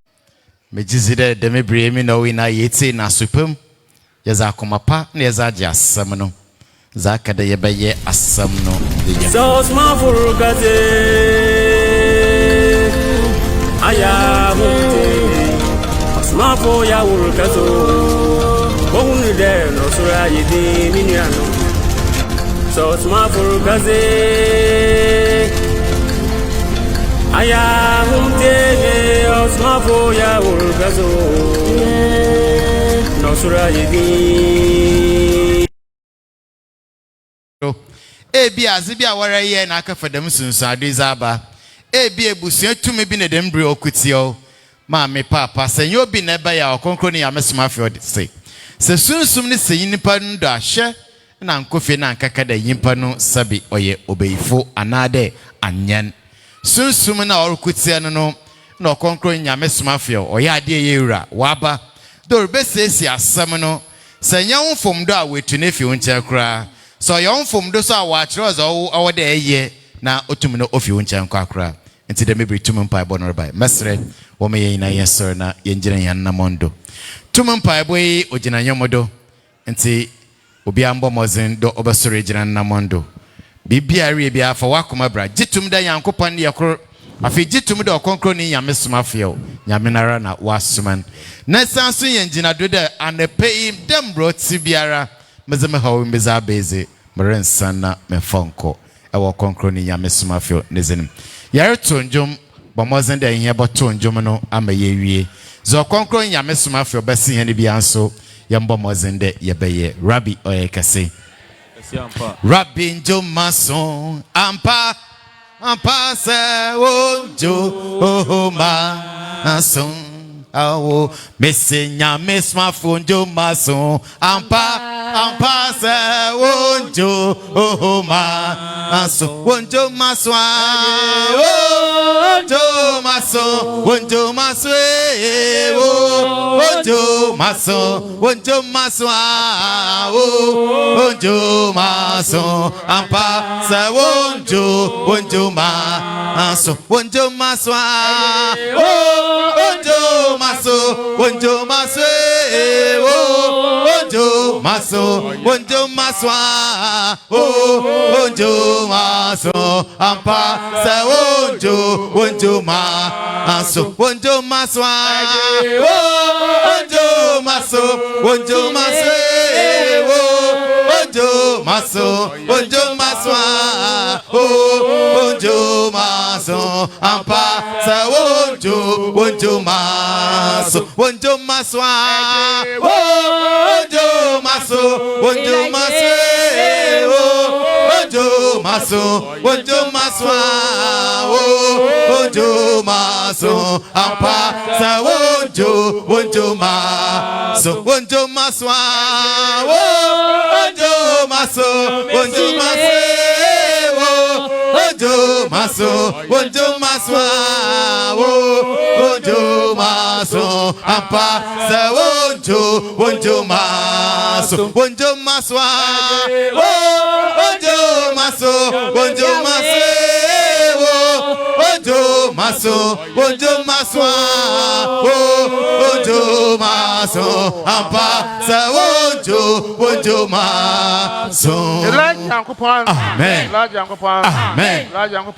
Mejizide deme bremi no wina yete na supem yaza komapa na yaza di asam no zaka da yebeye asam no de so Somafo gaze Yawoh Somafo Yawoh kazo bohunu de no sura yedi minyano so Somafo gaze Yawoh Somafo Yawoh kazo no sura yedi ebi azibi awara ye na aka fadam sunsun adizaba ebi ebusu tumi bi ne dem bre okutio ma me papa senyo bi na ba ya Ɔkrɔnkrɔnyi Nyame Somafo se sunsum ne seyin nipa ndo ahye na nkofe na nkaka da yimpa no sabi oye obeyifo anade anyen sunsum na ɔrekutia no na Ɔkrɔnkrɔnyi Nyame Somafo oye ade yewura waba dorbe sesi asam no senya wonfom do a wetu ne fi wonche kra so yonfom do so a waachiro zo awode eye na otum no ofi wonche nkwa kra enti de mebri tum mpa bo no bai mesre wo me yin na yesor na yenjira yan na mondo tum mpa bo yi ogina nyomodo enti obi ambo mozen do obasore jira na mondo bibia rie bia fa wakoma bra gitum da yankopon ne yakro afi gitum da Ɔkrɔnkrɔnyi Nyame Somafo Nyame nara na wasuman na sanso yenjina do da anepei dembro tibiara mezeme hawo mbeza beze mrensanna mefonko ewo Ɔkrɔnkrɔnyi Nyame Somafo nezenim yare tonjom bomozen da yen botonjom no amayewie zo Ɔkrɔnkrɔnyi Nyame Somafo besi hen bia nso yembo mozen de yebeye Rabbi oyekase Rabbi njomason ampa se wojo mason awo mese Nyame Somafo njomason ampa se wojo mason wojo mason wojo mason ampa se wojo mason wonjo maso, wonjo maswa, wonjo maso, ampa sa wonjo maso, wonjo maswa, wonjo maso, wonjo maso, wonjo maso, wonjo maswa, wonjo maso, ampa sa wonjo maso. Amen. Amen.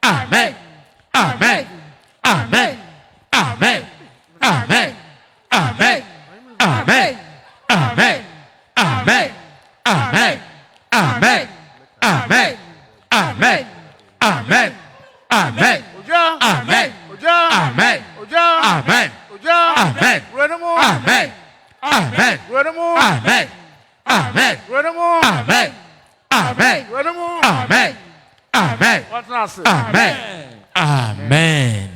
Amen. Amen.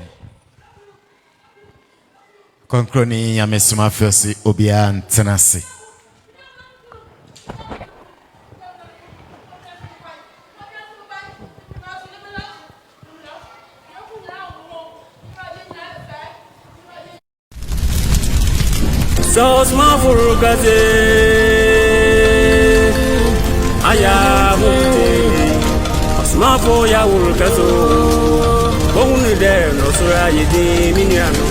Ɔkrɔnkrɔnyi Nyame Somafo si obia ntenase. So Somafo gaze Yawoh Somafo Yawoh gazo Bohunu de no sura yedi miniano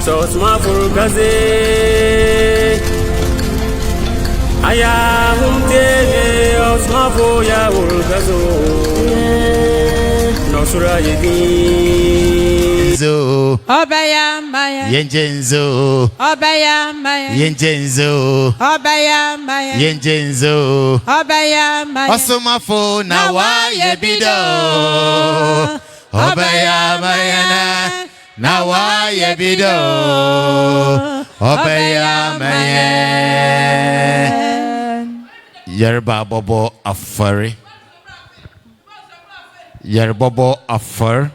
So Somafo gaze Yawoh Somafo Yawoh gazo no sura yedi Obaya Maya Yenjenzo Obaya Maya Yenjenzo Obaya Maya Yenjenzo Obaya Maya Somafo na wa yebido Obaya Maya na wa yebido Obaya Maya Yerba bobo afari Yerbobo afar